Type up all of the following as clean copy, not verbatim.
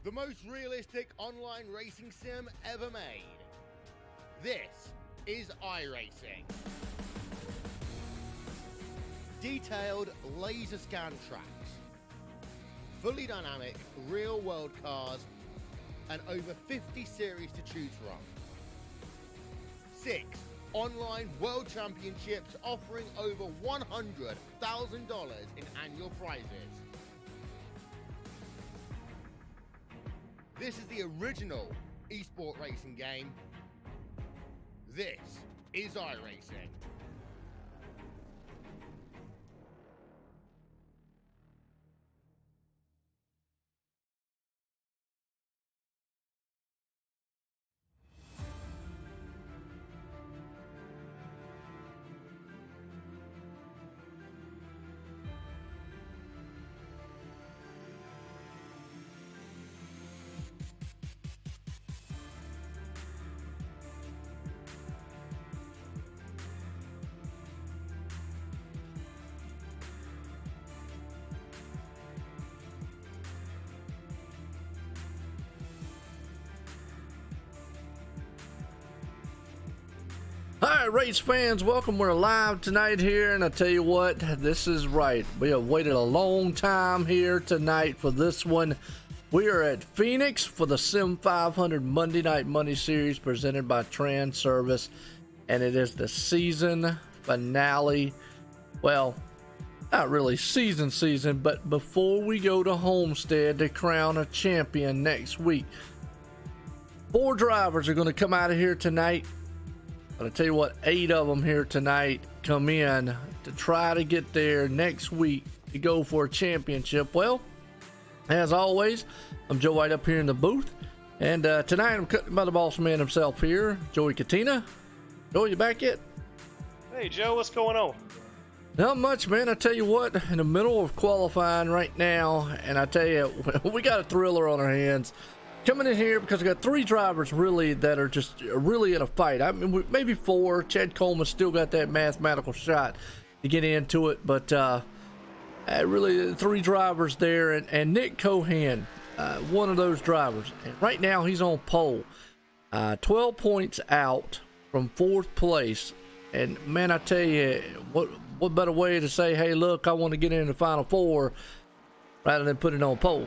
the most realistic online racing sim ever made. This is iRacing. Detailed laser scan tracks, fully dynamic real world cars, and over 50 series to choose from. 6 online world championships offering over $100,000 in annual prizes. This is the original esport racing game. This is iRacing. Alright, race fans, welcome. We're live tonight here, and I tell you what, this is right. We have waited a long time here tonight for this one. We are at Phoenix for the Sim500 Monday Night Money Series presented by Transervice, and it is the season finale. Well, not really season, but before we go to Homestead to crown a champion next week, 4 drivers are going to come out of here tonight. But I tell you what, 8 of them here tonight come in to try to get there next week to go for a championship. Well, as always, I'm Joe White up here in the booth, and tonight I'm cutting by the boss man himself here, Joey Katina. Joey, you back yet? Hey Joe, what's going on? Not much, man. I tell you what, in the middle of qualifying right now, and I tell you, we got a thriller on our hands. Coming in here because we got 3 drivers really that are just really in a fight. I mean, maybe 4. Chad Coleman still got that mathematical shot to get into it, but really 3 drivers there, and Nick Cohan, one of those drivers. And right now he's on pole, 12 points out from 4th place. And man, I tell you, what better way to say, hey, look, I want to get in the final 4 rather than put it on pole.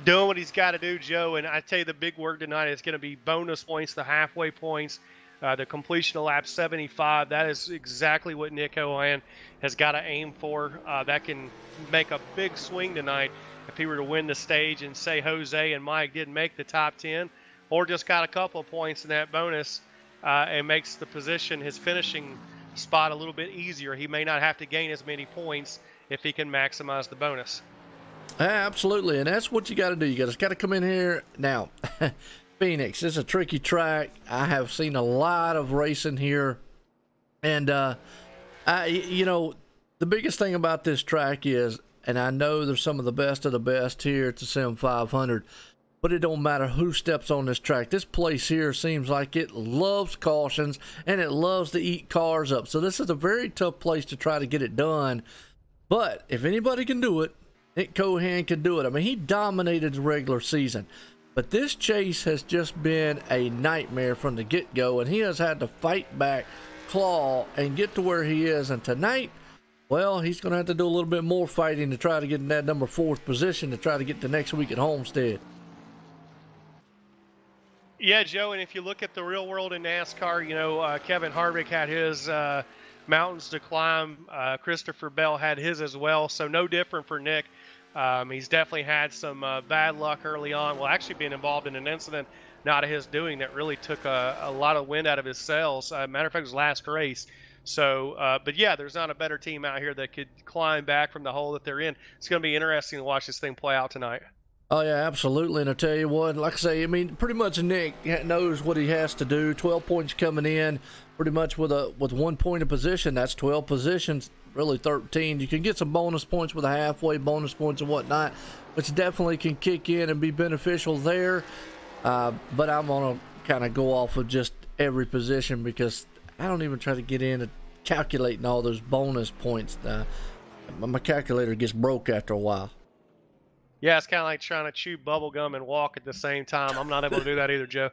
Doing what he's got to do, Joe, and I tell you the big word tonight is going to be bonus points, the halfway points, the completion of lap 75. That is exactly what Nick Cohan has got to aim for. That can make a big swing tonight if he were to win the stage and say Jose and Mike didn't make the top 10 or just got a couple of points in that bonus and makes the position, his finishing spot, a little bit easier. He may not have to gain as many points if he can maximize the bonus. Absolutely, and that's what you got to do. You just got to come in here now. Phoenix is a tricky track. I have seen a lot of racing here, and you know, the biggest thing about this track is, and I know there's some of the best here at the Sim500, but it don't matter who steps on this track. This place here seems like it loves cautions and it loves to eat cars up. So this is a very tough place to try to get it done. But if anybody can do it, Nick Cohan can do it. I mean, he dominated the regular season, but this chase has just been a nightmare from the get-go, and he has had to fight back, claw, and get to where he is. And tonight, well, he's going to have to do a little bit more fighting to try to get in that number 4th position to try to get to next week at Homestead. Yeah, Joe, and if you look at the real world in NASCAR, you know, Kevin Harvick had his mountains to climb. Christopher Bell had his as well, so no different for Nick. He's definitely had some bad luck early on. Well, actually being involved in an incident not of his doing that really took a lot of wind out of his sails. Matter of fact, it was last race. So, but yeah, there's not a better team out here that could climb back from the hole that they're in. It's going to be interesting to watch this thing play out tonight. Oh, yeah, absolutely. And I tell you what, like I say, I mean, pretty much Nick knows what he has to do. 12 points coming in, pretty much with 1 point of position. That's 12 positions, really 13. You can get some bonus points with a halfway bonus points and whatnot, which definitely can kick in and be beneficial there. But I'm going to kind of go off of just every position because I don't even try to get in and calculating all those bonus points. My calculator gets broke after a while. Yeah, it's kind of like trying to chew bubble gum and walk at the same time. I'm not able to do that either, Joe.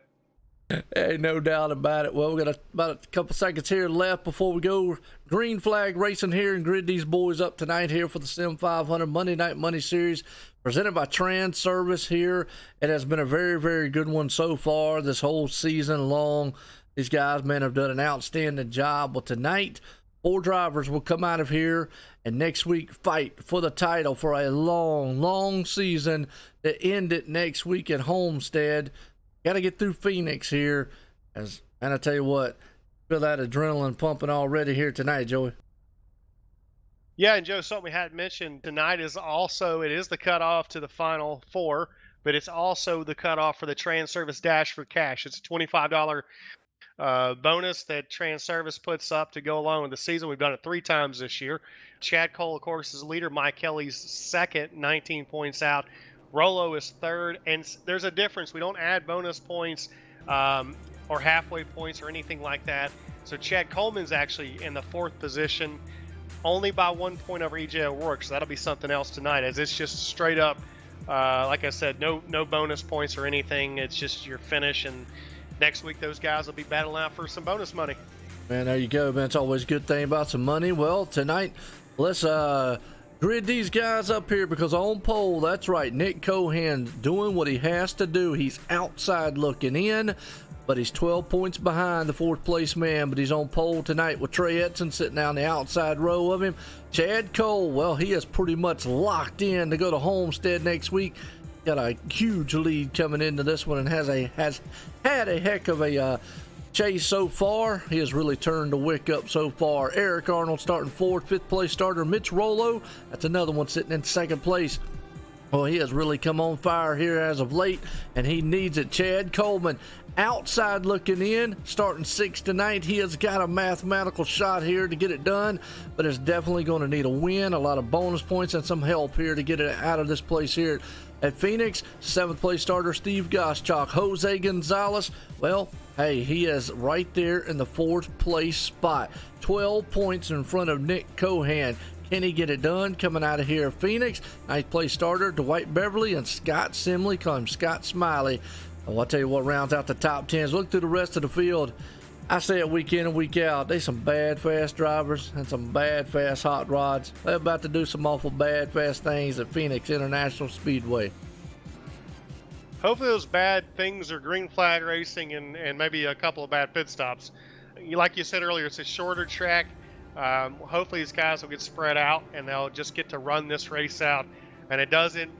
Hey, no doubt about it. Well, we got about a couple seconds here left before we go. Green flag racing here and grid these boys up tonight here for the Sim500 Monday Night Money Series presented by Transervice here. It has been a very, very good one so far this whole season long. These guys, man, have done an outstanding job. Well, tonight, 4 drivers will come out of here and next week fight for the title for a long, long season to end it next week at Homestead. Got to get through Phoenix here. And I tell you what, feel that adrenaline pumping already here tonight, Joey. Yeah, and Joe, something we hadn't mentioned tonight is also, it is the cutoff to the Final Four, but it's also the cutoff for the Transervice Dash for Cash. It's a $25 bonus that Transervice puts up to go along with the season. We've done it 3 times this year. Chad Cole, of course, is the leader. Mike Kelly's second, 19 points out. Rolo is third, and there's a difference. We don't add bonus points or halfway points or anything like that. So Chad Coleman's actually in the 4th position, only by 1 point over EJ O'Rourke. So that'll be something else tonight, as it's just straight up, like I said, no bonus points or anything. It's just your finish, and next week those guys will be battling out for some bonus money. Man, there you go, man. It's always a good thing about some money. Well, tonight, let's grid these guys up here because on pole, that's right, Nick Cohan doing what he has to do. He's outside looking in, but he's 12 points behind the 4th place man, but he's on pole tonight with Trey Edson sitting down the outside row of him. Chad Cole, well, he is pretty much locked in to go to Homestead next week. Got a huge lead coming into this one and has had a heck of a chase so far. He has really turned the wick up so far. Eric Arnold starting 4th, 5th place starter Mitch Rolo, that's another one sitting in 2nd place. Well, he has really come on fire here as of late, and he needs it. Chad Coleman outside looking in, starting 6th tonight. He has got a mathematical shot here to get it done, but it's definitely going to need a win, a lot of bonus points, and some help here to get it out of this place here at Phoenix. 7th place starter Steve Goschalk. Jose Gonzalez, well, hey, he is right there in the 4th place spot. 12 points in front of Nick Cohan. Can he get it done? Coming out of here, Phoenix. 9th place starter Dwight Beverly and Scott Simley. Call him Scott Smiley. Oh, I'll tell you what rounds out the top 10s. Look through the rest of the field. I say it week in and week out. There's some bad, fast drivers and some bad, fast hot rods. They're about to do some awful bad, fast things at Phoenix International Speedway. Hopefully those bad things are green flag racing and maybe a couple of bad pit stops. Like you said earlier, it's a shorter track. Hopefully these guys will get spread out and they'll just get to run this race out. And it doesn't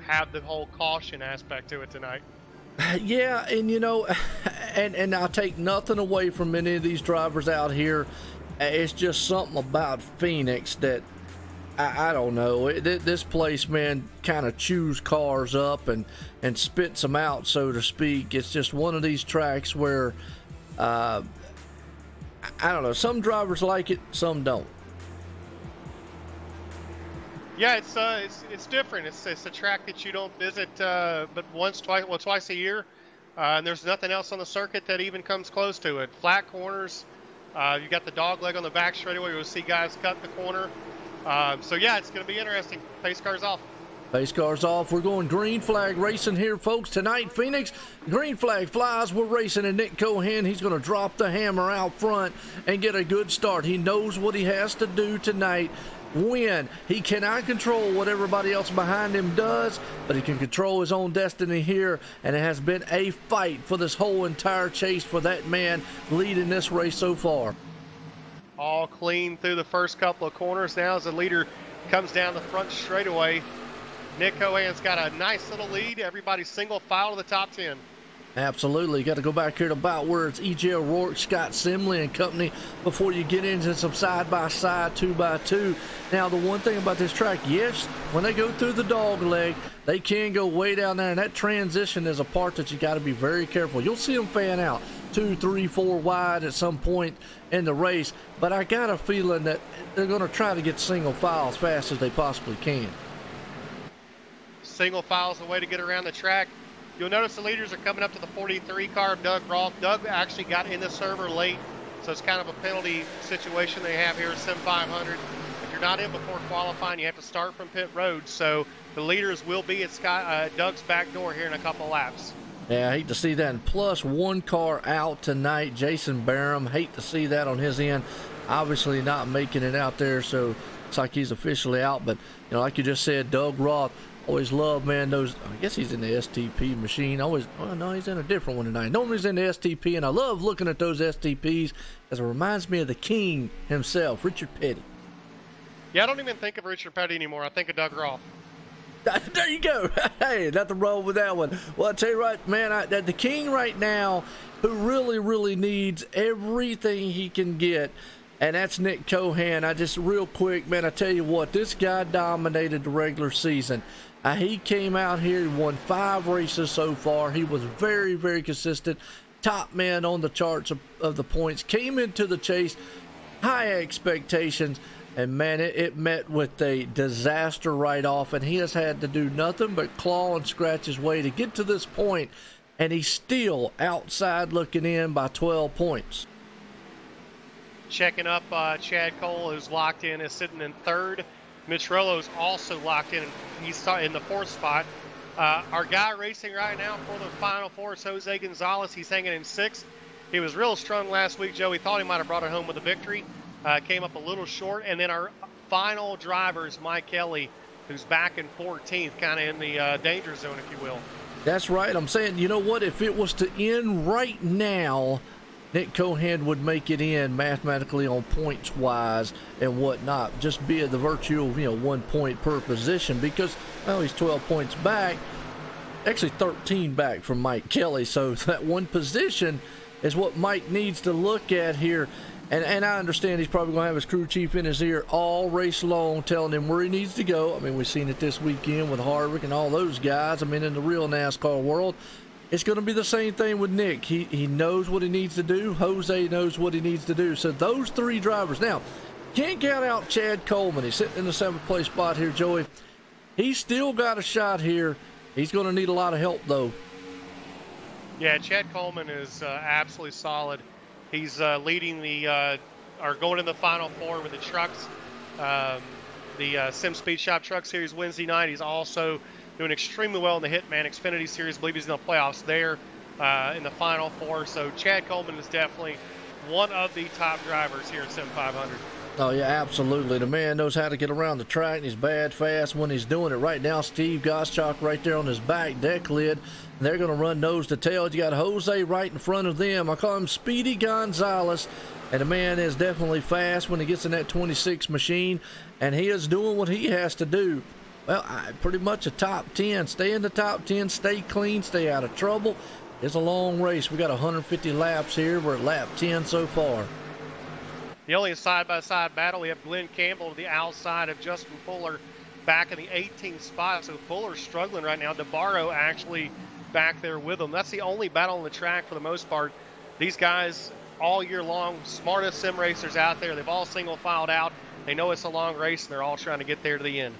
have the whole caution aspect to it tonight. Yeah, and you know, and I'll take nothing away from any of these drivers out here. It's just something about Phoenix that I don't know. This place, man, kind of chews cars up and spits them out, so to speak. It's just one of these tracks where I don't know. Some drivers like it, some don't. Yeah, it's different. It's a track that you don't visit but twice a year, and there's nothing else on the circuit that even comes close to it. Flat corners, you got the dog leg on the back straightaway. You'll see guys cut the corner. So yeah, it's going to be interesting. Pace car's off. Pace car's off. We're going green flag racing here, folks. Tonight, Phoenix, green flag flies. We're racing, and Nick Cohan, he's going to drop the hammer out front and get a good start. He knows what he has to do tonight. Win. He cannot control what everybody else behind him does, but he can control his own destiny here, and it has been a fight for this whole entire chase for that man leading this race so far. All clean through the first couple of corners now as the leader comes down the front straightaway. Nick Cohan's got a nice little lead. Everybody's single file to the top 10. Absolutely. Got to go back here to about where it's EJ O'Rourke, Scott Simley and company before you get into some side-by-side, 2x2. Now, the one thing about this track, yes, when they go through the dog leg, they can go way down there, and that transition is a part that you got to be very careful. You'll see them fan out 2, 3, 4 wide at some point in the race, but I got a feeling that they're going to try to get single file as fast as they possibly can. Single file is the way to get around the track. You'll notice the leaders are coming up to the 43 car of Doug Roth. Doug actually got in the server late, so it's kind of a penalty situation they have here at Sim500. If you're not in before qualifying, you have to start from pit road. So the leaders will be at Doug's back door here in a couple laps. Yeah, I hate to see that. And plus, one car out tonight, Jason Barham. Hate to see that on his end. Obviously not making it out there, so it's like he's officially out. But, you know, like you just said, Doug Roth, always love, man, those. I guess he's in the STP machine. Always, oh, no, he's in a different one tonight. Normally he's in the STP, and I love looking at those STPs as it reminds me of the king himself, Richard Petty. Yeah, I don't even think of Richard Petty anymore. I think of Doug Roth. There you go. Hey, nothing wrong with that one. Well, I tell you right, man, the king right now who really, really needs everything he can get, and that's Nick Cohan. I just, real quick, man, I tell you what, this guy dominated the regular season. He came out here, he won 5 races so far. He was very, very consistent. Top man on the charts of the points. Came into the chase, high expectations. And, man, it met with a disaster right off, and he has had to do nothing but claw and scratch his way to get to this point, and he's still outside looking in by 12 points. Checking up, Chad Cole, who's locked in, is sitting in 3rd. Mitch Rollo's also locked in. He's in the 4th spot. Our guy racing right now for the Final Four is Jose Gonzalez. He's hanging in 6th. He was real strong last week, Joe. He thought he might have brought it home with a victory. Came up a little short. And then our final driver is Mike Kelly, who's back in 14th, kind of in the danger zone, if you will. That's right. I'm saying, you know what? If it was to end right now, Nick Cohan would make it in mathematically on points-wise and whatnot. Just be at the virtue of, 1 point per position because, well, he's 12 points back. Actually, 13 back from Mike Kelly. So that 1 position is what Mike needs to look at here. And I understand he's probably going to have his crew chief in his ear all race long telling him where he needs to go. I mean, we've seen it this weekend with Harvick and all those guys. I mean, in the real NASCAR world, it's going to be the same thing with Nick. He knows what he needs to do. Jose knows what he needs to do. So those 3 drivers. Now, can't count out Chad Coleman. He's sitting in the 7th place spot here, Joey. He's still got a shot here. He's going to need a lot of help, though. Yeah, Chad Coleman is absolutely solid. He's leading or going in the Final Four with the trucks, the Sim Speed Shop Truck Series Wednesday night. He's also doing extremely well in the Hitman Xfinity Series. I believe he's in the playoffs there in the Final Four. So Chad Coleman is definitely one of the top drivers here at Sim500. Oh, yeah, absolutely. The man knows how to get around the track, and he's bad fast when he's doing it. Right now, Steve Goschalk right there on his back deck lid. And they're going to run nose to tail. You got Jose right in front of them. I call him Speedy Gonzalez. And the man is definitely fast when he gets in that 26 machine. And he is doing what he has to do. Well, pretty much a top 10. Stay in the top 10. Stay clean. Stay out of trouble. It's a long race. We got 150 laps here. We're at lap 10 so far. The only side-by-side battle, we have Glenn Campbell to the outside of Justin Fuller back in the 18th spot. So Fuller's struggling right now. DeBarro actually back there with him. That's the only battle on the track for the most part. These guys all year long, smartest sim racers out there. They've all single filed out. They know it's a long race, and they're all trying to get there to the end.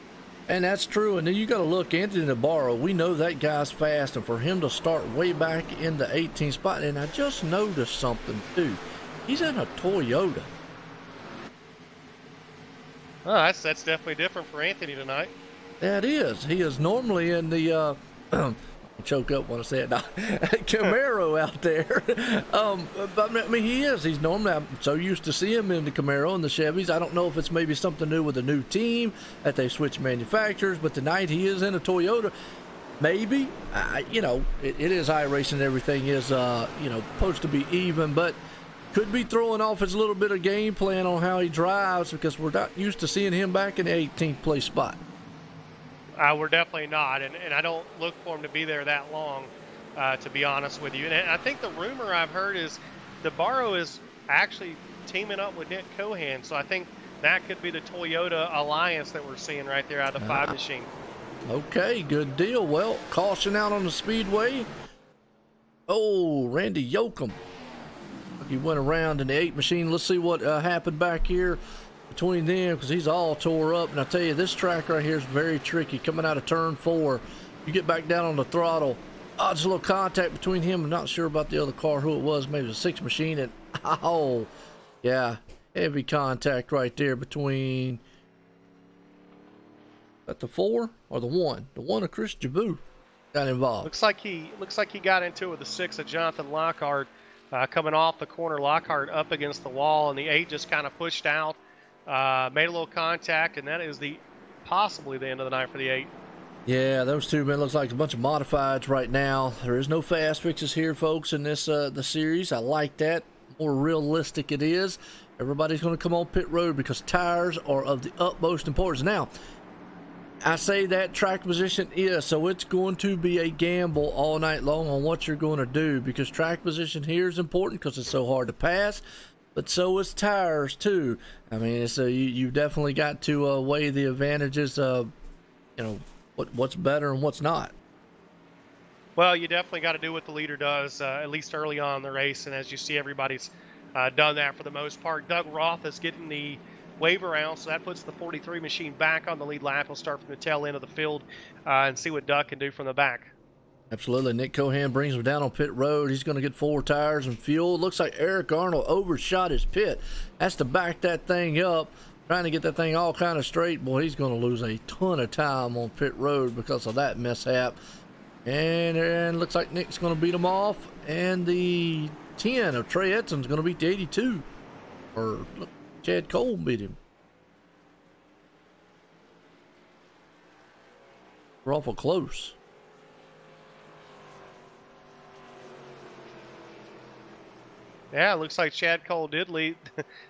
And that's true. And then you got to look, Anthony DeBarro, we know that guy's fast, and for him to start way back in the 18th spot, and I just noticed something too. He's in a Toyota. Oh, that's definitely different for Anthony tonight. That is. He is normally in the choke up when I say it now. Camaro out there. But I mean, he is. He's normally, I'm so used to seeing him in the Camaro and the Chevys. I don't know if it's maybe something new with a new team that they switched manufacturers, but tonight he is in a Toyota. Maybe, it is iRacing and everything is, supposed to be even, but could be throwing off his little bit of game plan on how he drives because we're not used to seeing him back in the 18th place spot. We're definitely not, and I don't look for him to be there that long, to be honest with you. And I think the rumor I've heard is DeBarro is actually teaming up with Nick Cohan, so I think that could be the Toyota alliance that we're seeing right there out of the 5 machine. Okay, good deal. Well, caution out on the speedway. Oh, Randy Yoakum. He went around in the 8 machine. Let's see what happened back here between them because he's all tore up. And I tell you, this track right here is very tricky. Coming out of turn 4, you get back down on the throttle. Oh, just a little contact between him. I'm not sure about the other car, who it was. Maybe it was a 6 machine. And, oh, yeah, heavy contact right there between Got the 4 or the 1? The 1 of Chris Jabou got involved. Looks like he got into it with the 6 of Jonathan Lockhart, coming off the corner. Lockhart up against the wall, and the 8 just kind of pushed out, made a little contact, and that is possibly the end of the night for the 8. Yeah, those two men looks like a bunch of modifieds right now. There is no fast fixes here, folks, in this the series. I like that. More realistic it is. Everybody's going to come on pit road because tires are of the utmost importance. Now, I say that track position is, so it's going to be a gamble all night long on what you're going to do, because track position here is important because it's so hard to pass, but so is tires too. I mean, so you definitely got to weigh the advantages of, you know, what's better and what's not. Well, you definitely got to do what the leader does, at least early on in the race, and as you see, everybody's done that for the most part. Doug Roth is getting the wave around, so that puts the 43 machine back on the lead lap. We'll start from the tail end of the field and see what Doug can do from the back. Absolutely. Nick Cohan brings him down on pit road. He's going to get 4 tires and fuel. Looks like Eric Arnold overshot his pit. Has to back that thing up, trying to get that thing all kind of straight. Boy, he's going to lose a ton of time on pit road because of that mishap. And looks like Nick's going to beat him off. And the 10 of Trey Edson's going to beat the 82. Or look, Chad Cole beat him. We're awful close. Yeah, it looks like Chad Cole did win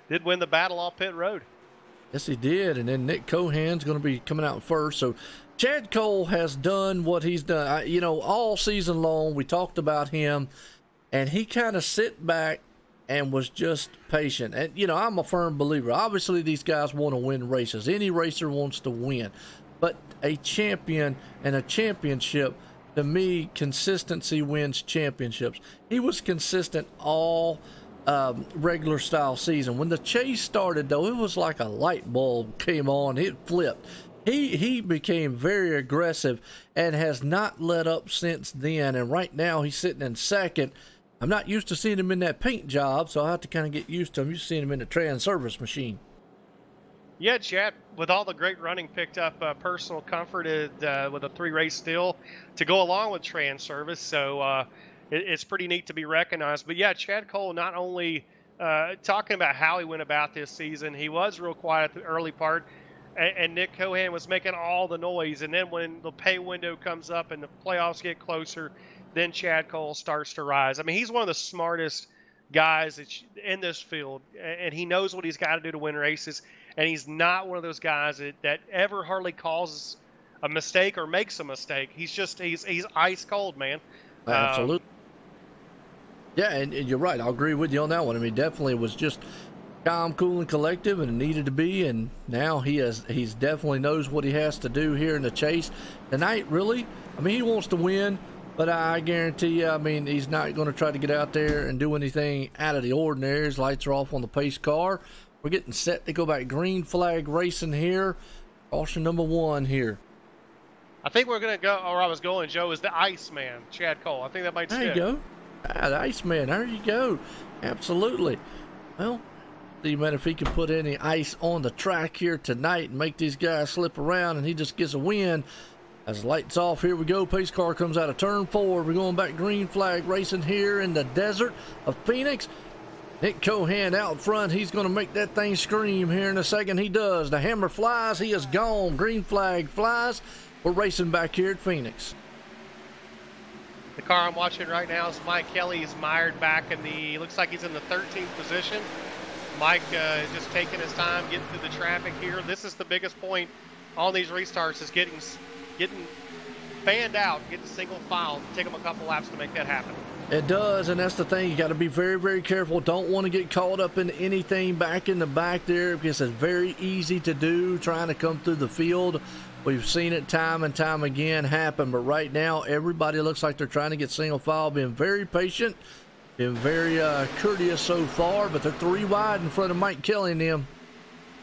the battle off pit road. Yes, he did. And then Nick Cohan's going to be coming out first. So Chad Cole has done what he's done. You know, all season long, we talked about him, and he kind of sit back and was just patient. And, you know, I'm a firm believer. Obviously, these guys want to win races. Any racer wants to win. But a champion and a championship, to me, consistency wins championships. He was consistent all regular style season. When the chase started, though, it was like a light bulb came on. It flipped. He became very aggressive and has not let up since then. And right now, he's sitting in second. I'm not used to seeing him in that paint job, so I have to kind of get used to him. I'm used to seeing him in the Transervice machine. Yeah, Chad, with all the great running, picked up personal comfort with a 3-race steal to go along with Transervice. So it's pretty neat to be recognized. But yeah, Chad Cole, not only talking about how he went about this season, he was real quiet at the early part, and Nick Cohan was making all the noise. And then when the pay window comes up and the playoffs get closer, then Chad Cole starts to rise. I mean, he's one of the smartest guys in this field, and he knows what he's got to do to win races. And he's not one of those guys that ever hardly causes a mistake or makes a mistake. He's ice cold, man. Absolutely. Yeah, and you're right. I'll agree with you on that one. I mean, definitely was just calm, cool, and collective, and it needed to be. And now he's definitely knows what he has to do here in the chase tonight. Really, I mean, he wants to win, but I guarantee you, I mean, he's not going to try to get out there and do anything out of the ordinary. His lights are off on the pace car. We're getting set to go back green flag racing here. Caution number 1 here. I think we're going to go, or I was going, Joe, is the Iceman, Chad Cole. I think that might There stick. you go. The Iceman. There you go. Absolutely. Well, see, man, if he can put any ice on the track here tonight and make these guys slip around and he just gets a win. As the lights off, here we go. Pace car comes out of turn 4. We're going back green flag racing here in the desert of Phoenix. Nick Cohan out front. He's going to make that thing scream here in a second. He does. The hammer flies. He is gone. Green flag flies. We're racing back here at Phoenix. The car I'm watching right now is Mike Kelly. He's mired back in looks like he's in the 13th position. Mike is just taking his time, getting through the traffic here. This is the biggest point on these restarts, is getting fanned out, getting single file. Take them a couple laps to make that happen. It does, and that's the thing. You got to be very, very careful. Don't want to get caught up in anything back in the back there, because it's very easy to do trying to come through the field. We've seen it time and time again happen, but right now everybody looks like they're trying to get single file, being very patient, being very courteous so far, but they're 3 wide in front of Mike Kelly and them.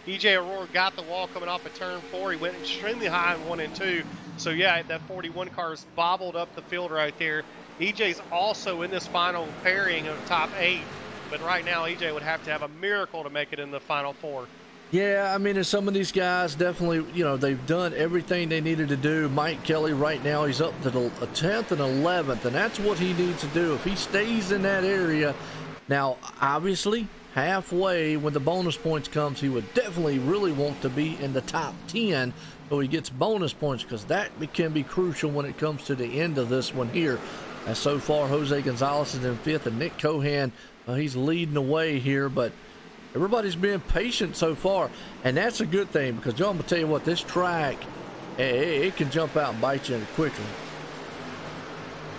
EJ Aurora got the wall coming off at turn 4. He went extremely high in 1 and 2. So yeah, that 41 car is bobbled up the field right there. EJ's also in this final pairing of top 8, but right now EJ would have to have a miracle to make it in the final 4. Yeah, I mean, and some of these guys definitely, you know, they've done everything they needed to do. Mike Kelly right now, he's up to the 10th and 11th, and that's what he needs to do. If he stays in that area, now, obviously, halfway when the bonus points comes, he would definitely really want to be in the top 10 so he gets bonus points, because that can be crucial when it comes to the end of this one here. As so far, Jose Gonzalez is in 5th, and Nick Cohan, he's leading the way here, but everybody's being patient so far, and that's a good thing, because John, I'm going to tell you what, this track, it can jump out and bite you quickly.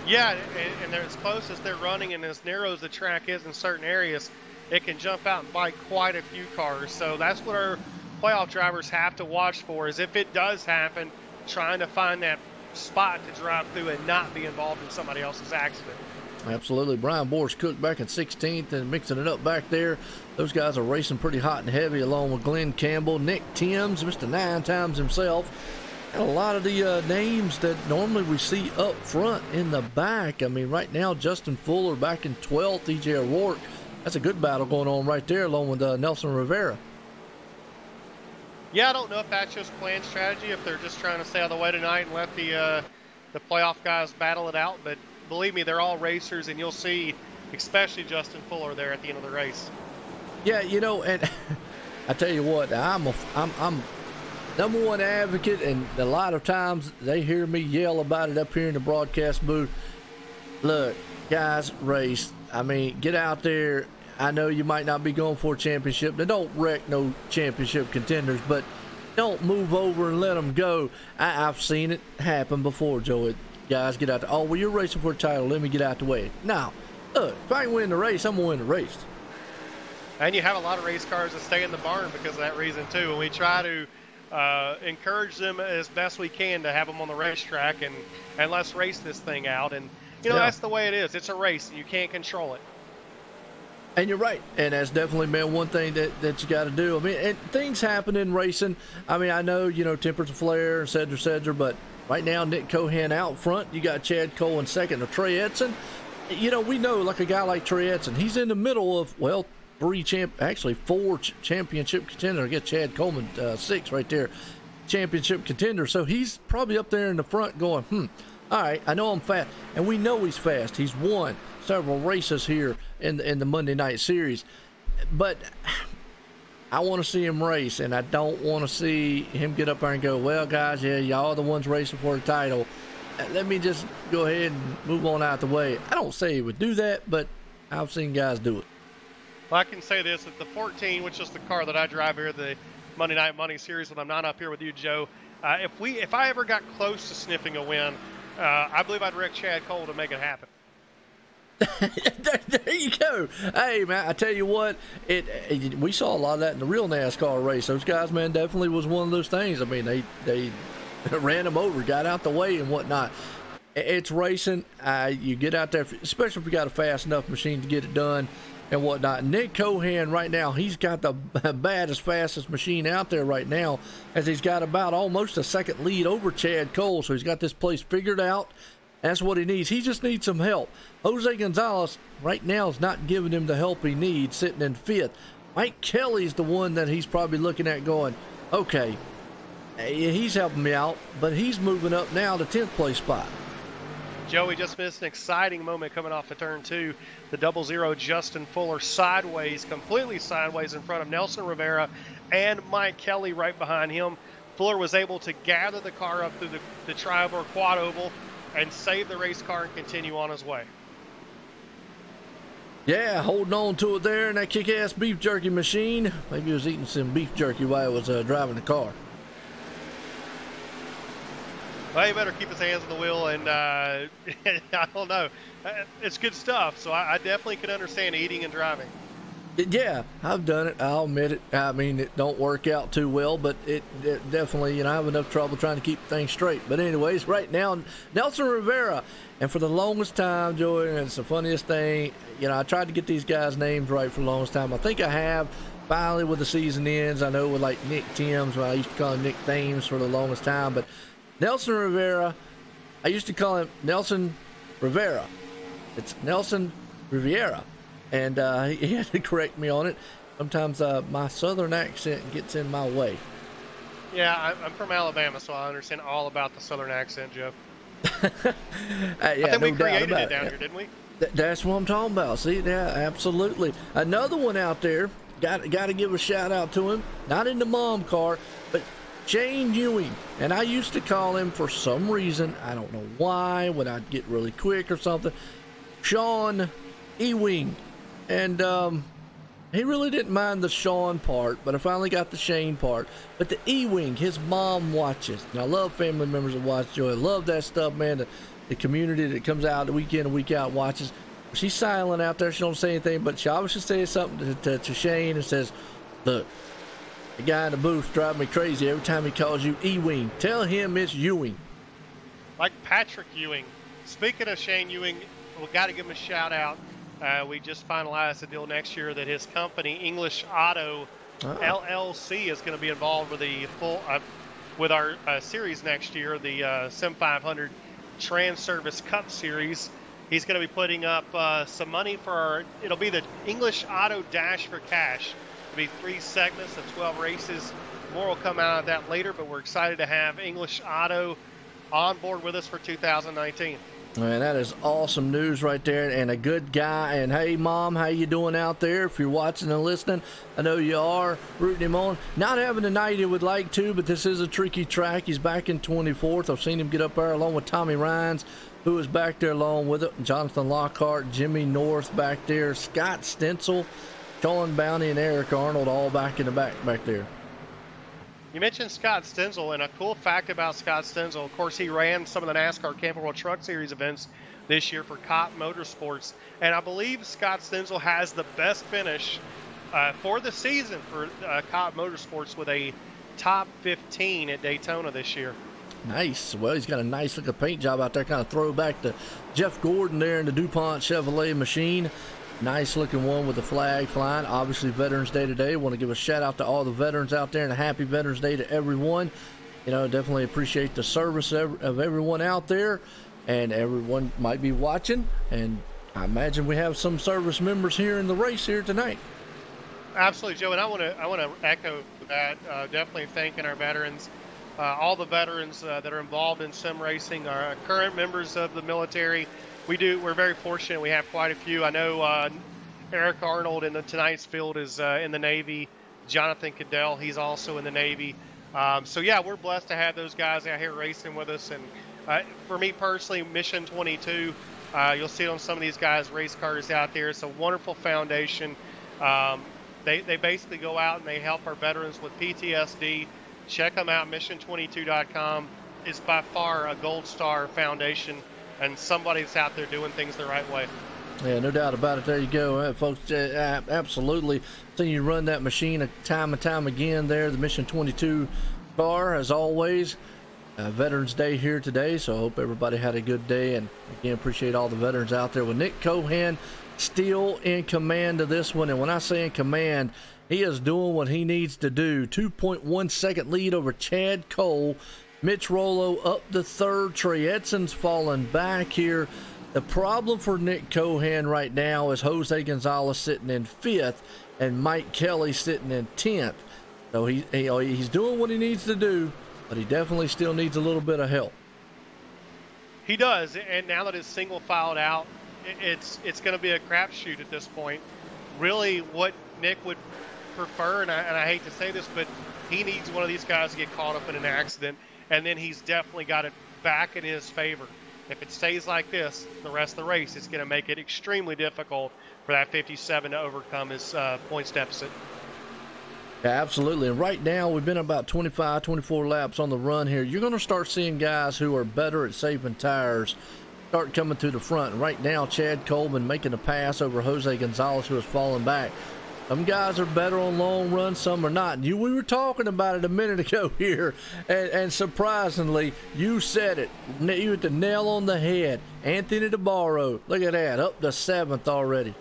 Yeah, and they're as close as they're running and as narrow as the track is in certain areas, it can jump out and bite quite a few cars. So that's what our playoff drivers have to watch for, is if it does happen, trying to find that spot to drive through and not be involved in somebody else's accident. Absolutely. Brian Boris Cook back in 16th and mixing it up back there. Those guys are racing pretty hot and heavy, along with Glenn Campbell, Nick Timms, Mr. 9 times himself, and a lot of the names that normally we see up front in the back. I mean, right now, Justin Fuller back in 12th, EJ O'Rourke. That's a good battle going on right there, along with Nelson Rivera. Yeah, I don't know if that's just planned strategy, if they're just trying to stay out of the way tonight and let the playoff guys battle it out, but believe me, they're all racers, and you'll see, especially Justin Fuller there at the end of the race. Yeah, you know, and I tell you what, I'm number one advocate, and a lot of times they hear me yell about it up here in the broadcast booth. Look, guys, race. I mean, get out there. I know you might not be going for a championship. Now, don't wreck no championship contenders, but don't move over and let them go. I've seen it happen before, Joe. Guys, get out there. Oh, well, you're racing for a title. Let me get out the way. Now, look, if I ain't win the race, I'm going to win the race. And you have a lot of race cars that stay in the barn because of that reason, too. And we try to encourage them as best we can to have them on the racetrack and let's race this thing out. And, you know, that's the way it is. It's a race, and you can't control it. And you're right, and that's definitely been one thing that you got to do. I mean, and things happen in racing. I mean, I know, you know, tempers and flare, et cetera, but right now, Nick Cohan out front. You got Chad Cole in second, or Trey Edson. You know, we know, like a guy like Trey Edson, he's in the middle of, well, four championship contenders. I guess Chad Coleman, 6 right there, championship contender. So he's probably up there in the front going, all right, I know I'm fast. And we know he's fast. He's won several races here in the Monday night series. But I want to see him race, and I don't want to see him get up there and go, well, guys, yeah, y'all are the ones racing for the title. Let me just go ahead and move on out the way. I don't say he would do that, but I've seen guys do it. Well, I can say this, that the 14, which is the car that I drive here, the Monday Night Money Series, when I'm not up here with you, Joe, if I ever got close to sniffing a win, I believe I'd wreck Chad Cole to make it happen. There you go. Hey, man, I tell you what, we saw a lot of that in the real NASCAR race. Those guys, man, definitely was one of those things. I mean, they ran them over, got out the way and whatnot. It's racing. You get out there, especially if you got a fast enough machine to get it done and whatnot. Nick Cohan right now, he's got the baddest, fastest machine out there right now, as he's got about almost a second lead over Chad Cole. So he's got this place figured out. That's what he needs. He just needs some help. Jose Gonzalez right now is not giving him the help he needs, sitting in 5th. Mike Kelly's the one that he's probably looking at going, okay, he's helping me out, but he's moving up now to 10th place spot. Joey just missed an exciting moment coming off of turn 2. The 00 Justin Fuller sideways, completely sideways in front of Nelson Rivera and Mike Kelly right behind him. Fuller was able to gather the car up through the tri-oval, quad oval, and save the race car and continue on his way. Yeah, holding on to it there in that kick-ass beef jerky machine. Maybe he was eating some beef jerky while he was driving the car. Well, he better keep his hands on the wheel, and I don't know. It's good stuff, so I definitely can understand eating and driving. Yeah, I've done it. I'll admit it. I mean, it don't work out too well, but it definitely, you know, I have enough trouble trying to keep things straight. But anyways, right now, Nelson Rivera. And for the longest time, Joey, and it's the funniest thing, you know, I tried to get these guys' names right for the longest time. I think I have. Finally, with the season ends, I know with like Nick Timms, well, I used to call him Nick Thames for the longest time, but Nelson Rivera, I used to call him Nelson Rivera. It's Nelson Riviera. And he had to correct me on it. Sometimes my southern accent gets in my way. Yeah, I'm from Alabama, so I understand all about the southern accent, Joe. Yeah, I think we no doubt created about it down here, didn't we? That's what I'm talking about. See, yeah, absolutely. Another one out there. Got to give a shout out to him. Not in the mom car, but Shane Ewing. And I used to call him for some reason. I don't know why. When I'd get really quick or something. Sean Ewing. And he really didn't mind the Sean part, but I finally got the Shane part. But the Ewing, his mom watches. And I love family members that watch Joey. I love that stuff, man. The community that comes out the weekend and week out watches. She's silent out there. She don't say anything, but she obviously says something to Shane and says, look, the guy in the booth driving me crazy every time he calls you Ewing. Tell him it's Ewing. Like Patrick Ewing. Speaking of Shane Ewing, we've got to give him a shout out. We just finalized a deal next year that his company, English Auto LLC, is going to be involved with the full with our series next year, the Sim500 Transervice Cup Series. He's going to be putting up some money for it'll be the English Auto Dash for Cash. It'll be 3 segments of 12 races. More will come out of that later, but we're excited to have English Auto on board with us for 2019. Man, that is awesome news right there, and a good guy. And hey, Mom, how you doing out there? If you're watching and listening, I know you are, rooting him on. Not having the night he would like to, but this is a tricky track. He's back in 24th. I've seen him get up there along with Tommy Rhines, who is back there along with it. Jonathan Lockhart, Jimmy North back there, Scott Stencil, Sean Bounty, and Eric Arnold all back in the back there. You mentioned Scott Stenzel, and a cool fact about Scott Stenzel, of course, he ran some of the NASCAR Camping World Truck Series events this year for Cop Motorsports, and I believe Scott Stenzel has the best finish for the season for Cop Motorsports with a top 15 at Daytona this year. Nice. Well, he's got a nice looking paint job out there, kind of throwback to Jeff Gordon there in the DuPont Chevrolet machine. Nice looking one with the flag flying. Obviously, Veterans Day today. Want to give a shout out to all the veterans out there and a happy Veterans Day to everyone. You know, definitely appreciate the service of everyone out there, and everyone might be watching. And I imagine we have some service members here in the race here tonight. Absolutely, Joe. And I want to echo that. Definitely thanking our veterans, all the veterans that are involved in sim racing, our current members of the military. We're very fortunate. We have quite a few. I know Eric Arnold in tonight's field is in the Navy. Jonathan Cadell, he's also in the Navy. So yeah, we're blessed to have those guys out here racing with us. And for me personally, Mission 22, you'll see it on some of these guys' race cars out there. It's a wonderful foundation. They basically go out and they help our veterans with PTSD. Check them out. Mission22.com is by far a gold star foundation, and somebody that's out there doing things the right way. Yeah, no doubt about it. There you go, folks. Absolutely. So you run that machine time and time again there, the Mission 22 car, as always. Veterans Day here today, so I hope everybody had a good day. And again, appreciate all the veterans out there with Nick Cohan still in command of this one. And when I say in command, he is doing what he needs to do. 2.1 second lead over Chad Cole. Mitch Rollo up the third. Trey Edson's falling back here. The problem for Nick Cohan right now is Jose Gonzalez sitting in 5th and Mike Kelly sitting in 10th. So he's doing what he needs to do, but he definitely still needs a little bit of help. He does, and now that it's single filed out, it's going to be a crapshoot at this point. Really, what Nick would prefer, and I hate to say this, but he needs one of these guys to get caught up in an accident, and then he's definitely got it back in his favor. If it stays like this the rest of the race, it's going to make it extremely difficult for that 57 to overcome his points deficit. Yeah, absolutely. And right now, we've been about 25, 24 laps on the run here. You're going to start seeing guys who are better at saving tires start coming to the front. And right now, Chad Coleman making a pass over Jose Gonzalez, who is falling back. Some guys are better on long runs, some are not. We were talking about it a minute ago here, and surprisingly, you said it. You hit the nail on the head. Anthony DeBarro, look at that, up to 7th already.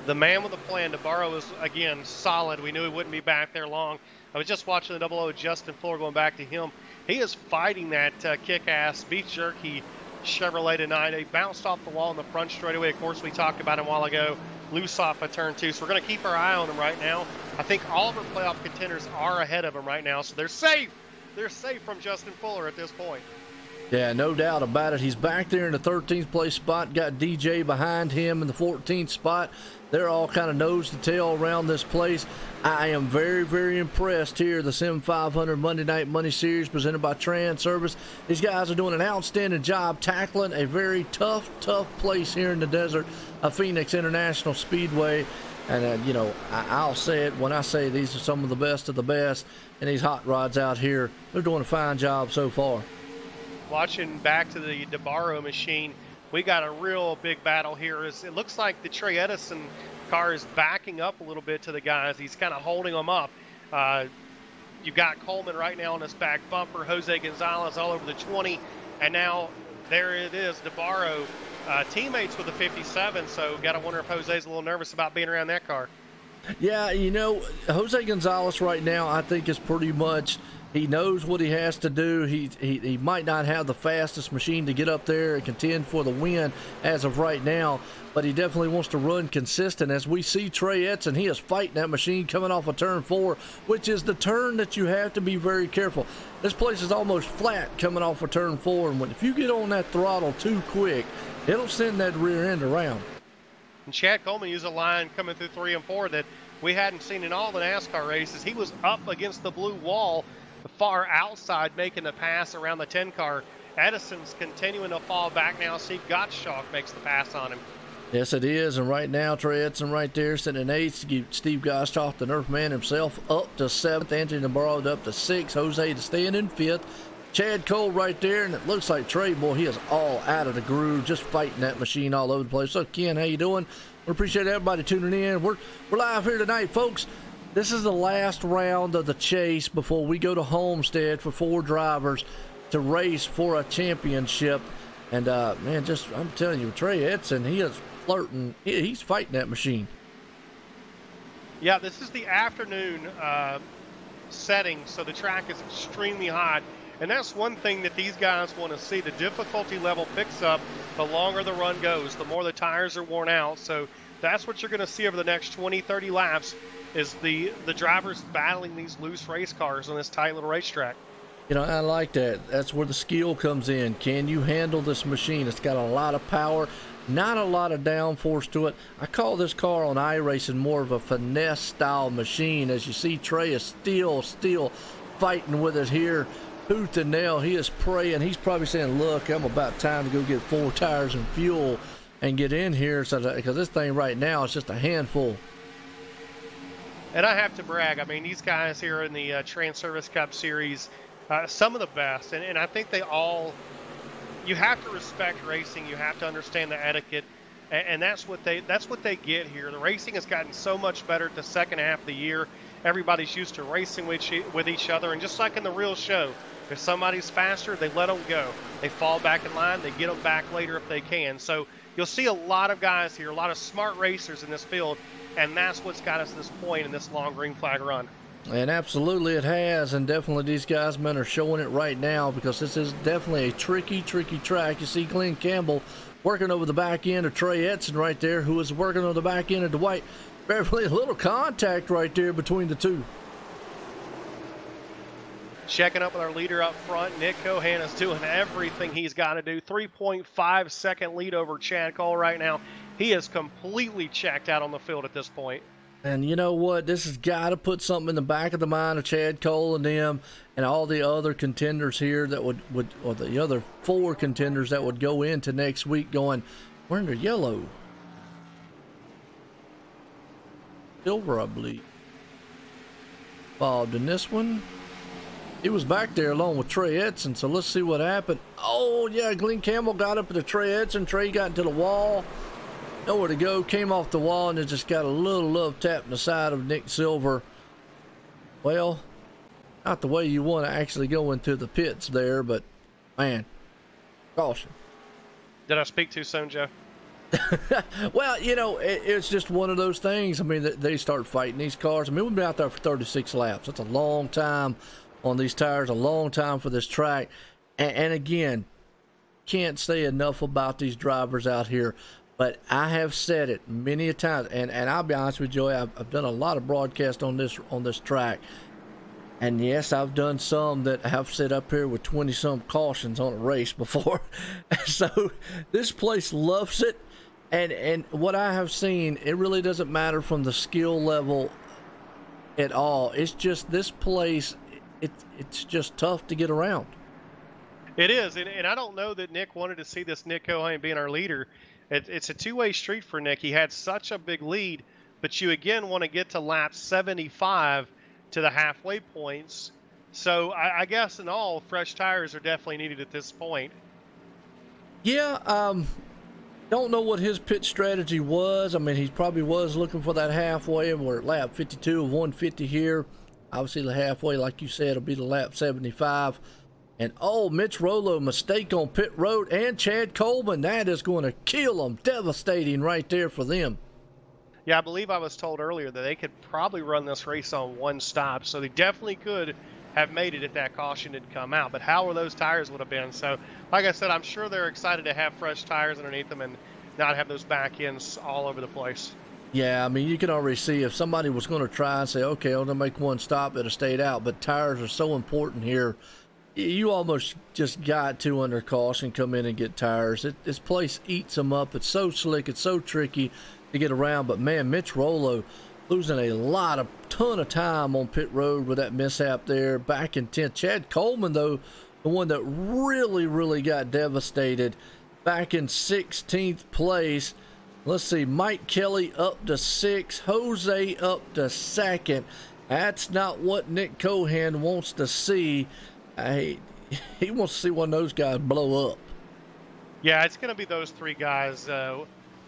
The man with a plan. DeBarro is, again, solid. We knew he wouldn't be back there long. I was just watching the 00 Justin Fuller, going back to him. He is fighting that kick-ass, beef-jerky Chevrolet tonight. He bounced off the wall in the front straightaway. Of course, we talked about him a while ago. loose off of turn 2. So we're going to keep our eye on him right now. I think all of our playoff contenders are ahead of him right now, so they're safe. They're safe from Justin Fuller at this point. Yeah, no doubt about it. He's back there in the 13th place spot. Got DJ behind him in the 14th spot. They're all kind of nose to tail around this place. I am very, very impressed here. The Sim500 Monday Night Money Series presented by Transervice. These guys are doing an outstanding job tackling a very tough place here in the desert of Phoenix International Speedway. And, you know, I'll say it when I say these are some of the best, and these hot rods out here, they're doing a fine job so far. Watching back to the DeBarro machine, we got a real big battle here. It looks like the Trey Edison car is backing up a little bit to the guys. He's kind of holding them up. You've got Coleman right now on his back bumper, Jose Gonzalez all over the 20, and now there it is, DeBarro, teammates with the 57, so got to wonder if Jose's a little nervous about being around that car. Yeah, you know, Jose Gonzalez right now I think is pretty much, he knows what he has to do. He might not have the fastest machine to get up there and contend for the win as of right now, but he definitely wants to run consistent. As we see Trey Edson, he is fighting that machine coming off of turn 4, which is the turn that you have to be very careful. This place is almost flat coming off of turn 4, and if you get on that throttle too quick, it'll send that rear end around. And Chad Coleman used a line coming through 3 and 4 that we hadn't seen in all the NASCAR races. He was up against the blue wall, the far outside, making the pass around the 10 car. Edison's continuing to fall back now. Steve Gottschalk makes the pass on him. Yes, it is. And right now, Trey Edson right there sitting in 8th. Steve Gottschalk, the Nerf man himself, up to 7th. Anthony DeBarro up to 6th. Jose to staying in 5th. Chad Cole right there, and it looks like Trey, boy, he is all out of the groove, just fighting that machine all over the place. So, Ken, how you doing? We appreciate everybody tuning in. We're live here tonight, folks. This is the last round of the chase before we go to Homestead for 4 drivers to race for a championship. And, man, I'm telling you, Trey Edson, he is flirting. He's fighting that machine. Yeah, this is the afternoon setting, so the track is extremely hot. And that's one thing that these guys want to see. The difficulty level picks up the longer the run goes, the more the tires are worn out. So that's what you're going to see over the next 20, 30 laps is the drivers battling these loose race cars on this tight little racetrack. You know, I like that. That's where the skill comes in. Can you handle this machine? It's got a lot of power, not a lot of downforce to it. I call this car on iRacing more of a finesse style machine. As you see, Trey is still fighting with it here. Tooth and nail, he is praying. He's probably saying, look, I'm about time to go get 4 tires and fuel and get in here, so because this thing right now is just a handful. And I have to brag. I mean, these guys here in the Transervice Cup Series, some of the best, and I think they all, you have to respect racing. You have to understand the etiquette, and that's what they get here. The racing has gotten so much better at the second half of the year. Everybody's used to racing with each other, and just like in the real show, if somebody's faster, they let them go. They fall back in line. They get them back later if they can. So you'll see a lot of guys here, a lot of smart racers in this field, and that's what's got us to this point in this long green flag run. And absolutely it has, and definitely these guys, men, are showing it right now because this is definitely a tricky track. You see Glenn Campbell working over the back end of Trey Edson right there, who is working on the back end of Dwight Beverly. A little contact right there between the two. Checking up with our leader up front, Nick Cohan is doing everything he's got to do. 3.5 second lead over Chad Cole right now. He is completely checked out on the field at this point. And you know what? This has got to put something in the back of the mind of Chad Cole and them and all the other contenders here that would or the other 4 contenders that would go into next week going, we're in the yellow. Silver, I believe. Involved in this one. He was back there along with Trey Edson, so let's see what happened. Oh, yeah, Glenn Campbell got up to Trey Edson. Trey got into the wall. Nowhere to go. Came off the wall and it just got a little love tap in the side of Nick Silver. Well, not the way you want to actually go into the pits there, but, man, caution. Did I speak too soon, Joe? Well, you know, it's just one of those things. I mean, they start fighting these cars. I mean, we've been out there for 36 laps. That's a long time on these tires, a long time for this track. And again, can't say enough about these drivers out here. But I have said it many a times, and I'll be honest with you, Joey, I've done a lot of broadcast on this track. And yes, I've done some that have sit up here with 20-some cautions on a race before. So this place loves it. And what I have seen, it really doesn't matter from the skill level at all. It's just this place, it's just tough to get around. It is, and I don't know that Nick wanted to see this Nick Cohen being our leader. It's a two-way street for Nick. He had such a big lead, but you again want to get to lap 75 to the halfway points. So I guess in all, fresh tires are definitely needed at this point. Yeah, don't know what his pit strategy was. I mean, he probably was looking for that halfway, and we're at lap 52 of 150 here. Obviously, the halfway, like you said, will be the lap 75. And, oh, Mitch Rollo, mistake on pit road, and Chad Coleman. That is going to kill them. Devastating right there for them. Yeah, I believe I was told earlier that they could probably run this race on one stop, so they definitely could have made it if that caution didn't come out. But how were those tires would have been? So, like I said, I'm sure they're excited to have fresh tires underneath them and not have those back ends all over the place. Yeah, I mean, you can already see if somebody was going to try and say, okay, I'm going to make one stop, it'd have stayed out. But tires are so important here. You almost just got to, under caution, come in and get tires. This place eats them up. It's so slick. It's so tricky to get around. But, man, Mitch Rollo losing a ton of time on pit road with that mishap there back in 10th. Chad Coleman, though, the one that really, really got devastated back in 16th place. Let's see, Mike Kelly up to 6th, Jose up to 2nd. That's not what Nick Cohen wants to see. He wants to see one of those guys blow up. Yeah, it's going to be those three guys.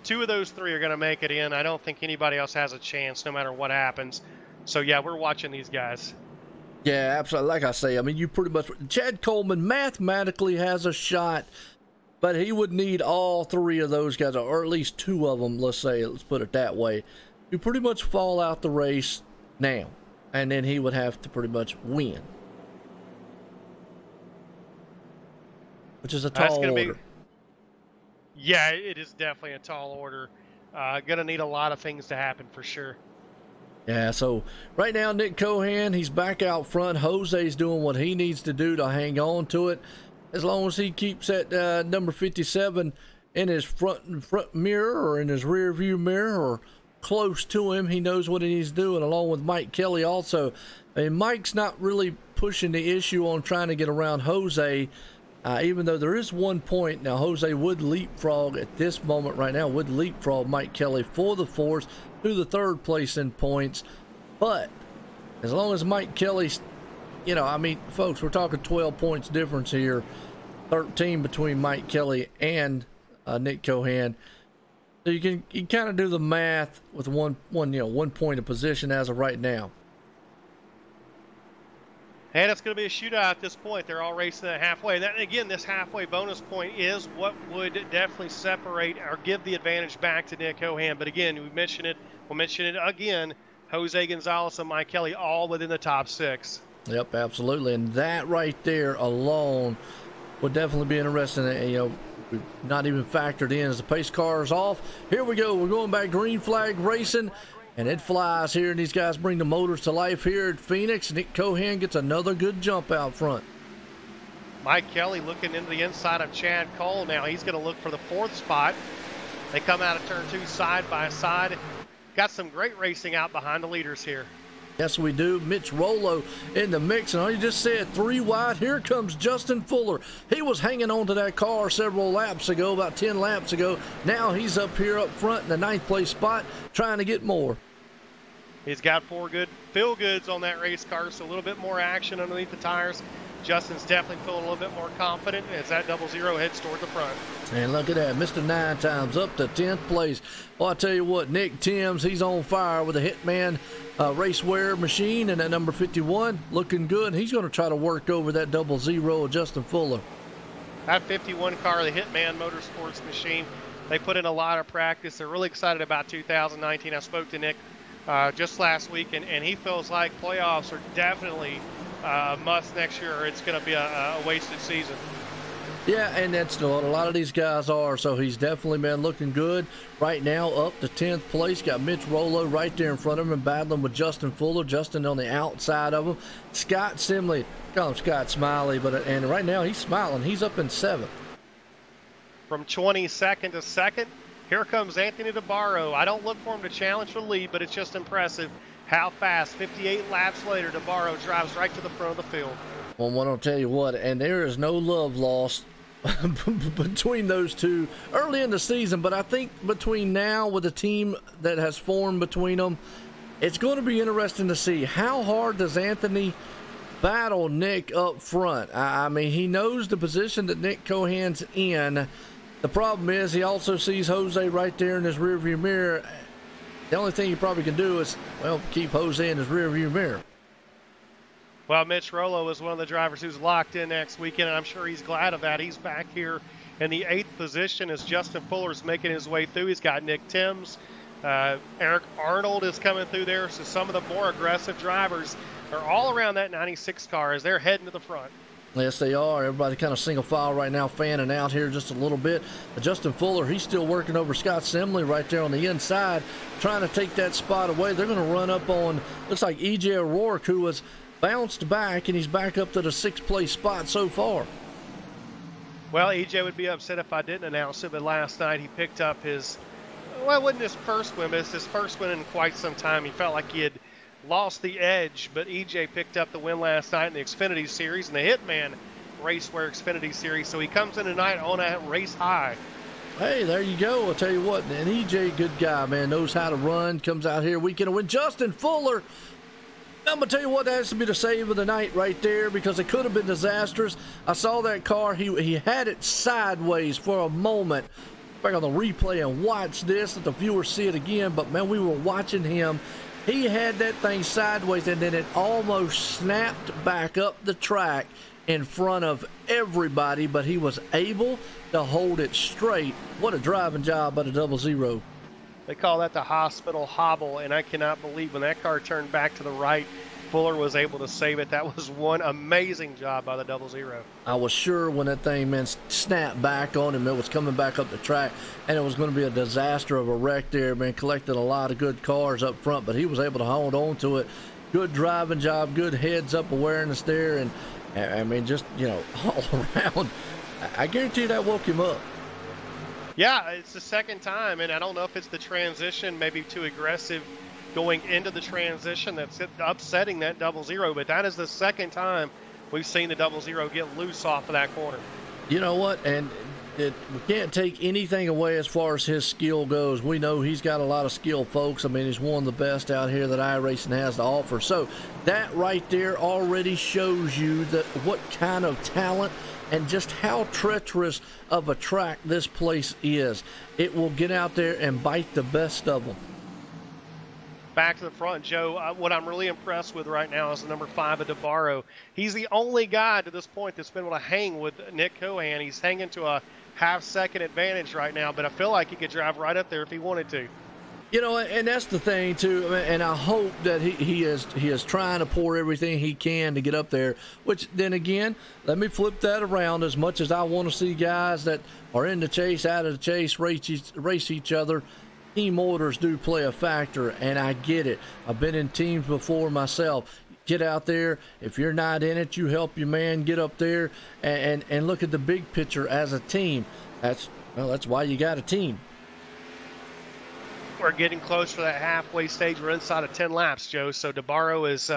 Two of those three are going to make it in. I don't think anybody else has a chance no matter what happens. So, yeah, we're watching these guys. Yeah, absolutely. Like I say, I mean, you pretty much... Chad Coleman mathematically has a shot, but he would need all three of those guys, or at least two of them, let's put it that way, to pretty much fall out the race now. And then he would have to pretty much win. Which is a tall order. Yeah, it is definitely a tall order. Going to need a lot of things to happen for sure. Yeah, so right now, Nick Cohen, he's back out front. Jose's doing what he needs to do to hang on to it. As long as he keeps that number 57 in his front mirror or in his rear view mirror or close to him, he knows what he needs to do. And along with Mike Kelly also. I mean, Mike's not really pushing the issue on trying to get around Jose. Even though there is 1 point, now Jose would leapfrog at this moment right now, would leapfrog Mike Kelly for the fourth to the third place in points. But as long as Mike Kelly's, I mean, folks, we're talking 12 points difference here, 13 between Mike Kelly and Nick Cohen. So you can kind of do the math with one point of position as of right now. And it's going to be a shootout at this point. They're all racing at halfway. And again, this halfway bonus point is what would definitely separate or give the advantage back to Nick Cohen. But again, we'll mention it again. Jose Gonzalez and Mike Kelly all within the top 6. Yep, absolutely. And that right there alone would definitely be interesting. We've not even factored in as the pace car is off. Here we go. We're going back green flag racing. And it flies here, and these guys bring the motors to life here at Phoenix. Nick Cohen gets another good jump out front. Mike Kelly looking into the inside of Chad Cole now. He's going to look for the 4th spot. They come out of turn 2 side by side. Got some great racing out behind the leaders here. Yes, we do. Mitch Rollo in the mix. And you just said 3 wide. Here comes Justin Fuller. He was hanging on to that car several laps ago, about 10 laps ago. Now he's up here up front in the 9th place spot trying to get more. He's got 4 good feel-goods on that race car, so a little bit more action underneath the tires. Justin's definitely feeling a little bit more confident as that 00 heads toward the front. And look at that, Mr. 9 times up to 10th place. Well, I tell you what, Nick Timms, he's on fire with a Hitman racewear machine and that number 51, looking good. He's going to try to work over that 00 of Justin Fuller. That 51 car, the Hitman Motorsports machine, they put in a lot of practice. They're really excited about 2019. I spoke to Nick just last week, and he feels like playoffs are definitely a must next year, or it's going to be a wasted season. Yeah, and that's what a lot of these guys are. So he's definitely been looking good right now, up to 10th place. Got Mitch Rollo right there in front of him, battling with Justin Fuller. Justin on the outside of him. Scott Simley, call him Scott Smiley, and right now he's smiling. He's up in 7th. From 22nd to 2nd, here comes Anthony DeBarro. I don't look for him to challenge for the lead, but it's just impressive how fast, 58 laps later, DeBarro drives right to the front of the field. Well, I'll tell you what, and there is no love lost between those two early in the season, but I think between now with the team that has formed between them, it's going to be interesting to see how hard does Anthony battle Nick up front. I mean, he knows the position that Nick Cohan's in. The problem is he also sees Jose right there in his rearview mirror. The only thing he probably can do is, well, keep Jose in his rearview mirror. Well, Mitch Rollo is one of the drivers who's locked in next weekend, and I'm sure he's glad of that. He's back here in the 8th position as Justin Fuller's making his way through. He's got Nick Timms. Eric Arnold is coming through there, so some of the more aggressive drivers are all around that 96 car as they're heading to the front. Yes, they are. Everybody kind of single file right now, fanning out here just a little bit. Justin Fuller, he's still working over Scott Simley right there on the inside, trying to take that spot away. They're going to run up on, looks like E.J. O'Rourke, who was bounced back, and he's back up to the 6th place spot so far. Well, EJ would be upset if I didn't announce it, but last night he picked up his, well, it wasn't his first win, but it's his first win in quite some time. He felt like he had lost the edge, but EJ picked up the win last night in the Xfinity Series and the Hitman Raceway Xfinity Series, so he comes in tonight on a race high. Hey, there you go. I'll tell you what, and EJ, good guy, man, knows how to run, comes out here weekend to win. Justin Fuller, I'm going to tell you what, that has to be the save of the night right there because it could have been disastrous. I saw that car. He had it sideways for a moment. Back on the replay and watch this, let the viewers see it again. But, man, we were watching him. He had that thing sideways, and then it almost snapped back up the track in front of everybody, but he was able to hold it straight. What a driving job by the 00. They call that the hospital hobble, and I cannot believe when that car turned back to the right, Fuller was able to save it. That was one amazing job by the 00. I was sure when that thing, man, snapped back on him, it was coming back up the track, and it was going to be a disaster of a wreck there, man. Collected a lot of good cars up front, but he was able to hold on to it. Good driving job, good heads-up awareness there, and, I mean, just, you know, all around. I guarantee that woke him up. Yeah, it's the second time, and I don't know if it's the transition, maybe too aggressive going into the transition that's upsetting that 00, but that is the second time we've seen the 00 get loose off of that corner. You know what, and we can't take anything away as far as his skill goes. We know he's got a lot of skill, folks. I mean, he's one of the best out here that iRacing has to offer. So that right there already shows you what kind of talent and just how treacherous of a track this place is. It will get out there and bite the best of them. Back to the front, Joe, what I'm really impressed with right now is the number 5 of DeBarro. He's the only guy to this point that's been able to hang with Nick Cohan. He's hanging to a half-second advantage right now, but I feel like he could drive right up there if he wanted to. You know, and that's the thing, too, and I hope that he is trying to pour everything he can to get up there, which then again, let me flip that around. As much as I want to see guys that are in the chase, out of the chase, race each other, team orders do play a factor, and I get it. I've been in teams before myself. Get out there. If you're not in it, you help your man get up there and look at the big picture as a team. That's why you got a team. We're getting close to that halfway stage. We're inside of 10 laps, Joe. So DeBarro is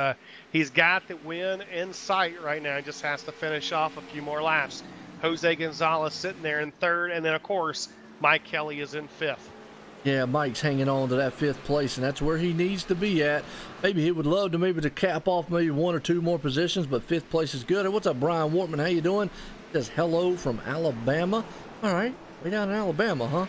he's got the win in sight right now. He just has to finish off a few more laps. Jose Gonzalez sitting there in 3rd, and then of course Mike Kelly is in 5th. Yeah, Mike's hanging on to that 5th place, and that's where he needs to be at. Maybe he would love to cap off maybe 1 or 2 more positions, but 5th place is good. And what's up, Brian Wortman? How you doing? He says hello from Alabama. All right, way down in Alabama, huh?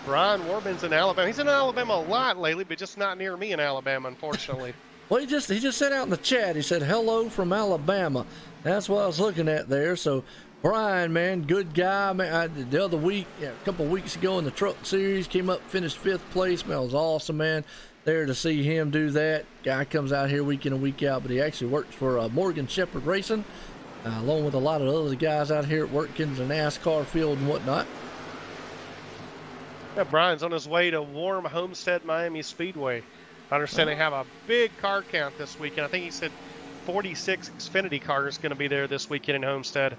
Brian Wortman's in Alabama. He's in Alabama a lot lately, but just not near me in Alabama, unfortunately. Well, he just said out in the chat, he said hello from Alabama. That's what I was looking at there. So Brian, man, good guy. Man, the other week, a couple of weeks ago in the Truck Series, came up, finished 5th place. Man, it was awesome, man. There to see him do that. Guy comes out here week in and week out, but he actually works for Morgan Shepherd Racing. along with a lot of other guys out here at Watkins and NASCAR field and whatnot. Yeah, Brian's on his way to warm Homestead Miami Speedway. I understand they have a big car count this weekend. I think he said 46 Xfinity cars going to be there this weekend in Homestead.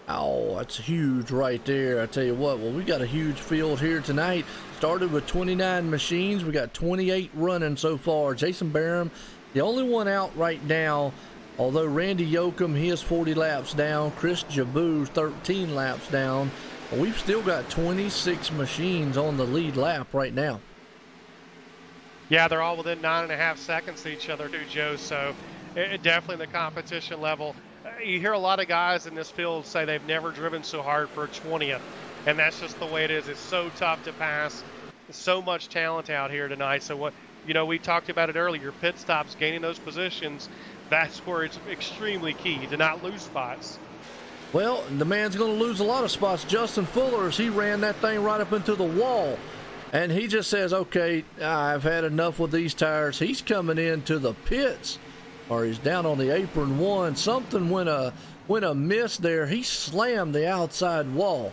Oh, that's huge right there. I tell you what, well, we got a huge field here tonight. Started with 29 machines. We got 28 running so far. Jason Barham, the only one out right now, although Randy Yoakum, he is 40 laps down. Chris Jabou's 13 laps down. We've still got 26 machines on the lead lap right now. Yeah, they're all within 9.5 seconds to each other, too, Joe. So definitely the competition level. You hear a lot of guys in this field say they've never driven so hard for a 20th, and that's just the way it is. It's so tough to pass. There's so much talent out here tonight. So what, you know, we talked about it earlier. Pit stops, gaining those positions. That's where it's extremely key to not lose spots. Well, the man's going to lose a lot of spots. Justin Fuller, as he ran that thing right up into the wall. And he just says, okay, I've had enough with these tires. He's coming into the pits, or he's down on the apron one. Something went amiss there. He slammed the outside wall.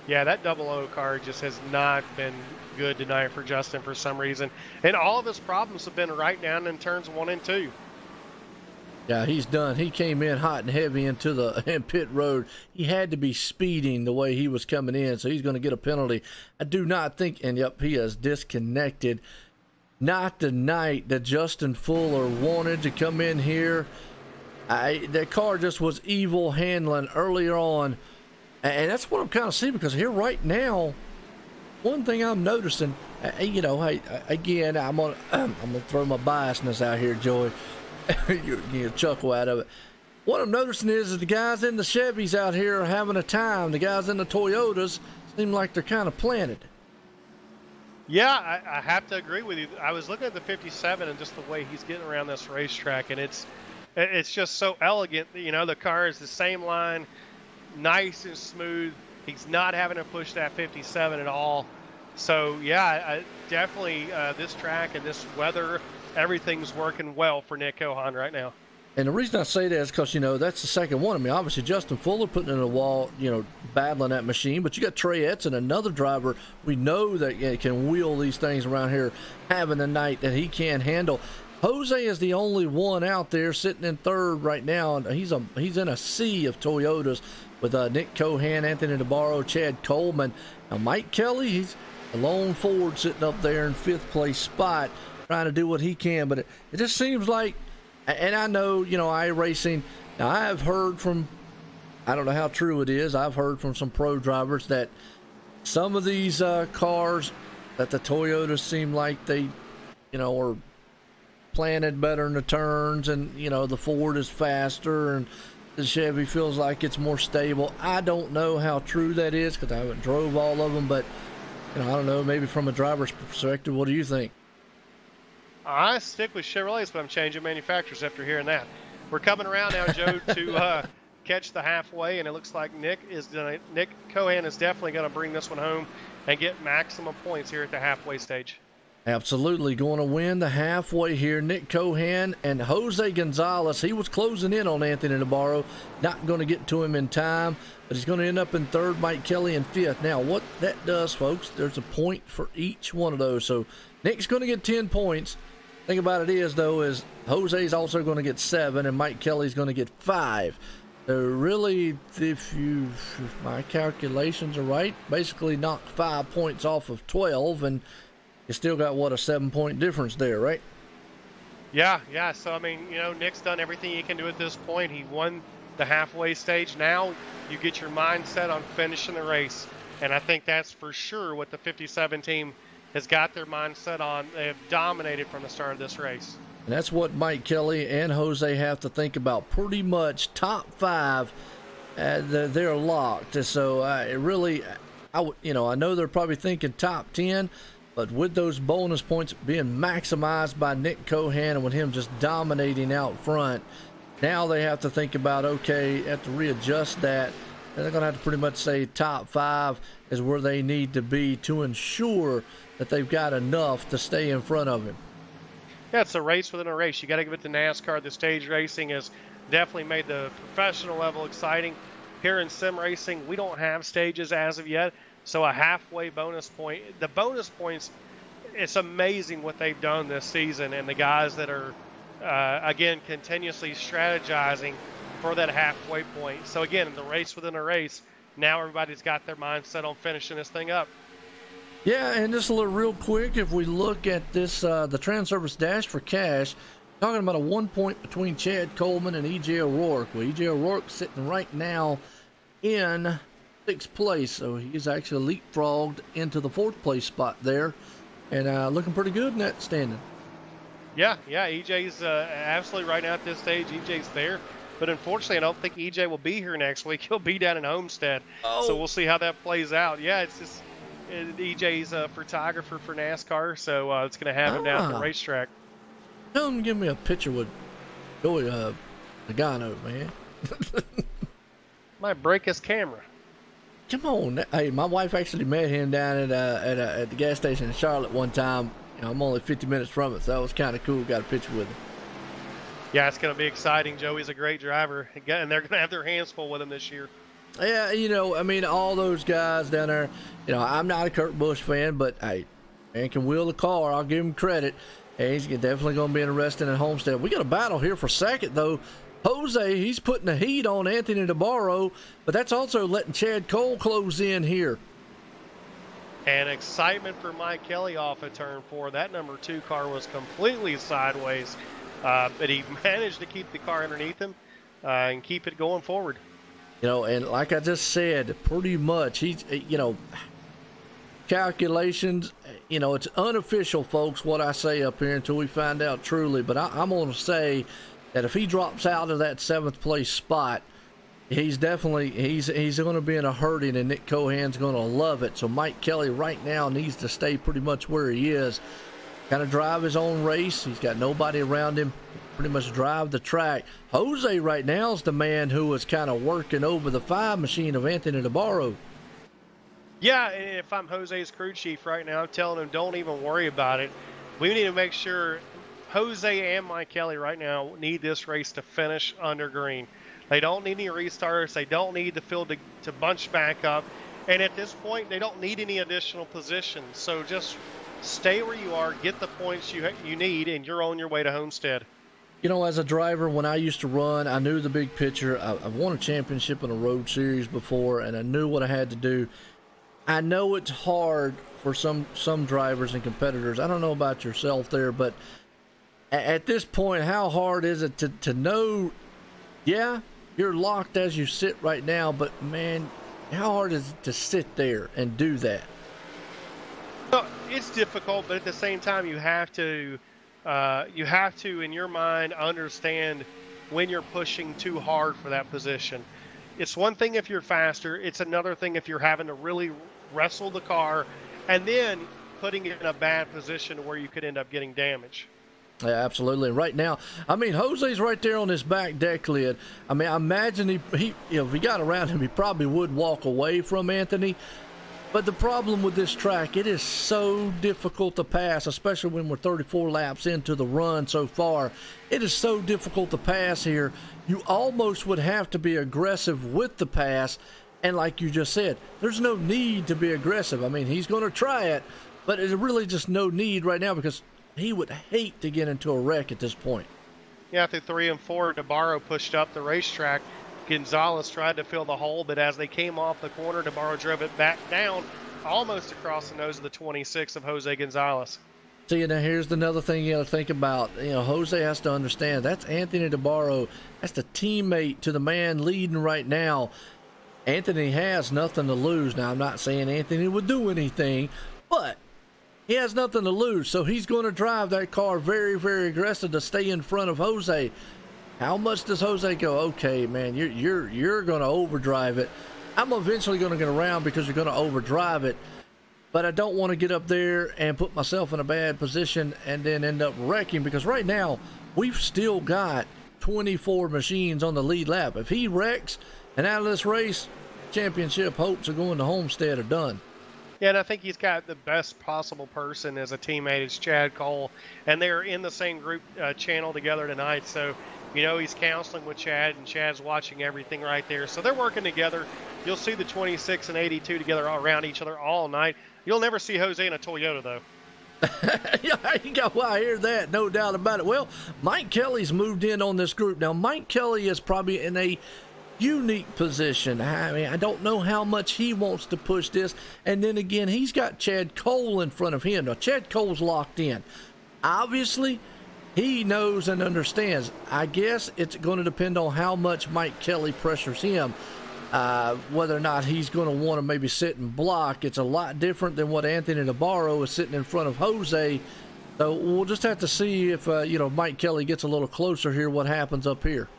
Yeah, that 00 car just has not been good tonight for Justin for some reason. And all of his problems have been right down in turns 1 and 2. Yeah, he's done. He came in hot and heavy into the pit road. He had to be speeding the way he was coming in, so he's going to get a penalty. I do not think, and yep, he is disconnected. Not the night that Justin Fuller wanted to come in here. The car just was evil handling earlier on, and that's what I'm kind of seeing, because here right now, one thing I'm noticing, you know, hey, again, I'm gonna throw my biasness out here, Joey. you chuckle out of it. What I'm noticing is the guys in the Chevys out here are having a time. The guys in the Toyotas seem like they're kind of planted. Yeah, I have to agree with you. I was looking at the 57 and just the way he's getting around this racetrack, and it's just so elegant. You know, the car is the same line, nice and smooth. He's not having to push that 57 at all. So, yeah, definitely this track and this weather, everything's working well for Nick Cohan right now. And the reason I say that is because, you know, that's the second one. I mean, obviously, Justin Fuller putting in a wall, you know, battling that machine. But you got Trey Edson, another driver we know that can wheel these things around here, having a night that he can't handle. Jose is the only one out there sitting in third right now. And he's in a sea of Toyotas with Nick Cohan, Anthony DeBarro, Chad Coleman. Now, Mike Kelly, he's a lone Ford sitting up there in 5th place spot, trying to do what he can. But it just seems like, and I know, you know, iRacing, now I've heard from, I don't know how true it is, I've heard from some pro drivers that some of these cars, that the Toyotas seem like they, you know, are planted better in the turns, and, you know, the Ford is faster, and the Chevy feels like it's more stable. I don't know how true that is, because I haven't drove all of them, but, you know, I don't know, maybe from a driver's perspective, what do you think? I stick with Chevrolets, but I'm changing manufacturers after hearing that. We're coming around now, Joe, to catch the halfway, and it looks like Nick Cohan is definitely going to bring this one home and get maximum points here at the halfway stage. Absolutely going to win the halfway here. Nick Cohan and Jose Gonzalez. He was closing in on Anthony DeBarro. Not going to get to him in time, but he's going to end up in third. Mike Kelly in 5th. Now, what that does, folks, there's a point for each one of those. So Nick's going to get 10 points. Thing about it is, though, is Jose's also going to get 7, and Mike Kelly's going to get 5. So really, if my calculations are right, basically knock 5 points off of 12, and you still got, what, a 7-point difference there, right? Yeah. So, I mean, you know, Nick's done everything he can do at this point. He won the halfway stage. Now you get your mindset on finishing the race, and I think that's for sure what the 57 team has got their mindset on. They have dominated from the start of this race. And that's what Mike Kelly and Jose have to think about. Pretty much top 5, they're locked. So I know they're probably thinking top 10, but with those bonus points being maximized by Nick Cohan and with him just dominating out front, now they have to think about, okay, have to readjust that. And they're going to have to pretty much say top 5 is where they need to be to ensure that they've got enough to stay in front of him. Yeah, it's a race within a race. You got to give it to NASCAR. The stage racing has definitely made the professional level exciting. Here in sim racing, we don't have stages as of yet, so a halfway bonus point. The bonus points, it's amazing what they've done this season, and the guys that are, again, continuously strategizing for that halfway point. So again, the race within a race, now everybody's got their mindset on finishing this thing up. Yeah, and just a little real quick, if we look at this, the Transervice Dash for Cash, talking about a 1 point between Chad Coleman and E.J. O'Rourke. Well, E.J. O'Rourke sitting right now in 6th place, so he's actually leapfrogged into the 4th place spot there, and looking pretty good in that standing. Yeah, EJ's absolutely right now at this stage. EJ's there, but unfortunately, I don't think EJ will be here next week. He'll be down in Homestead, so we'll see how that plays out. Yeah, it's just EJ's a photographer for NASCAR, so it's going to have him down at the racetrack. Tell him to give me a picture with Joey Nagano, man. Might break his camera. Come on. Hey, my wife actually met him down at the gas station in Charlotte one time. You know, I'm only 50 minutes from it, so that was kind of cool. Got a picture with him. Yeah, it's going to be exciting. Joey's a great driver, and they're going to have their hands full with him this year. Yeah, you know, I mean, all those guys down there, you know, I'm not a Kurt Busch fan, but hey, man can wheel the car. I'll give him credit. Hey, he's definitely going to be interested in Homestead. We got a battle here for second, though. Jose, he's putting the heat on Anthony DeBarro, but that's also letting Chad Cole close in here. And excitement for Mike Kelly off of turn 4. That number 2 car was completely sideways, but he managed to keep the car underneath him and keep it going forward. You know, and like I just said, pretty much he's, you know, calculations, you know, it's unofficial, folks, what I say up here until we find out truly. But I'm going to say that if he drops out of that 7th place spot, he's definitely, he's going to be in a hurting, and Nick Cohan's going to love it. So Mike Kelly right now needs to stay pretty much where he is. Kind of drive his own race. He's got nobody around him. Pretty much drive the track. Jose right now is the man who is kind of working over the 5 machine of Anthony DeBarro. Yeah, and if I'm Jose's crew chief right now, I'm telling him don't even worry about it. We need to make sure Jose and Mike Kelly right now need this race to finish under green. They don't need any restarts. They don't need the field to bunch back up. And at this point, they don't need any additional positions. So just stay where you are, get the points you need, and you're on your way to Homestead. You know, as a driver, when I used to run, I knew the big picture. I've won a championship in a road series before, and I knew what I had to do. I know it's hard for some drivers and competitors. I don't know about yourself there, but at this point, how hard is it to know, yeah, you're locked as you sit right now, but man, how hard is it to sit there and do that? Well, it's difficult, but at the same time, you have to, in your mind, understand when you're pushing too hard for that position. It's one thing if you're faster. It's another thing if you're having to really wrestle the car and then putting it in a bad position where you could end up getting damage. Yeah, absolutely. And right now, I mean, Jose's right there on his back deck lid. I mean, I imagine he you know, if he got around him, he probably would walk away from Anthony. But the problem with this track, it is so difficult to pass, especially when we're 34 laps into the run so far. It is so difficult to pass here. You almost would have to be aggressive with the pass. And like you just said, there's no need to be aggressive. I mean, he's going to try it, but there's really just no need right now because he would hate to get into a wreck at this point. Yeah, through 3 and 4, DeBarro pushed up the racetrack. Gonzalez tried to fill the hole, but as they came off the corner, DeBarro drove it back down almost across the nose of the 26 of Jose Gonzalez. See, now here's another thing you got to think about. You know, Jose has to understand that's Anthony DeBarro. That's the teammate to the man leading right now. Anthony has nothing to lose. Now, I'm not saying Anthony would do anything, but he has nothing to lose, so he's going to drive that car very, very aggressive to stay in front of Jose. How much does Jose go, okay, man, you're going to overdrive it. I'm eventually going to get around because you're going to overdrive it, but I don't want to get up there and put myself in a bad position and then end up wrecking, because right now we've still got 24 machines on the lead lap. If he wrecks and out of this race, championship hopes of going to Homestead are done. Yeah, and I think he's got the best possible person as a teammate is Chad Cole, and they're in the same group channel together tonight. So, he's counseling with Chad, and Chad's watching everything right there. So they're working together. You'll see the 26 and 82 together around each other all night. You'll never see Jose in a Toyota, though. Yeah, I hear that, no doubt about it. Well, Mike Kelly's moved in on this group. Now, Mike Kelly is probably in a unique position. I mean, I don't know how much he wants to push this. And then again, he's got Chad Cole in front of him. Now, Chad Cole's locked in. Obviously, he knows and understands. I guess it's going to depend on how much Mike Kelly pressures him. Whether or not he's going to want to maybe sit and block. It's a lot different than what Anthony Navarro is sitting in front of Jose. So we'll just have to see if, Mike Kelly gets a little closer here, what happens up here.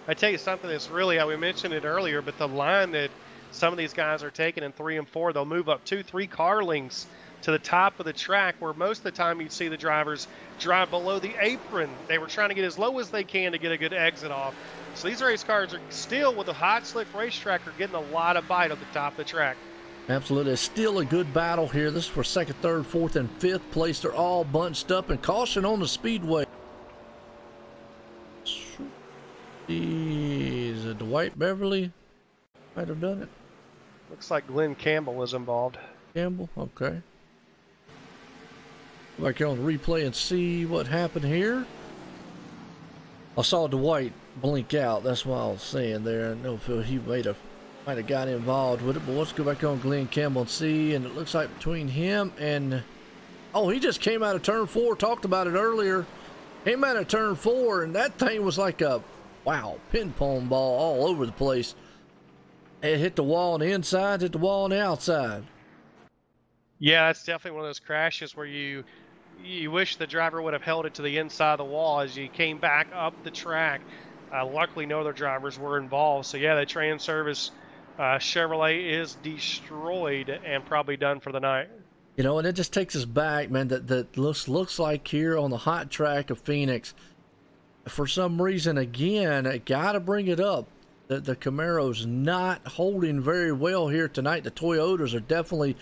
I tell you something that's really, we mentioned it earlier, but the line that some of these guys are taking in 3 and 4, they'll move up 2-3 car lengths to the top of the track, where most of the time you'd see the drivers drive below the apron. They were trying to get as low as they can to get a good exit off. So these race cars are still, with a hot, slick racetrack, are getting a lot of bite at the top of the track. Absolutely. It's still a good battle here. This is for second, third, fourth, and fifth place. They're all bunched up, and caution on the speedway. Is it Dwight Beverly? Might have done it. Looks like Glenn Campbell was involved. Campbell, okay. Go back here on the replay and see what happened here. I saw Dwight blink out. That's what I was saying there. I don't know if he might have got involved with it, but let's go back on Glenn Campbell and see. And it looks like between him and he just came out of turn 4. Talked about it earlier. Came out of turn 4, and that thing was like a ping pong ball all over the place. It hit the wall on the inside, hit the wall on the outside. Yeah, it's definitely one of those crashes where you wish the driver would have held it to the inside of the wall as you came back up the track. Luckily, no other drivers were involved. So, yeah, the Transervice Chevrolet is destroyed and probably done for the night. And it just takes us back, man, that looks like here on the hot track of Phoenix, for some reason, again, I got to bring it up, the Camaro's not holding very well here tonight. The Toyotas are definitely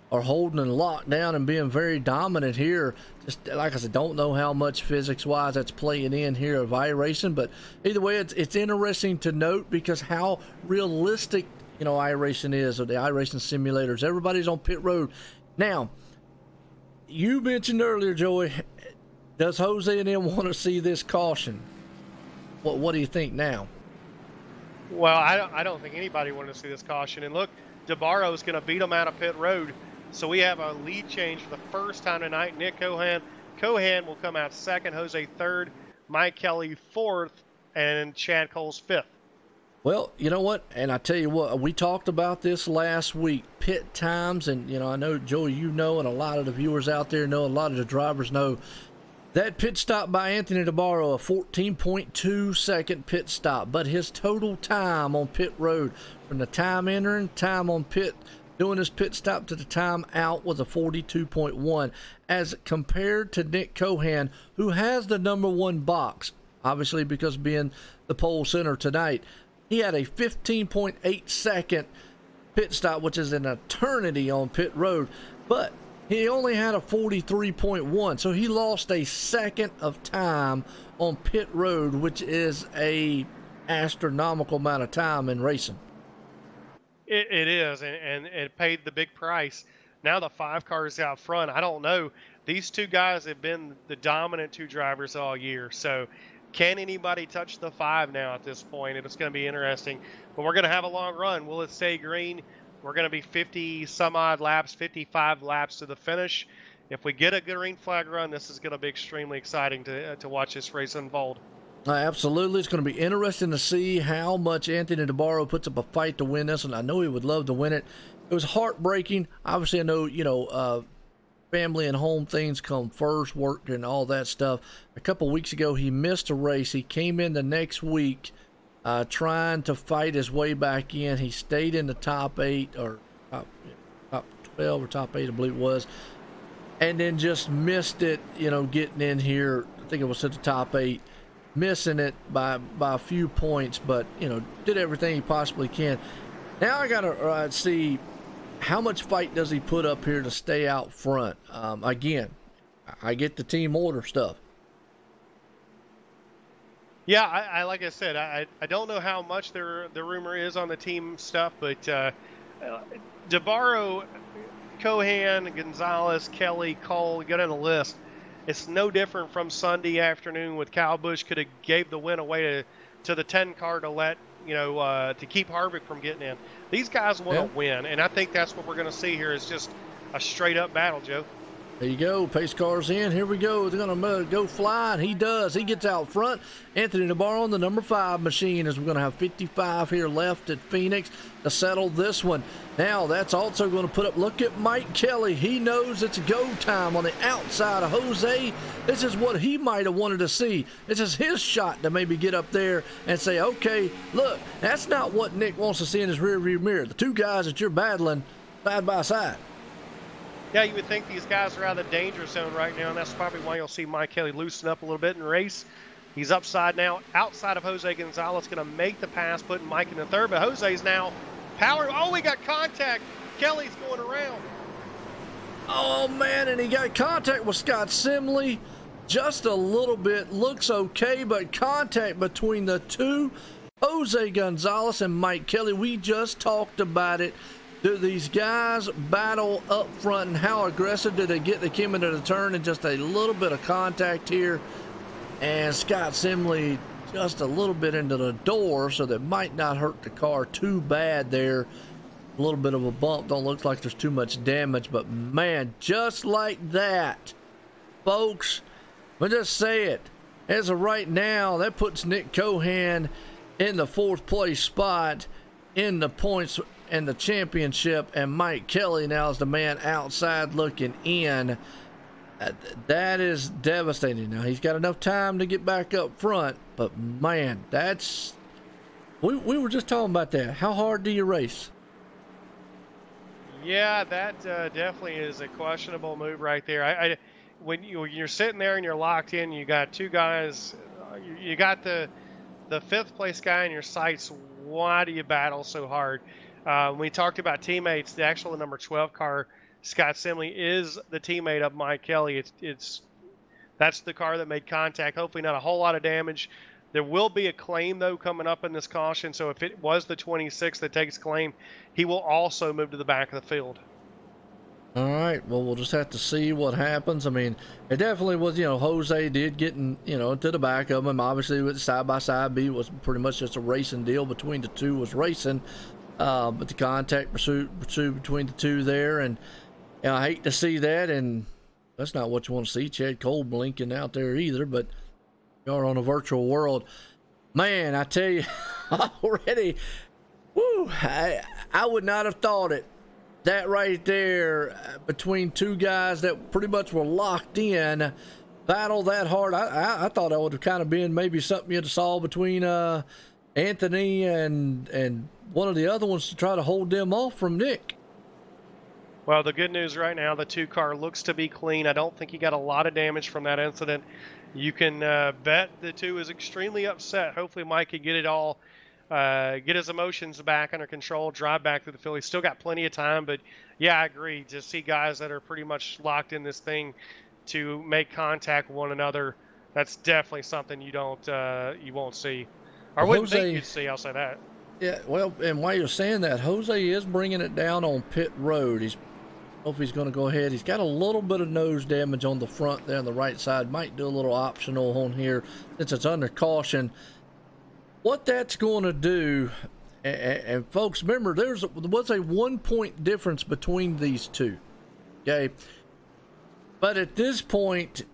holding and locked down and being very dominant here. Just like I said, don't know how much physics-wise that's playing in here of iRacing, but either way, it's interesting to note because how realistic, iRacing is, or the iRacing simulators. Everybody's on pit road. Now, you mentioned earlier, Joey, does Jose and them want to see this caution? What do you think now? Well, I don't think anybody wanted to see this caution. And look, DeBarro's going to beat him out of pit road. So we have a lead change for the first time tonight. Nick Cohan will come out second, Jose third, Mike Kelly fourth, and Chad Cole's fifth. Well, you know what? And I tell you what, we talked about this last week, pit times. And, I know, Joey, and a lot of the viewers out there know, a lot of the drivers know, that pit stop by Anthony DeBarro, a 14.2 second pit stop. But his total time on pit road, from the time entering, time on pit, doing his pit stop to the time out, was a 42.1, as compared to Nick Cohan, who has the number 1 box, obviously because being the pole center tonight. He had a 15.8 second pit stop, which is an eternity on pit road, but he only had a 43.1, so he lost a second of time on pit road, which is a astronomical amount of time in racing. It is, and it paid the big price. Now the 5 cars out front, I don't know. These 2 guys have been the dominant 2 drivers all year. So can anybody touch the 5 now at this point? And it's going to be interesting. But we're going to have a long run. Will it stay green? We're going to be 50 some odd laps, 55 laps to the finish. If we get a green flag run, this is going to be extremely exciting to watch this race unfold. Absolutely. It's going to be interesting to see how much Anthony DeBarro puts up a fight to win this, and I know he would love to win it. It was heartbreaking. Obviously, I know, family and home things come first, work and all that stuff. A couple weeks ago, he missed a race. He came in the next week trying to fight his way back in. He stayed in the top 8 or top 12 or top 8, I believe it was, and then just missed it, getting in here. I think it was at the top 8. Missing it by a few points, but did everything he possibly can. Now I gotta see how much fight does he put up here to stay out front? Again, I get the team order stuff. Yeah, I like I said, I don't know how much the rumor is on the team stuff, but DeBarro, Cohan, Gonzalez, Kelly, Cole, get on the list. It's no different from Sunday afternoon with Kyle Busch could have gave the win away to the 10 car to let, to keep Harvick from getting in. These guys want to win, and I think that's what we're going to see here is just a straight-up battle, Joe. There you go. Pace car's in. Here we go. They're going to go flying. He does. He gets out front. Anthony Navarro on the number 5 machine as we're going to have 55 here left at Phoenix to settle this one. Now, that's also going to put up, look at Mike Kelly. He knows it's go time on the outside of Jose. This is what he might have wanted to see. This is his shot to maybe get up there and say, okay, look, that's not what Nick wants to see in his rearview mirror. The two guys that you're battling side by side. Yeah, you would think these guys are out of the danger zone right now, and that's probably why you'll see Mike Kelly loosen up a little bit in the race. He's upside now, outside of Jose Gonzalez, going to make the pass, putting Mike in the third, but Jose's now powering. Oh, we got contact. Kelly's going around. Oh, man, and he got contact with Scott Simley. Just a little bit. Looks okay, but contact between the two, Jose Gonzalez and Mike Kelly. We just talked about it. Do these guys battle up front, and how aggressive do they get? They came into the turn and just a little bit of contact here, and Scott Simley just a little bit into the door, so that might not hurt the car too bad there. A little bit of a bump. Don't look like there's too much damage, but man, just like that, folks, we'll just say it. As of right now, that puts Nick Cohan in the 4th place spot in the points and the championship, and Mike Kelly now is the man outside looking in. That is devastating. Now he's got enough time to get back up front, but man, that's we were just talking about that. How hard do you race? Yeah, that definitely is a questionable move right there. When you're sitting there and you're locked in, you got two guys. You got the 5th place guy in your sights. Why do you battle so hard? We talked about teammates. The actual number 12 car, Scott Simley, is the teammate of Mike Kelly. That's the car that made contact. Hopefully not a whole lot of damage. There will be a claim, though, coming up in this caution. So if it was the 26 that takes claim, he will also move to the back of the field. All right. Well, we'll just have to see what happens. I mean, it definitely was, Jose did get to the back of him. Obviously, with side-by-side B was pretty much just a racing deal between the two was racing. But the contact pursuit between the two there, and I hate to see that, and that's not what you want to see. Chad Cole blinking out there either, but you're on a virtual world. Man, I tell you, already, woo, I would not have thought it. That right there, between two guys that pretty much were locked in, battle that hard. I thought that would have kind of been maybe something you had to solve between Anthony and one of the other ones to try to hold them off from Nick. Well, the good news right now, the 2 car looks to be clean. I don't think he got a lot of damage from that incident. You can bet the 2 is extremely upset. Hopefully Mike can get it all, get his emotions back under control, drive back to the field. He's still got plenty of time, but yeah, I agree. To see guys that are pretty much locked in this thing to make contact with one another, that's definitely something you won't see. Or wouldn't think you'd see, I'll say that. Yeah, well, and while you're saying that, Jose is bringing it down on pit road. Hope he's going to go ahead. He's got a little bit of nose damage on the front there on the right side. Might do a little optional on here since it's under caution. What that's going to do, and folks, remember, there was a 1-point difference between these two. Okay, but at this point,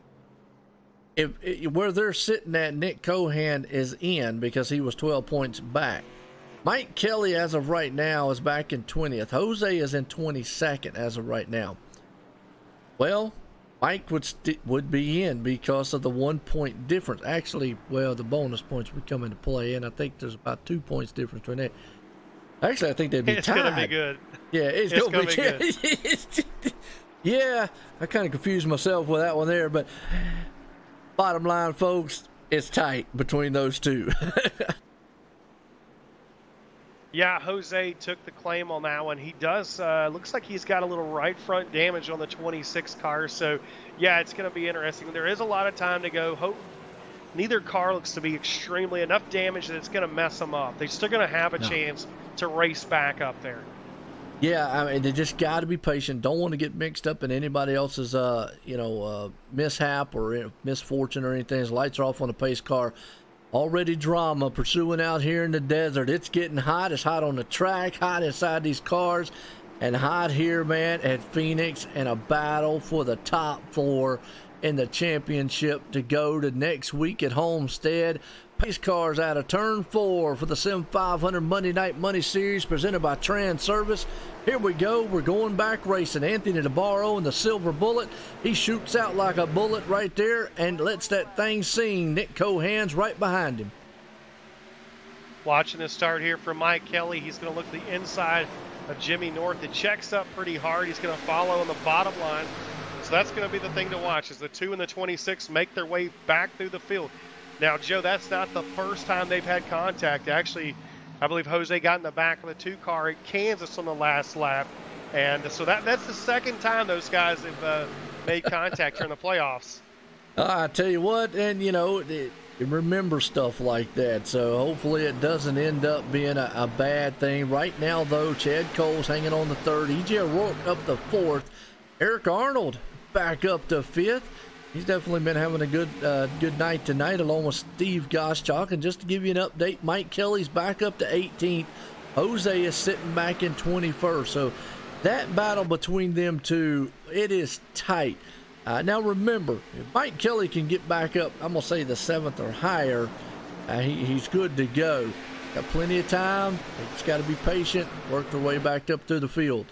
where they're sitting at, Nick Cohan is in because he was 12 points back. Mike Kelly, as of right now, is back in 20th. Jose is in 22nd as of right now. Well, Mike would be in because of the 1-point difference. Actually, well, the bonus points would come into play, and I think there's about 2 points difference between that. Actually, I think they'd be tied. It's going to be good. Yeah, it's going to be good. Yeah, I kind of confused myself with that one there, but bottom line, folks, it's tight between those two. Yeah, Jose took the claim on that one. He does, looks like he's got a little right front damage on the 26 car. So, yeah, it's going to be interesting. There is a lot of time to go. Neither car looks to be extremely enough damage that it's going to mess them up. They're still going to have a chance to race back up there. Yeah, I mean, they just got to be patient. Don't want to get mixed up in anybody else's, mishap or misfortune or anything. His lights are off on the pace car. Already drama pursuing out here in the desert. It's getting hot. It's hot on the track, hot inside these cars, and hot here, man, at Phoenix, and a battle for the top 4 in the championship to go to next week at Homestead. Pace cars out of turn 4 for the Sim500 Monday Night Money Series presented by Transervice. Here we go. We're going back racing. Anthony DeBarro in the silver bullet. He shoots out like a bullet right there and lets that thing sing. Nick Cohan's right behind him. Watching the start here for Mike Kelly. He's going to look the inside of Jimmy North. It checks up pretty hard. He's going to follow on the bottom line. So that's going to be the thing to watch as the 2 and the 26 make their way back through the field. Now, Joe, that's not the first time they've had contact. Actually, I believe Jose got in the back of the 2 car at Kansas on the last lap. And so that's the second time those guys have made contact here in the playoffs. I tell you what, and, remember stuff like that. So hopefully it doesn't end up being a bad thing. Right now, though, Chad Cole's hanging on the 3rd. E.J. O'Rourke up the 4th. Eric Arnold back up to 5th. He's definitely been having a good night tonight, along with Steve Goschalk. And just to give you an update, Mike Kelly's back up to 18th. Jose is sitting back in 21st. So that battle between them two, it is tight. Now remember, if Mike Kelly can get back up, I'm going to say the 7th or higher, he's good to go. Got plenty of time. He's got to be patient, work their way back up through the field.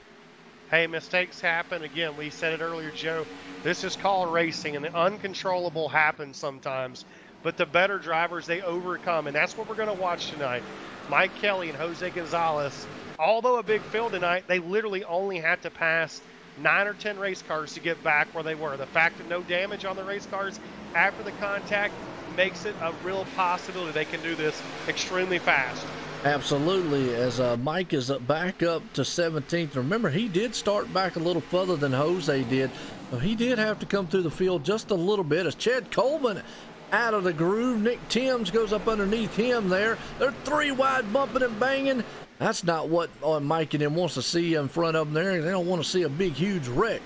Hey, mistakes happen. Again, we said it earlier, Joe. This is called racing, and the uncontrollable happens sometimes. But the better drivers, they overcome, and that's what we're going to watch tonight. Mike Kelly and Jose Gonzalez, although a big field tonight, they literally only had to pass 9 or 10 race cars to get back where they were. The fact of no damage on the race cars after the contact makes it a real possibility they can do this extremely fast. Absolutely, as Mike is back up to 17th. Remember, he did start back a little further than Jose did. So he did have to come through the field just a little bit. As Chad Coleman out of the groove, Nick Timms goes up underneath him there. They're 3 wide bumping and banging. That's not what Mike and him wants to see in front of them there. They don't want to see a big, huge wreck.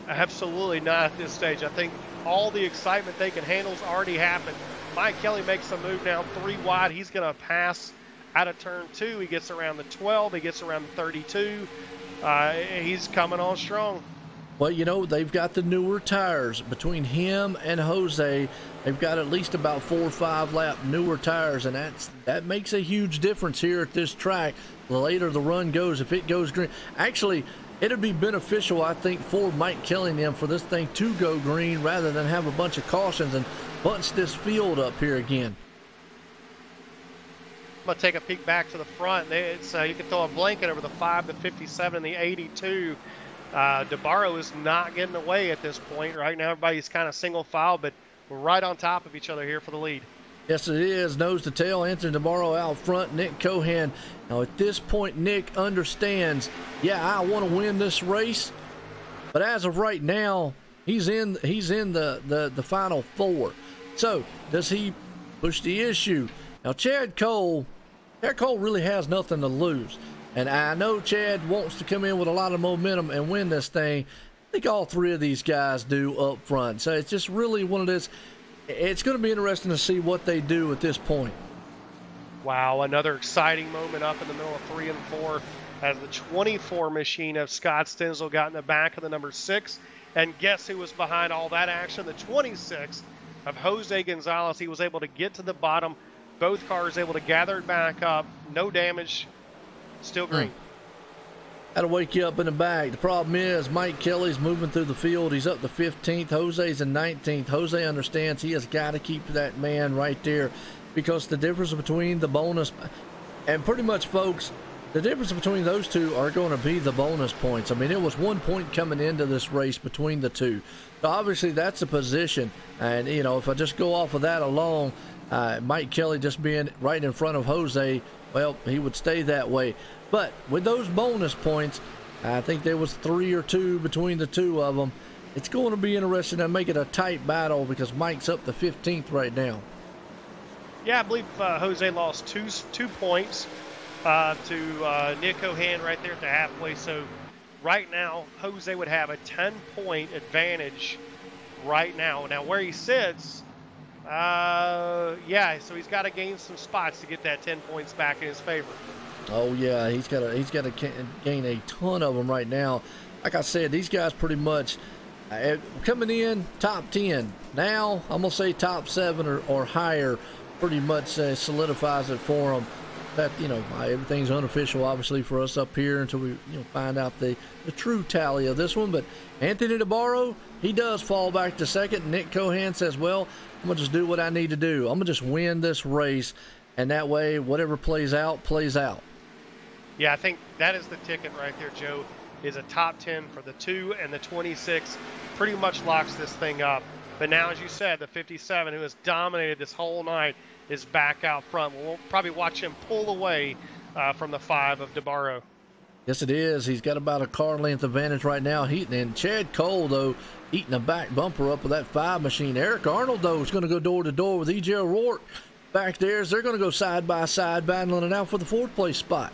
Absolutely not at this stage. I think all the excitement they can handle has already happened. Mike Kelly makes a move now 3 wide. He's going to pass out of turn 2. He gets around the 12. He gets around the 32. He's coming on strong. Well, they've got the newer tires. Between him and Jose, they've got at least about 4 or 5 lap newer tires, and that makes a huge difference here at this track. The later the run goes, if it goes green. Actually, it'd be beneficial, I think, for Mike Kelly and them for this thing to go green rather than have a bunch of cautions and bunch this field up here again. I'm going to take a peek back to the front. It's you can throw a blanket over the 5, the 57, and the 82. DeBarro is not getting away at this point. Right now, everybody's kind of single file, but we're right on top of each other here for the lead. Yes, it is. Nose to tail. Anthony DeBarro out front. Nick Cohan. Now, at this point, Nick understands, yeah, I want to win this race. But as of right now, he's in the final 4. So, does he push the issue? Now, Chad Cole really has nothing to lose. And I know Chad wants to come in with a lot of momentum and win this thing. I think all 3 of these guys do up front. So it's just really one of this. It's going to be interesting to see what they do at this point. Wow, another exciting moment up in the middle of 3 and 4 as the 24 machine of Scott Stenzel got in the back of the number 6. And guess who was behind all that action? The 26 of Jose Gonzalez. He was able to get to the bottom. Both cars able to gather it back up. No damage. Still green. That'll wake you up in the back. The problem is Mike Kelly's moving through the field. He's up to 15th. Jose's in 19th. Jose understands he has got to keep that man right there because the difference between the bonus and pretty much, folks, the difference between those two are going to be the bonus points. I mean, it was 1 point coming into this race between the two. So obviously that's a position. And, if I just go off of that alone, Mike Kelly just being right in front of Jose, well, he would stay that way. But with those bonus points, I think there was 3 or 2 between the two of them. It's going to be interesting to make it a tight battle because Mike's up to 15th right now. Yeah, I believe Jose lost two points to Nick Cohan right there at the halfway. So right now, Jose would have a 10-point advantage right now. Now, where he sits, yeah, so he's got to gain some spots to get that 10 points back in his favor. Oh yeah, he's got to gain a ton of them right now. Like I said, these guys pretty much coming in top 10. Now I'm gonna say top 7 or higher. Pretty much solidifies it for them. That, you know, everything's unofficial obviously for us up here until we, you know, find out the true tally of this one. But Anthony DeBarro, he does fall back to second. Nick Cohan says, well, I'm gonna just do what I need to do. I'm gonna just win this race, and that way whatever plays out plays out. Yeah, I think that is the ticket right there, Joe, is a top 10 for the 2 and the 26. Pretty much locks this thing up. But now, as you said, the 57, who has dominated this whole night, is back out front. We'll probably watch him pull away from the 5 of DeBarro. Yes, it is. He's got about a car length advantage right now. And Chad Cole, though, eating a back bumper up with that 5 machine. Eric Arnold, though, is going to go door to door with E.J. O'Rourke back there. They're going to go side by side, battling it out for the 4th place spot.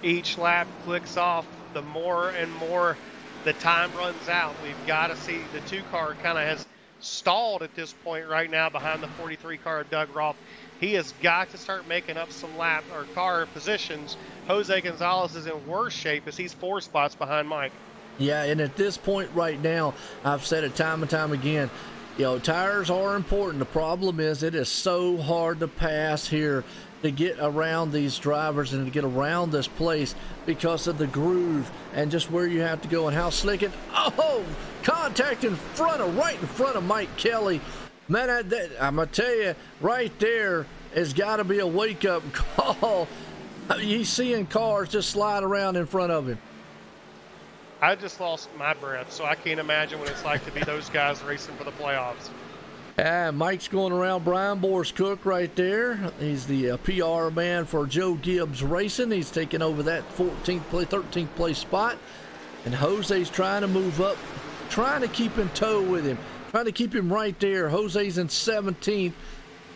Each lap clicks off, the more and more the time runs out. We've got to see the 2 car kind of has stalled at this point right now behind the 43 car of Doug Rolfe. He has got to start making up some lap or car positions. Jose Gonzalez is in worse shape as he's 4 spots behind Mike. Yeah, and at this point right now, I've said it time and time again, you know, tires are important. The problem is it is so hard to pass here, to get around these drivers and to get around this place because of the groove and just where you have to go and how slick it. Oh, contact right in front of Mike Kelly. Man, I'm going to tell you, right there has got to be a wake-up call. He's seeing cars just slide around in front of him. I just lost my breath, so I can't imagine what it's like to be those guys racing for the playoffs. Mike's going around Brian Borscook right there. He's the PR man for Joe Gibbs Racing. He's taking over that 13th place spot. And Jose's trying to move up, trying to keep in tow with him, trying to keep him right there. Jose's in 17th.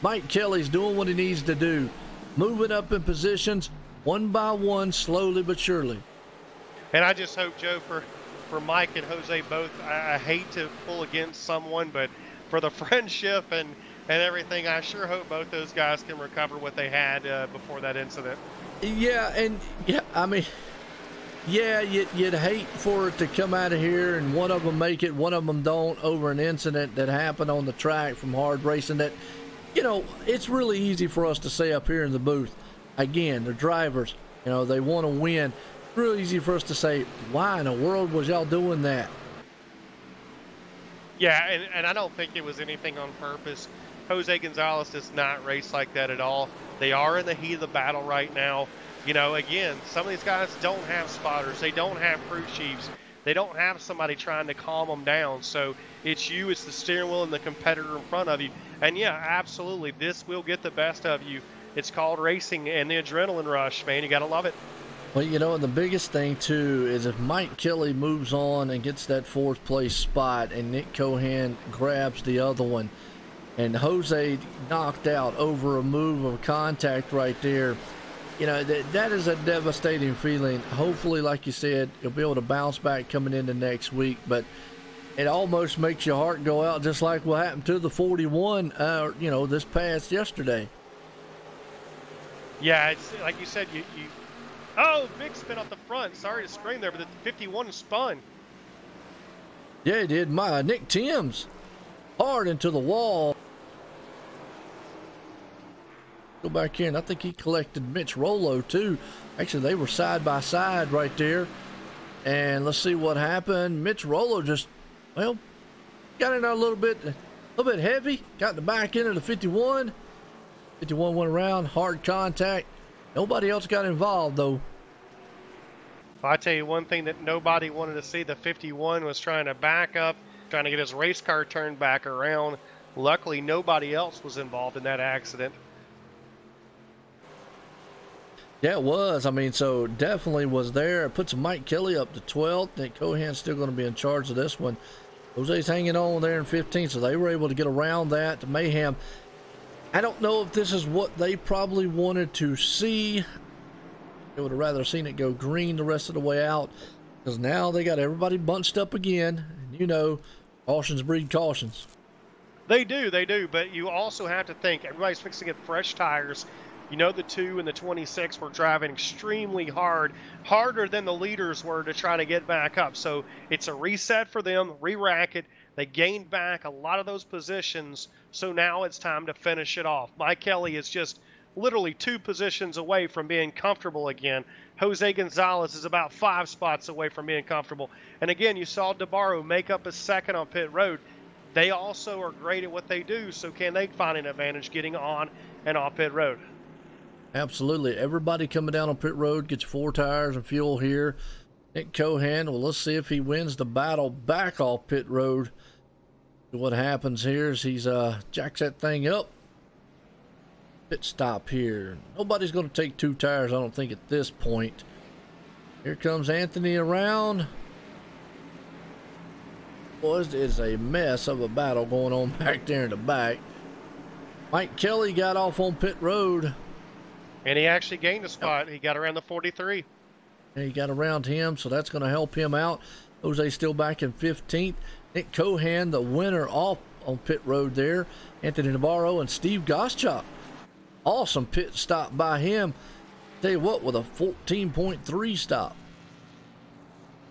Mike Kelly's doing what he needs to do, moving up in positions one by one, slowly but surely. And I just hope, Joe, for Mike and Jose both, I hate to pull against someone, but for the friendship and everything, I sure hope both those guys can recover what they had before that incident. Yeah, and yeah, I mean, yeah, you'd hate for it to come out of here and one of them make it, one of them don't, over an incident that happened on the track from hard racing. That, you know, it's really easy for us to say up here in the booth. Again, they're drivers, you know, they want to win. It's real easy for us to say, why in the world was y'all doing that? Yeah, and I don't think it was anything on purpose. Jose Gonzalez does not race like that at all. They are in the heat of the battle right now. You know, again, some of these guys don't have spotters. They don't have crew chiefs. They don't have somebody trying to calm them down. So it's you, it's the steering wheel, and the competitor in front of you. And yeah, absolutely, this will get the best of you. It's called racing and the adrenaline rush, man. You got to love it. Well, you know, and the biggest thing, too, is if Mike Kelly moves on and gets that 4th place spot and Nick Cohan grabs the other one and Jose knocked out over a move of contact right there, you know, that is a devastating feeling. Hopefully, like you said, you'll be able to bounce back coming into next week, but it almost makes your heart go out just like what happened to the 41, you know, this past yesterday. Yeah, it's like you said, you oh, big spin off the front. Sorry to scream there, but the 51 spun. Yeah, he did. Nick Timms hard into the wall. Go back here, and I think he collected Mitch Rollo, too. Actually, they were side by side right there. And let's see what happened. Mitch Rollo just, well, got in there a little bit heavy. Got in the back end of the 51. 51 went around, hard contact. Nobody else got involved, though. Well, I tell you one thing that nobody wanted to see. The 51 was trying to back up, trying to get his race car turned back around. Luckily, nobody else was involved in that accident. Yeah, it was. I mean, so definitely was there. It puts Mike Kelly up to 12th. Nick Cohan's still going to be in charge of this one. Jose's hanging on there in 15th, so they were able to get around that. Mayhem, I don't know if this is what they probably wanted to see. They would have rather seen it go green the rest of the way out, because now they got everybody bunched up again. And you know, cautions breed cautions. They do, but you also have to think everybody's fixing to get fresh tires. You know, the 2 and the 26 were driving extremely hard, harder than the leaders were to try to get back up. So it's a reset for them, re-rack it. They gained back a lot of those positions, so now it's time to finish it off. Mike Kelly is just literally 2 positions away from being comfortable again. Jose Gonzalez is about 5 spots away from being comfortable. And again, you saw DeBarro make up a second on pit road. They also are great at what they do, so can they find an advantage getting on and off pit road? Absolutely. Everybody coming down on pit road gets 4 tires and fuel here. Nick Cohan, well, let's see if he wins the battle back off pit road. What happens here is he's jacks that thing up. Pit stop here. Nobody's going to take 2 tires, I don't think, at this point. Here comes Anthony around. Boys, it is a mess of a battle going on back there in the back. Mike Kelly got off on pit road. And he actually gained a spot. He got around the 43. And he got around him, so that's going to help him out. Jose still back in 15th. Nick Cohan, the winner, off on pit road there. Anthony Navarro and Steve Goschop. Awesome pit stop by him. Tell you what, with a 14.3 stop.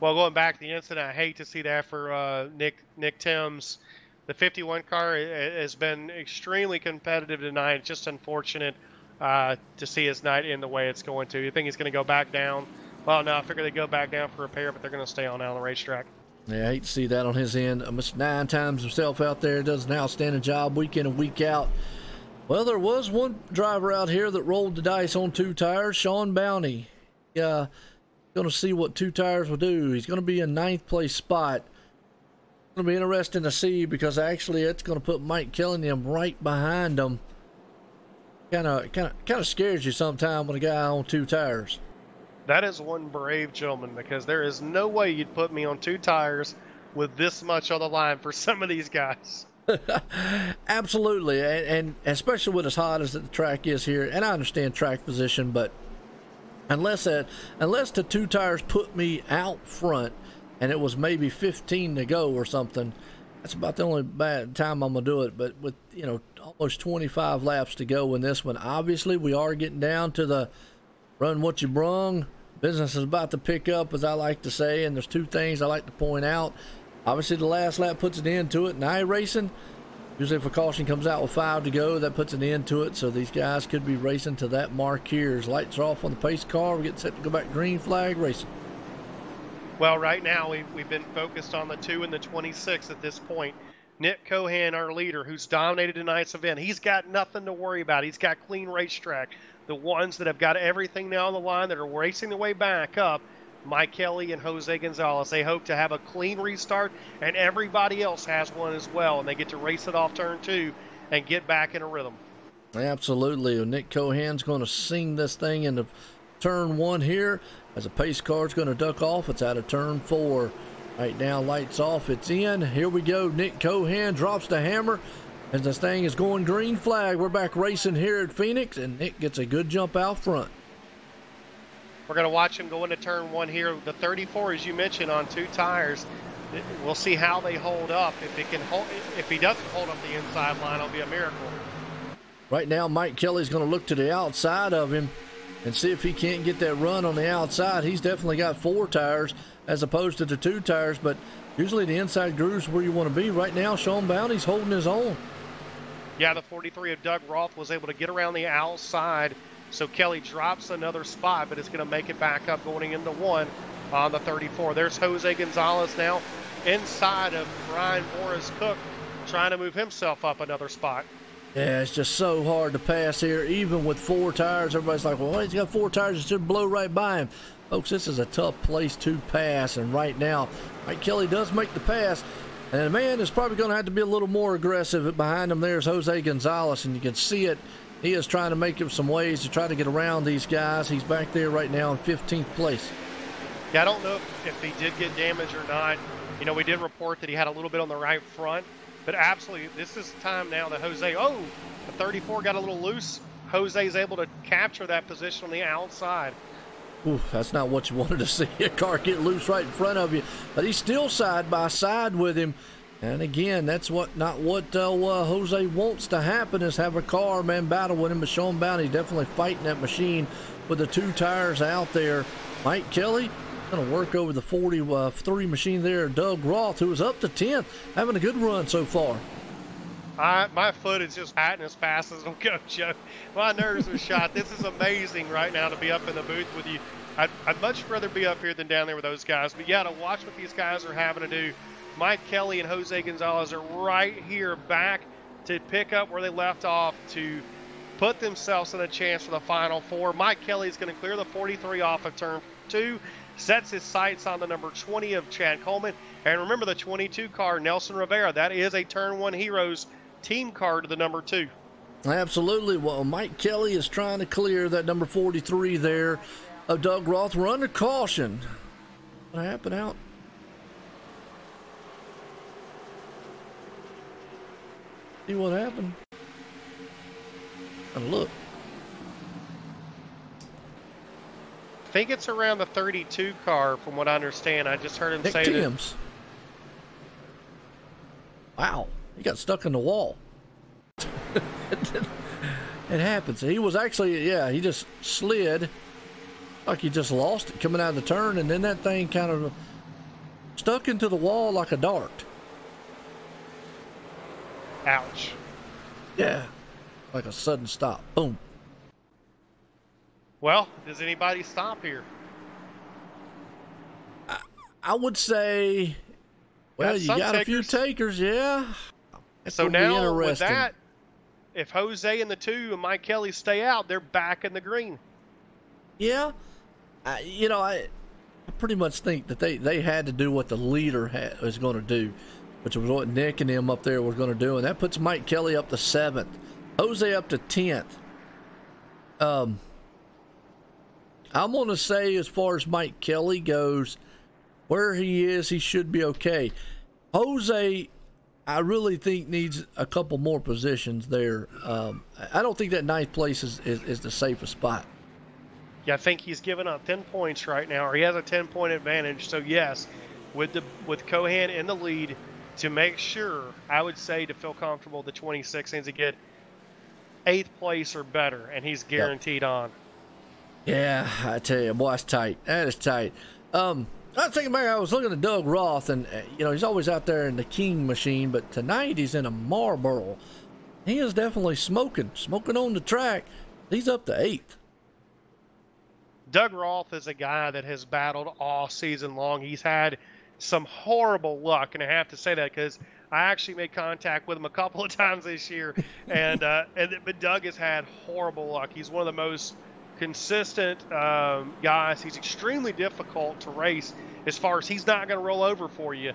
Well, going back to the incident, I hate to see that for Nick Timms. The 51 car has been extremely competitive tonight. It's just unfortunate to see his night in the way it's going to. You think he's going to go back down? Well, no, I figure they go back down for repair, but they're going to stay on down the racetrack. Yeah, I hate to see that on his end. Mr. 9 times himself out there, does an outstanding job week in and week out. Well, there was one driver out here that rolled the dice on 2 tires, Sean Bounty. Going to see what 2 tires will do. He's going to be in 9th place spot. It's going to be interesting to see, because actually it's going to put Mike Killingham right behind him. Kind of scares you sometime when a guy on 2 tires. That is one brave gentleman, because there is no way you'd put me on 2 tires with this much on the line for some of these guys. Absolutely, and especially with as hot as the track is here. And I understand track position, but unless the 2 tires put me out front and it was maybe 15 to go or something, that's about the only bad time I'm gonna do it. But with, you know, almost 25 laps to go in this one, obviously we are getting down to the run what you brung. Business is about to pick up, as I like to say, and there's 2 things I like to point out. Obviously the last lap puts an end to it. In iRacing, usually if a caution comes out with 5 to go, that puts an end to it, so these guys could be racing to that mark here. As lights are off on the pace car, we're getting set to go back green flag racing. Well, right now we've been focused on the 2 and the 26 at this point. Nick Cohan, our leader, who's dominated tonight's event, he's got nothing to worry about. He's got clean racetrack. The ones that have got everything now on the line that are racing their way back up, Mike Kelly and Jose Gonzalez, they hope to have a clean restart, and everybody else has one as well, and they get to race it off turn 2 and get back in a rhythm. Absolutely. Nick Cohan's going to sing this thing into turn 1 here, as a pace car's going to duck off. It's out of turn 4. Right now, lights off, it's in. Here we go. Nick Cohan drops the hammer as this thing is going green flag. We're back racing here at Phoenix, and Nick gets a good jump out front. We're going to watch him go into turn 1 here. The 34, as you mentioned, on 2 tires. We'll see how they hold up. If he doesn't hold up the inside line, it'll be a miracle. Right now, Mike Kelly's going to look to the outside of him and see if he can't get that run on the outside. He's definitely got 4 tires as opposed to the 2 tires, but usually the inside groove's where you want to be. Right now, Sean Bounty's holding his own. Yeah, the 43 of Doug Roth was able to get around the outside, so Kelly drops another spot, but it's going to make it back up going into 1 on the 34. There's Jose Gonzalez now inside of Brian Morris Cook, trying to move himself up another spot. Yeah, it's just so hard to pass here, even with 4 tires. Everybody's like, well, he's got 4 tires, it should blow right by him. Folks, this is a tough place to pass, and right now, Mike Kelly does make the pass, and the man is probably going to have to be a little more aggressive. Behind him there's Jose Gonzalez, and you can see it He is trying to make up some ways to try to get around these guys. He's back there right now in 15th place. Yeah, I don't know if he did get damaged or not. You know, we did report that he had a little bit on the right front, but absolutely, this is time now that Jose, the 34 got a little loose. Jose is able to capture that position on the outside. Ooh, that's not what you wanted to see, a car get loose right in front of you, but he's still side by side with him. And again, that's not what Jose wants to happen, is have a car, man, battle with him. But Sean Bounty definitely fighting that machine with the 2 tires out there. Mike Kelly going to work over the 43 machine there. Doug Roth, who was up to 10th, having a good run so far. My foot is just patting as fast as it'll go, Joe. My nerves are shot. This is amazing right now to be up in the booth with you. I'd much rather be up here than down there with those guys. But, yeah, to watch what these guys are having to do. Mike Kelly and Jose Gonzalez are right here back to pick up where they left off to put themselves in a chance for the Final Four. Mike Kelly is going to clear the 43 off of turn 2, sets his sights on the number 20 of Chad Coleman. And remember the 22 car, Nelson Rivera. That is a Turn 1 Heroes team car to the number 2. Absolutely. Well, Mike Kelly is trying to clear that number 43 there of Doug Roth. We're under caution. What happened out? See what happened? And look. I think it's around the 32 car, from what I understand. I just heard him say Timms. Wow, he got stuck in the wall. It happens. He was actually, he just slid, like he just lost it coming out of the turn, and then that thing kind of stuck into the wall like a dart. Ouch. Yeah, like a sudden stop. Boom. Well, does anybody stop here? I would say, well, you got a few takers, yeah. So now with that, if Jose and the 2 and Mike Kelly stay out, they're back in the green. Yeah. I pretty much think that they had to do what the leader was going to do, which was what Nick and them up there were going to do, and that puts Mike Kelly up to 7th, Jose up to 10th. I'm going to say, as far as Mike Kelly goes, where he is, he should be okay. Jose, I really think, needs a couple more positions there. I don't think that 9th place is the safest spot. Yeah, I think he's given up 10 points right now, or he has a 10-point advantage. So, yes, with Cohan in the lead, to make sure, I would say, to feel comfortable, the 26 needs to get 8th place or better, and he's guaranteed on. Yeah, I tell you, boy, that's tight. That is tight. I was thinking back, I was looking at Doug Roth, and, he's always out there in the King machine, but tonight he's in a Marlboro. He is definitely smoking on the track. He's up to 8th. Doug Roth is a guy that has battled all season long. He's had some horrible luck, and I have to say that because I actually made contact with him a couple of times this year, but Doug has had horrible luck. He's one of the most consistent guys. He's extremely difficult to race as far as he's not going to roll over for you.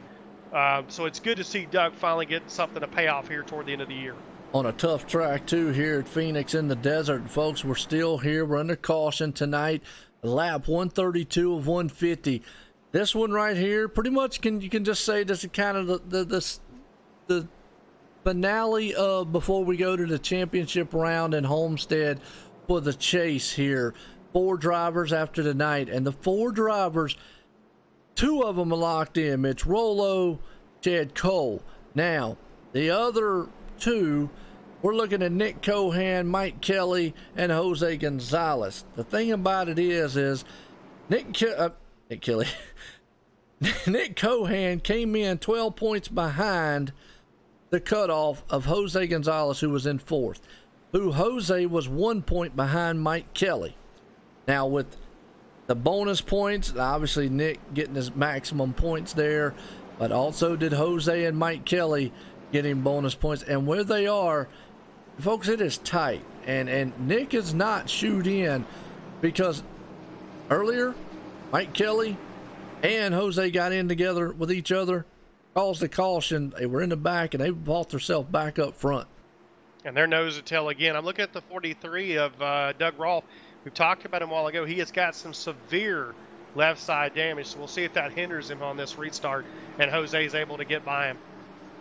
So it's good to see Doug finally get something to pay off here toward the end of the year. On a tough track, too, here at Phoenix in the desert. Folks, we're still here. We're under caution tonight. Lap 132 of 150. This one right here, pretty much you can just say this is kind of the finale of before we go to the championship round in Homestead for the chase here. 4 drivers after tonight, and the 4 drivers, 2 of them are locked in. Mitch Rollo, Chad Cole. Now, the other 2, we're looking at Nick Cohan, Mike Kelly, and Jose Gonzalez. The thing about it is Nick Kelly, Nick Cohan came in 12 points behind the cutoff of Jose Gonzalez, who was in 4th. Jose was 1 point behind Mike Kelly. Now, with the bonus points, obviously Nick getting his maximum points there, but also did Jose and Mike Kelly getting bonus points. And where they are, folks, it is tight. And Nick is not shoot in, because earlier Mike Kelly and Jose got in together with each other, caused a caution. They were in the back, and they brought themselves back up front. And their nose to tail again. I'm looking at the 43 of Doug Rolfe. We talked about him a while ago. He has got some severe left side damage, so we'll see if that hinders him on this restart, and Jose is able to get by him.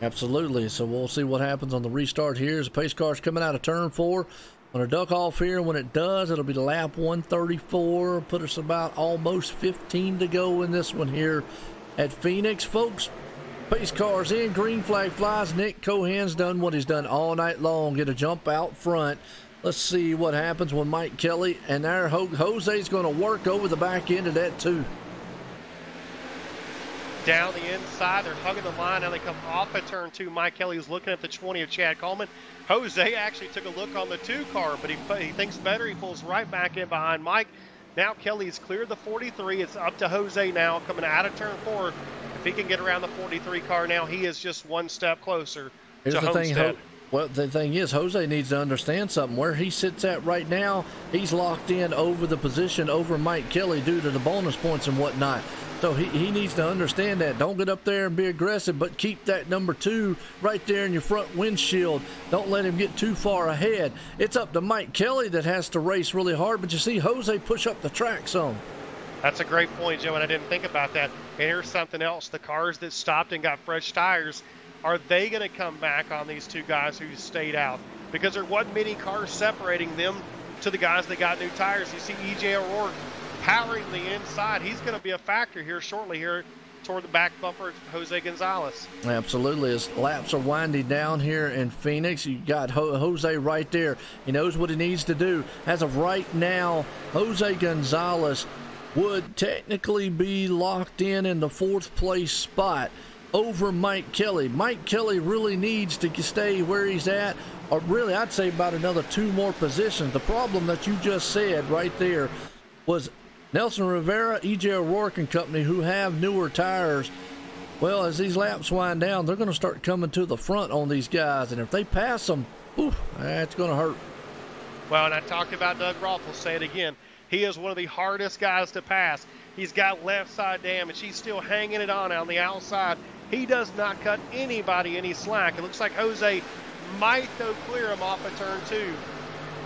Absolutely. So we'll see what happens on the restart here as the pace car's coming out of turn 4. Going to duck off here. When it does, it'll be lap 134. Put us about almost 15 to go in this one here at Phoenix, folks. Pace car's in, green flag flies. Nick Cohan's done what he's done all night long. Get a jump out front. Let's see what happens with Mike Kelly. And there, Jose's going to work over the back end of that too. Down the inside, they're hugging the line. Now they come off at turn 2. Mike Kelly's looking at the 20 of Chad Coleman. Jose actually took a look on the 2 car, but he thinks better. He pulls right back in behind Mike. Now Kelly's cleared the 43. It's up to Jose now coming out of turn 4. If he can get around the 43 car now, he is just one step closer to Homestead. Well, the thing is, Jose needs to understand something. Where he sits at right now, he's locked in over the position over Mike Kelly due to the bonus points and whatnot. So he needs to understand that. Don't get up there and be aggressive, but keep that number 2 right there in your front windshield. Don't let him get too far ahead. It's up to Mike Kelly that has to race really hard, but you see Jose push up the track some. That's a great point, Joe, and I didn't think about that. And here's something else. The cars that stopped and got fresh tires, are they going to come back on these 2 guys who stayed out? Because there wasn't many cars separating them to the guys that got new tires. You see EJ O'Rourke powering the inside. He's going to be a factor here shortly here toward the back bumper of Jose Gonzalez. Absolutely. As laps are winding down here in Phoenix, you got Jose right there. He knows what he needs to do. As of right now, Jose Gonzalez would technically be locked in the 4th place spot over Mike Kelly. Mike Kelly really needs to stay where he's at, or really I'd say about another 2 more positions. The problem that you just said right there was Nelson Rivera, EJ O'Rourke and company, who have newer tires. Well, as these laps wind down, they're going to start coming to the front on these guys, and if they pass them, that's going to hurt. Well, and I talked about Doug Rolfe. We'll say it again. He is one of the hardest guys to pass. He's got left side damage. He's still hanging it on the outside. He does not cut anybody any slack. It looks like Jose might, though, clear him off of turn 2.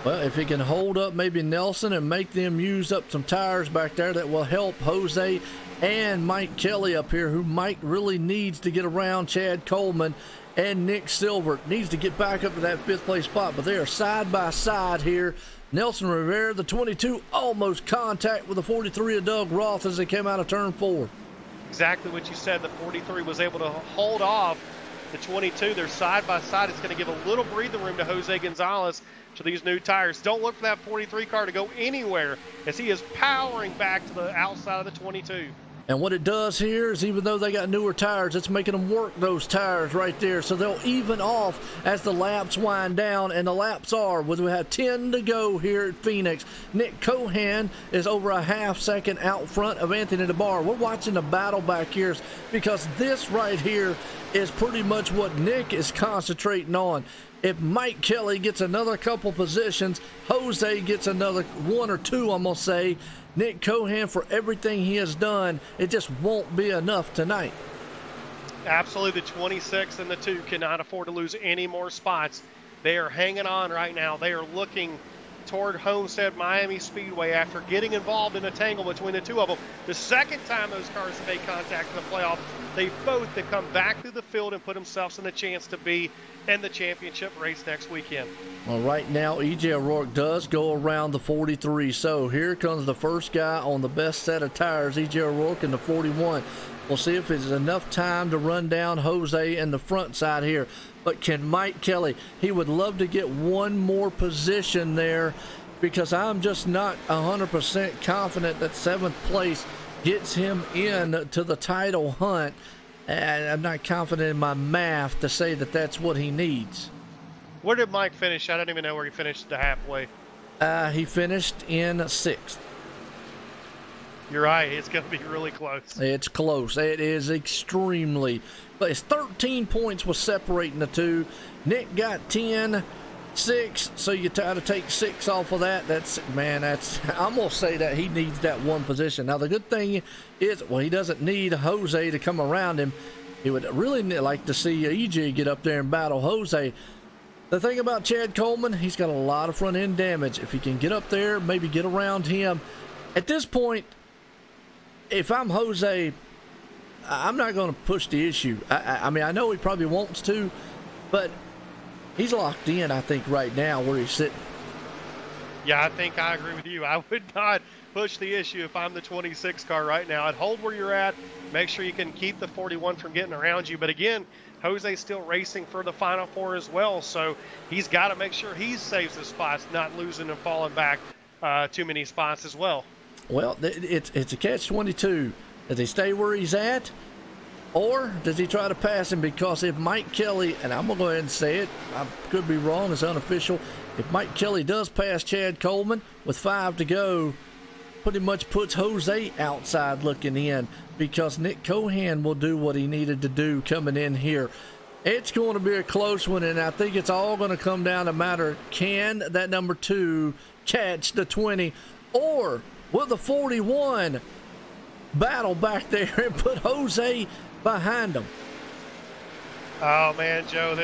Well, if he can hold up maybe Nelson and make them use up some tires back there, that will help Jose and Mike Kelly up here, who Mike really needs to get around Chad Coleman, and Nick Silver needs to get back up to that 5th place spot. But they are side by side here. Nelson Rivera, the 22, almost contact with the 43 of Doug Rolfe as they came out of turn 4. Exactly what you said. The 43 was able to hold off the 22. They're side by side. It's going to give a little breathing room to Jose Gonzalez to these new tires. Don't look for that 43 car to go anywhere as he is powering back to the outside of the 22. And what it does here is, even though they got newer tires, it's making them work those tires right there. So they'll even off as the laps wind down, and the laps are, we have 10 to go here at Phoenix. Nick Cohan is over a half second out front of Anthony DeBar. We're watching the battle back here because this right here is pretty much what Nick is concentrating on. If Mike Kelly gets another couple positions, Jose gets another 1 or 2, I'm going to say. Nick Cohan, for everything he has done, it just won't be enough tonight. Absolutely. The 26 and the 2 cannot afford to lose any more spots. They are hanging on right now. They are looking toward Homestead Miami Speedway after getting involved in a tangle between the 2 of them. The second time those cars have made contact in the playoff, they both have come back through the field and put themselves in a chance to be in the championship race next weekend. Well, right now, EJ O'Rourke does go around the 43. So here comes the first guy on the best set of tires, EJ O'Rourke in the 41. We'll see if it's enough time to run down Jose in the front side here. But can Mike Kelly, he would love to get 1 more position there, because I'm just not 100% confident that 7th place gets him in to the title hunt. And I'm not confident in my math to say that that's what he needs. Where did Mike finish? I don't even know where he finished the halfway. He finished in 6th. You're right. It's going to be really close. It's close. It is extremely. But it's 13 points was separating the 2. Nick got 10, 6. So you try to take 6 off of that. I'm going to say that he needs that 1 position. Now, the good thing is, well, he doesn't need Jose to come around him. He would really like to see EJ get up there and battle Jose. The thing about Chad Coleman, he's got a lot of front end damage. If he can get up there, maybe get around him. At this point, if I'm Jose, I'm not going to push the issue. I mean, I know he probably wants to, but he's locked in, I think, right now where he's sitting. Yeah, I think I agree with you. I would not push the issue if I'm the 26 car right now. I'd hold where you're at, make sure you can keep the 41 from getting around you. But again, Jose's still racing for the Final Four as well, so he's got to make sure he saves his spots, not losing and falling back too many spots as well. Well, it's a catch-22. Does he stay where he's at, or does he try to pass him? Because if Mike Kelly, and I'm going to go ahead and say it, I could be wrong, it's unofficial, if Mike Kelly does pass Chad Coleman with 5 to go, pretty much puts Jose outside looking in, because Nick Cohan will do what he needed to do coming in here. It's going to be a close one, and I think it's all going to come down to matter, can that number 2 catch the 20, or will the 41 battle back there and put Jose behind him? Oh man, Joe,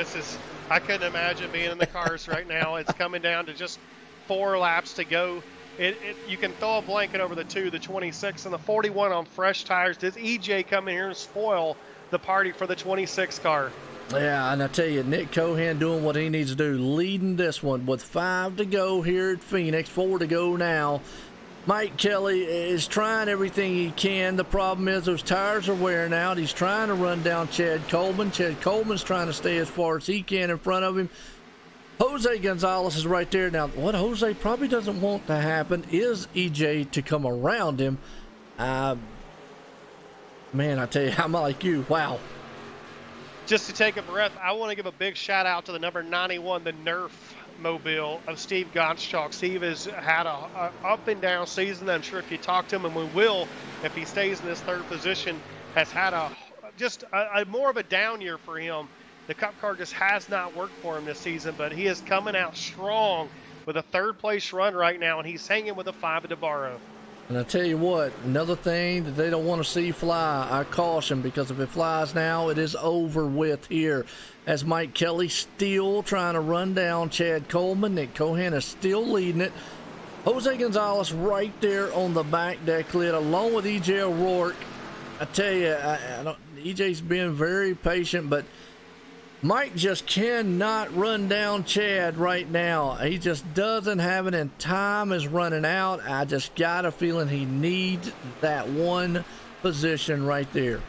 I couldn't imagine being in the cars right now. It's coming down to just 4 laps to go. You can throw a blanket over the 2, the 26, and the 41 on fresh tires. Does EJ come in here and spoil the party for the 26 car? Yeah, and I tell you, Nick Cohan doing what he needs to do, leading this one with 5 to go here at Phoenix, 4 to go now. Mike Kelly is trying everything he can. The problem is those tires are wearing out. He's trying to run down Chad Coleman. Chad Coleman's trying to stay as far as he can in front of him. Jose Gonzalez is right there. Now, what Jose probably doesn't want to happen is EJ to come around him. Man, I tell you, I'm like you. Wow. Just to take a breath, I want to give a big shout out to the number 91, the Nerf mobile of Steve Gottschalk. Steve has had a up and down season. I'm sure if you talk to him, and we will, if he stays in this 3rd position, has had a more of a down year for him. The Cup car just has not worked for him this season, but he is coming out strong with a 3rd place run right now, and he's hanging with a 5 at DeBarro. And I tell you what, another thing that they don't want to see fly, I caution, because if it flies now, it is over with here. As Mike Kelly still trying to run down Chad Coleman. Nick Cohan is still leading it. Jose Gonzalez right there on the back deck lid, along with EJ O'Rourke. I tell you, EJ's been very patient, but Mike just cannot run down Chad right now. He just doesn't have it, and time is running out. I just got a feeling he needs that 1 position right there.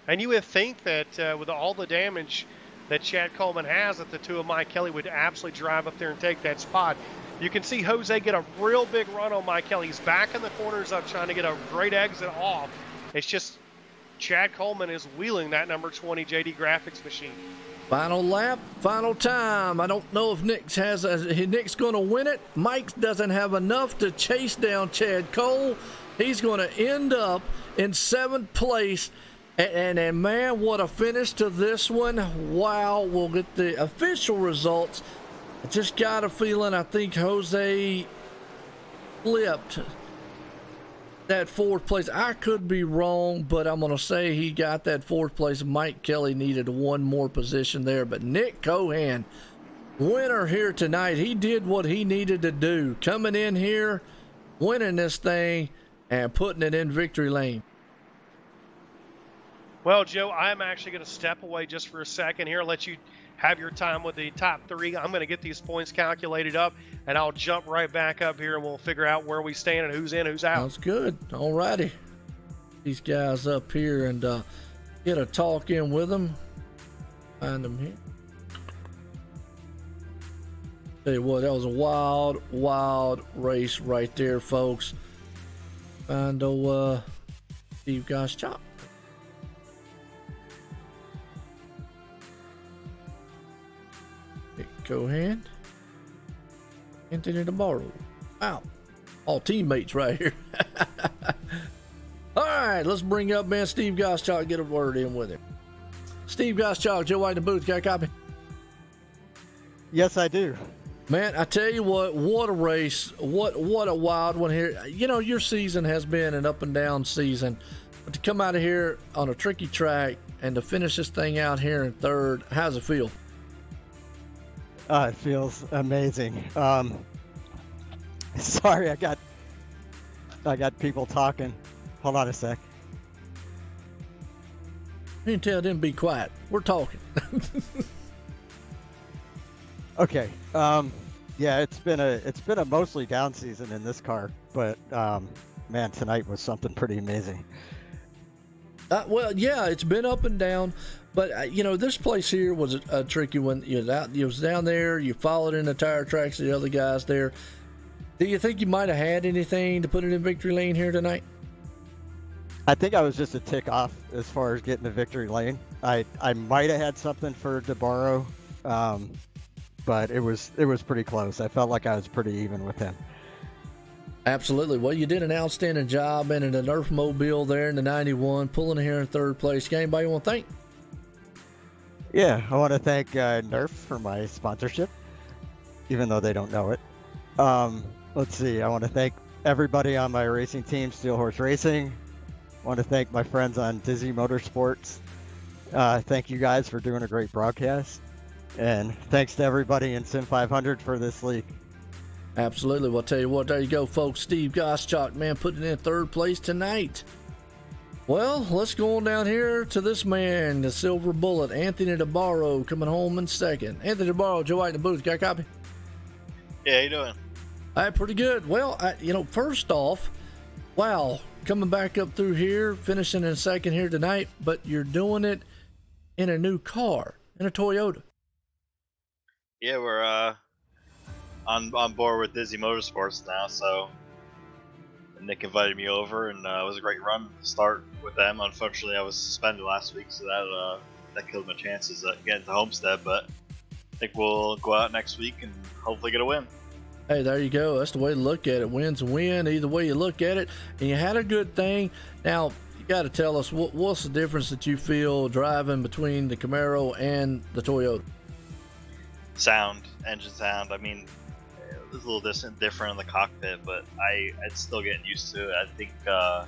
And you would think that with all the damage that Chad Coleman has, that the 2 of Mike Kelly would absolutely drive up there and take that spot. You can see Jose get a real big run on Mike Kelly. He's back in the corners up trying to get a great exit off. It's just Chad Coleman is wheeling that number 20 JD Graphics machine. Final lap, final time. I don't know if Nick's going to win it. Mike doesn't have enough to chase down Chad Cole. He's going to end up in 7th place. And man, what a finish to this one. Wow, we'll get the official results. I just got a feeling, I think Jose flipped that 4th place. I could be wrong, but I'm going to say he got that 4th place. Mike Kelly needed 1 more position there, but Nick Cohan, winner here tonight. He did what he needed to do, coming in here, winning this thing, and putting it in victory lane. Well, Joe, I'm actually going to step away just for a second here, let you have your time with the top 3. I'm going to get these points calculated up, and I'll jump right back up here, and we'll figure out where we stand and who's in, who's out. Sounds good. All righty. These guys up here and get a talk in with them. Find them here. Tell you what, that was a wild, wild race right there, folks. Find old Steve Gottschalk. Cohan, Anthony DeBarro. Wow, all teammates right here. All right, let's bring up man Steve Gottschalk, get a word in with him. Steve Gottschalk, Joe White in the booth. Got a copy? Yes, I do. Man, I tell you what a race. What a wild one here. You know, your season has been an up and down season. But to come out of here on a tricky track and to finish this thing out here in 3rd, how's it feel? It feels amazing. Sorry, I got people talking. Hold on a sec. You can tell them be quiet. We're talking. Okay. Yeah, it's been a mostly down season in this car, but man, tonight was something pretty amazing. Well, yeah, it's been up and down, but this place here was a tricky one. You was down there. You followed in the tire tracks of the other guys there. Do you think you might have had anything to put it in victory lane here tonight? I think I was just a tick off as far as getting the victory lane. I might have had something for DeBarro, but it was pretty close. I felt like I was pretty even with him. Absolutely. Well, you did an outstanding job in the Nerf Mobile there in the 91, pulling here in third place. Anybody you want to thank? Yeah, I want to thank Nerf for my sponsorship, even though they don't know it. Let's see. I want to thank everybody on my racing team, Steel Horse Racing. I want to thank my friends on Dizzy Motorsports. Thank you guys for doing a great broadcast. And thanks to everybody in Sim500 for this league. Absolutely. Well, I'll tell you what, there you go, folks. Steve Goschalk, man, putting in third place tonight. Well, let's go on down here to this man, the Silver Bullet, Anthony DeBarro, coming home in second. Anthony DeBarro, Joe White in the booth. Got a copy? Yeah, how you doing? All right, pretty good. Well, first off, wow, coming back up through here, finishing in second here tonight, but you're doing it in a new car, in a Toyota. Yeah, we're on board with Dizzy Motorsports now, so Nick invited me over, and it was a great run to start with them. Unfortunately, I was suspended last week, so that killed my chances at getting to Homestead, but I think we'll go out next week and hopefully get a win. Hey, there you go. That's the way to look at it. Win's a win, either way you look at it. And you had a good thing. Now, you got to tell us, what's the difference that you feel driving between the Camaro and the Toyota? Engine sound. I mean, it was a little different in the cockpit, but it's still getting used to it. I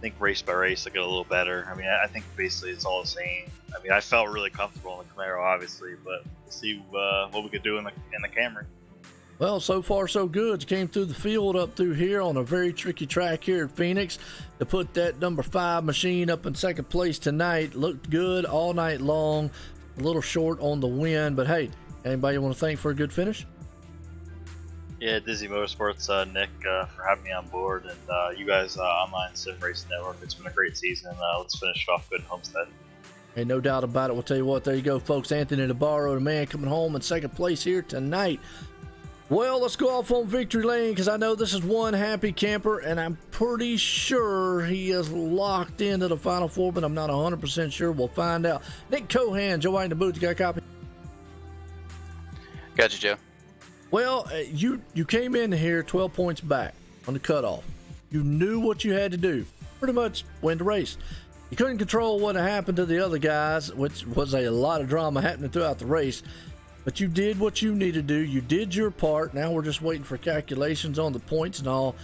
think race by race I get a little better. I mean, I think basically it's all the same. I mean, I felt really comfortable in the Camaro, obviously, but we'll see what we could do in the Camry. Well, so far so good. You came through the field up through here on a very tricky track here at Phoenix to put that number 5 machine up in second place tonight. Looked good all night long. A little short on the win, but hey, anybody you want to thank for a good finish? Yeah, Dizzy Motorsports, Nick, for having me on board, and you guys, Online Sim Racing Network. It's been a great season. Let's finish it off good in Homestead. Hey, no doubt about it. We'll tell you what, there you go, folks. Anthony DeBarro, the man coming home in second place here tonight. Well, let's go off on victory lane, because I know this is one happy camper, and I'm pretty sure he is locked into the Final Four, but I'm not 100% sure. We'll find out. Nick Cohan, Joe White in the booth. You got a copy? Got you, Joe. Well, you came in here 12 points back on the cutoff. You knew what you had to do. Pretty much win the race. You couldn't control what happened to the other guys, which was a lot of drama happening throughout the race. But you did what you needed to do. You did your part. Now we're just waiting for calculations on the points and all.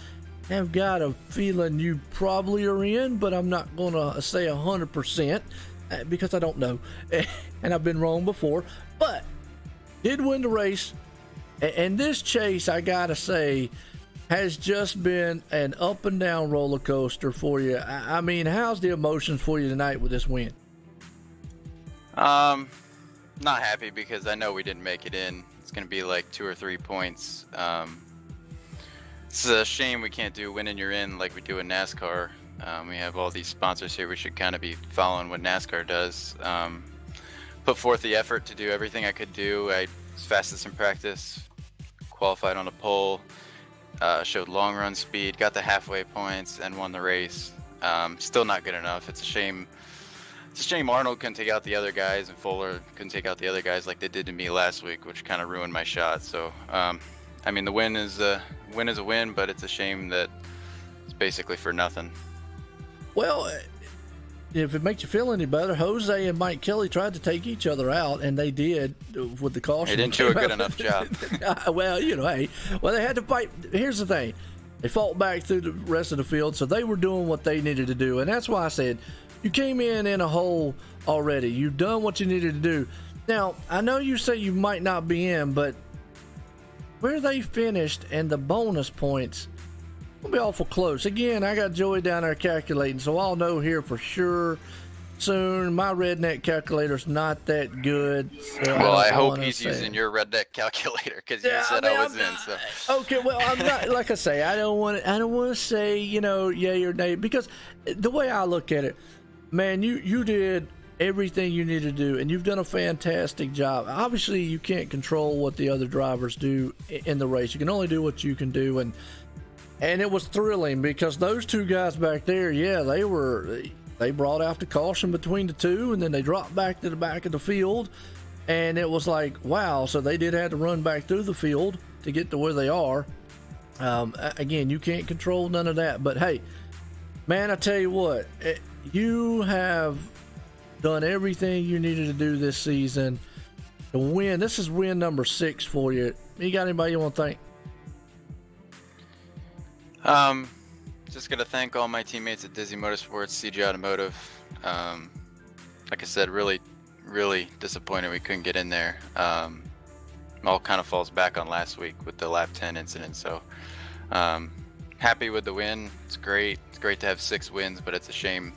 I've got a feeling you probably are in, but I'm not going to say 100% because I don't know. And I've been wrong before. But did win the race. And this chase, I got to say, has just been an up and down roller coaster for you. I mean, how's the emotions for you tonight with this win? Not happy because I know we didn't make it in. It's going to be like 2 or 3 points. It's a shame we can't do win and you're in like we do in NASCAR. We have all these sponsors here. We should kind of be following what NASCAR does. Put forth the effort to do everything I could do. I was fastest in practice, qualified on a pole, showed long run speed, got the halfway points, and won the race. Still not good enough. It's a shame. It's a shame Arnold couldn't take out the other guys and Fuller couldn't take out the other guys like they did to me last week, which kind of ruined my shot. So, I mean, the win is a win, but it's a shame that it's basically for nothing. Well, if it makes you feel any better, Jose and Mike Kelly tried to take each other out, and they did with the caution. They didn't do a good enough job. Well, hey, they had to fight. Here's the thing. They fought back through the rest of the field, so they were doing what they needed to do, and that's why I said, you came in a hole already. You've done what you needed to do. Now, I know you say you might not be in, but where they finished and the bonus points will be awful close. Again, I got Joey down there calculating, so I'll know here for sure soon. My redneck calculator's not that good. So well, I hope he's using your redneck calculator, because you said I was in. So okay, well, I'm not. Like I say, I don't want to say, you know, yay or nay, because the way I look at it, man, you did everything you need to do, and you've done a fantastic job. Obviously, you can't control what the other drivers do in the race. You can only do what you can do, and it was thrilling because those two guys back there, yeah, they brought out the caution between the two, and then they dropped back to the back of the field, and it was like, wow, so they did have to run back through the field to get to where they are. Again, you can't control none of that, but hey, man, I tell you what, you have done everything you needed to do this season to win. This is win number 6 for you. You got anybody you want to thank? Just gonna thank all my teammates at Dizzy Motorsports, CG Automotive. Like I said, really disappointed we couldn't get in there. All kind of falls back on last week with the lap 10 incident. So happy with the win. It's great. It's great to have 6 wins, but it's a shame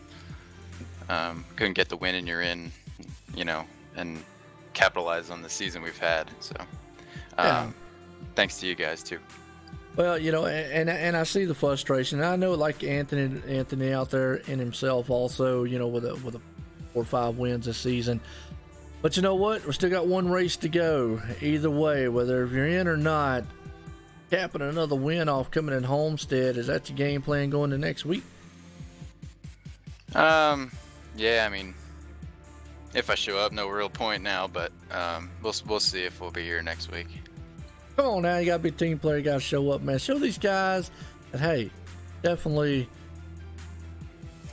couldn't get the win and you're in, you know, and capitalize on the season we've had. So thanks to you guys too. Well, you know, and I see the frustration. I know, like Anthony out there in himself also, you know, with a 4 or 5 wins this season. But you know what? We still got one race to go. Either way, whether if you're in or not, capping another win off coming in Homestead. Is that your game plan going to next week? Yeah, I mean, if I show up, no real point now, but we'll see if we'll be here next week. Come on now, you gotta be a team player, you gotta show up, man. Show these guys that, hey, definitely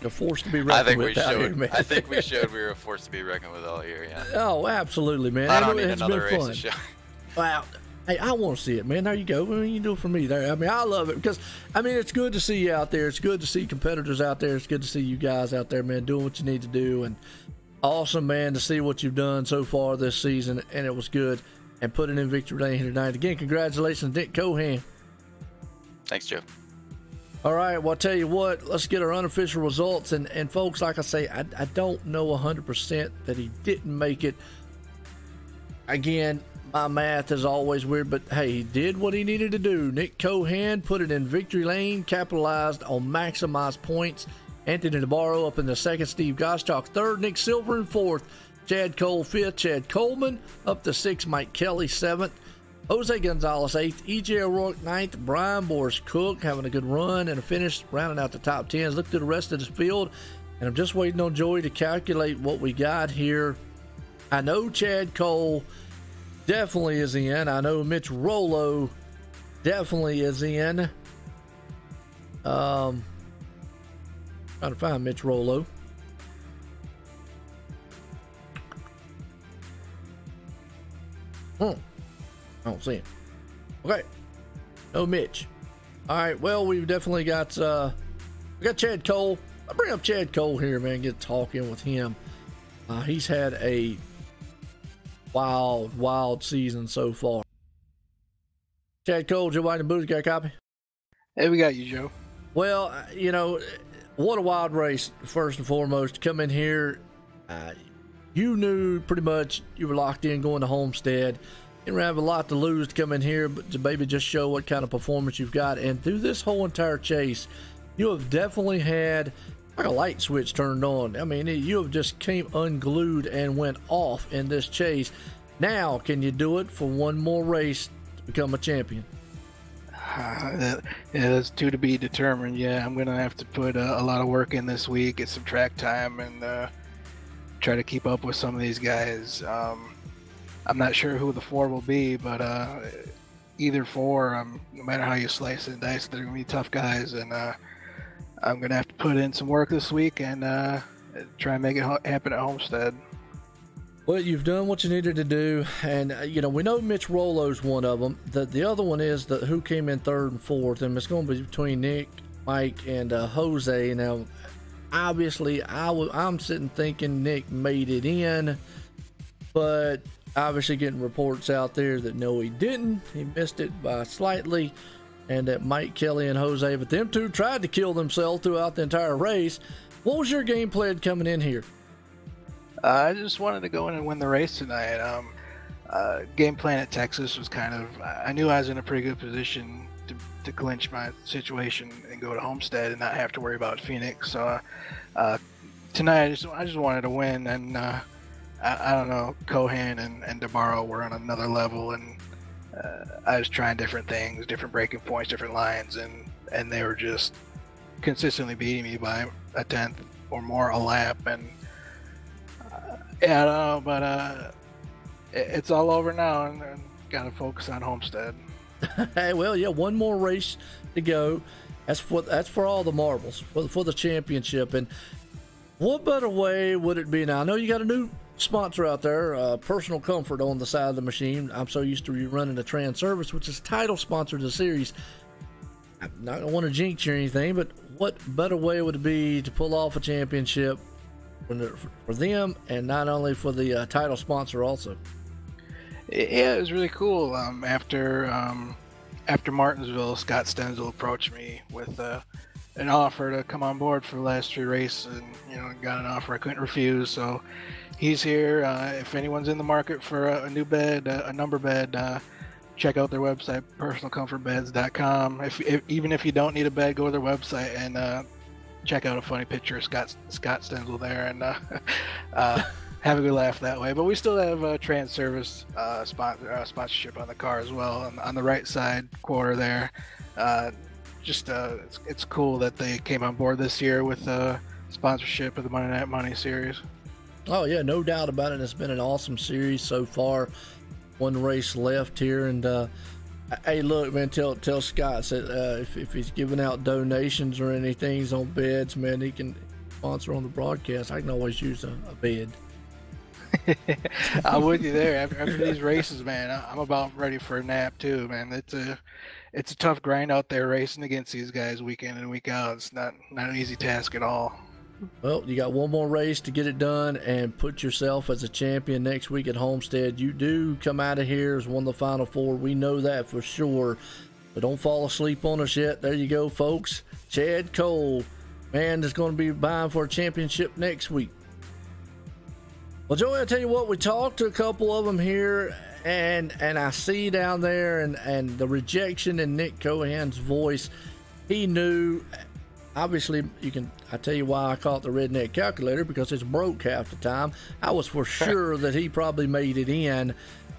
a force to be reckoned with out here, man. I think we showed we were a force to be reckoned with all year, yeah. Oh, absolutely, man. I don't need another race to show. Wow. Hey, I want to see it, man. There you go. I mean, you do it for me there. I mean, I love it because, I mean, it's good to see you out there. It's good to see competitors out there. It's good to see you guys out there, man, doing what you need to do. And awesome, man, to see what you've done so far this season. And it was good. And putting in victory lane here tonight. Again, congratulations, Nick Cohan. Thanks, Joe. All right, well, I'll tell you what, let's get our unofficial results. And folks, like I say, I don't know 100% that he didn't make it. Again, my math is always weird, but hey, he did what he needed to do. Nick Cohan put it in victory lane, capitalized on maximized points. Anthony Navarro up in the second, Steve Goschalk third, Nick Silver in fourth, Chad Cole fifth, Chad Coleman up to sixth, Mike Kelly seventh, Jose Gonzalez eighth, EJ O'Rourke ninth, Brian Boris Cook having a good run and a finish, rounding out the top 10s. Look through the rest of this field, and I'm just waiting on Joey to calculate what we got here. I know Chad Cole definitely is in. I know Mitch Rollo definitely is in. Trying to find Mitch Rollo. I don't see him. Okay. No Mitch. All right. Well, we've definitely got we got Chad Cole. I'll bring up Chad Cole here, man. Get talking with him. He's had a wild season so far. Chad Cole, Joe White and Boots, got a copy? Hey, we got you, Joe. Well, you know, what a wild race, first and foremost. To come in here, you knew pretty much you were locked in going to Homestead. You didn't have a lot to lose to come in here, but to maybe just show what kind of performance you've got. And through this whole entire chase, you have definitely had like a light switch turned on. I mean, you have just came unglued and went off in this chase. Now, can you do it for one more race to become a champion? Yeah, that's to be determined. Yeah, I'm going to have to put a lot of work in this week, get some track time, and try to keep up with some of these guys. I'm not sure who the 4 will be, but either 4, no matter how you slice and dice, they're going to be tough guys, and I'm going to have to put in some work this week and try and make it happen at Homestead. Well, you've done what you needed to do, and you know, we know Mitch Rollo's one of them. The other one is who came in third and fourth, and it's going to be between Nick, Mike, and Jose. Now, obviously, I'm sitting thinking Nick made it in. but obviously getting reports out there that no, he didn't. He missed it by slightly, and that Mike Kelly and Jose, but them two tried to kill themselves throughout the entire race. What was your game plan coming in here? I just wanted to go in and win the race tonight. Game plan at Texas was kind of, I knew I was in a pretty good position to clinch my situation and go to Homestead and not have to worry about Phoenix. So tonight I just wanted to win, and I don't know, Cohan and DeBarro were on another level, and I was trying different things, different breaking points, different lines, and they were just consistently beating me by a tenth or more a lap. And yeah, I don't know, but it's all over now, and got to focus on Homestead. Hey, well, yeah, one more race to go. That's for all the marbles, for the championship. And what better way would it be now? I know you got a new sponsor out there, Personal Comfort on the side of the machine. I'm so used to you running the Transervice, which is title sponsor of the series. I'm not going to want to jinx you or anything, but what better way would it be to pull off a championship for them, and not only for the title sponsor also? Yeah, it was really cool. After Martinsville, Scott Stenzel approached me with an offer to come on board for the last 3 races, and got an offer I couldn't refuse. So he's here. If anyone's in the market for a new bed, a number bed, check out their website, personalcomfortbeds.com. Even if you don't need a bed, go to their website and check out a funny picture of Scott Stenzel there, and have a good laugh that way. But we still have a Transervice sponsorship on the car as well, on the right side quarter there. It's cool that they came on board this year with sponsorship of the Monday Night Money series. Oh yeah, no doubt about it. It's been an awesome series so far. One race left here, and hey, look, man, tell Scott that if he's giving out donations or anything on beds, man, he can sponsor on the broadcast. I can always use a bed. I'm with you there. After these races, man, I'm about ready for a nap too, man. It's a tough grind out there racing against these guys week in and week out. It's not an easy task at all. Well, you got one more race to get it done and put yourself as a champion next week at Homestead. You do come out of here as one of the final 4. We know that for sure. But don't fall asleep on us yet. There you go, folks. Chad Cole, man, is going to be vying for a championship next week. Well, Joey, I tell you what, we talked to a couple of them here, and I see down there and the rejection in Nick Cohan's voice. He knew. Obviously, I tell you why I call it the redneck calculator, because it's broke half the time. I was for sure that he probably made it in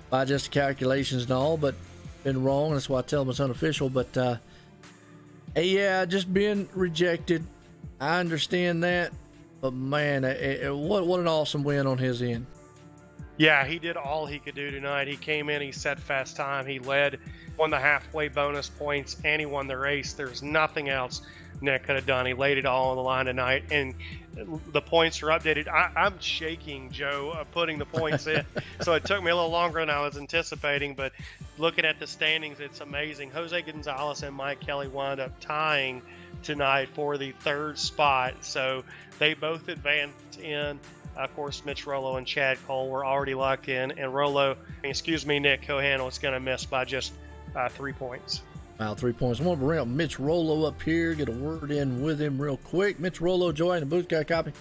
by just calculations and all, but been wrong. That's why I tell him it's unofficial. But yeah, just being rejected, I understand that. But man, what an awesome win on his end. Yeah, he did all he could do tonight. He came in, he set fast time, he led, won the halfway bonus points, and he won the race. There's nothing else Nick could have done. He laid it all on the line tonight, and the points are updated. I'm shaking, Joe, putting the points in, so it took me a little longer than I was anticipating, but looking at the standings, it's amazing. Jose Gonzalez and Mike Kelly wound up tying tonight for the 3rd spot, so they both advanced in. Of course, Mitch Rollo and Chad Cole were already locked in, and Nick Cohan was going to miss by just 3 points. Wow, 3 points. I'm going to bring Mitch Rollo up here, get a word in with him real quick. Mitch Rollo, Joy in the booth, got a copy?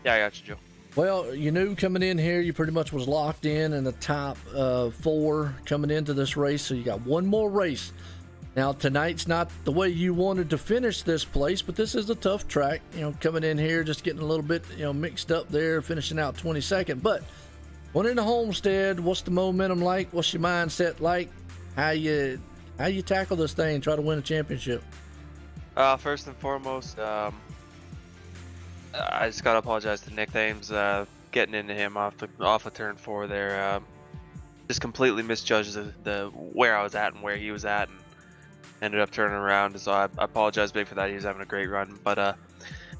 Yeah, I got you, Joe. Well, you knew coming in here, you pretty much was locked in the top 4 coming into this race, so you got one more race. Now, tonight's not the way you wanted to finish this place, but this is a tough track. Coming in here, just getting a little bit, mixed up there, finishing out 22nd. But going into Homestead, what's the momentum like? What's your mindset like? How you tackle this thing, try to win a championship? First and foremost, I just gotta apologize to Nick Thames, getting into him off of turn 4 there. Just completely misjudged the where I was at and where he was at, and ended up turning around. So I apologize big for that. He was having a great run, but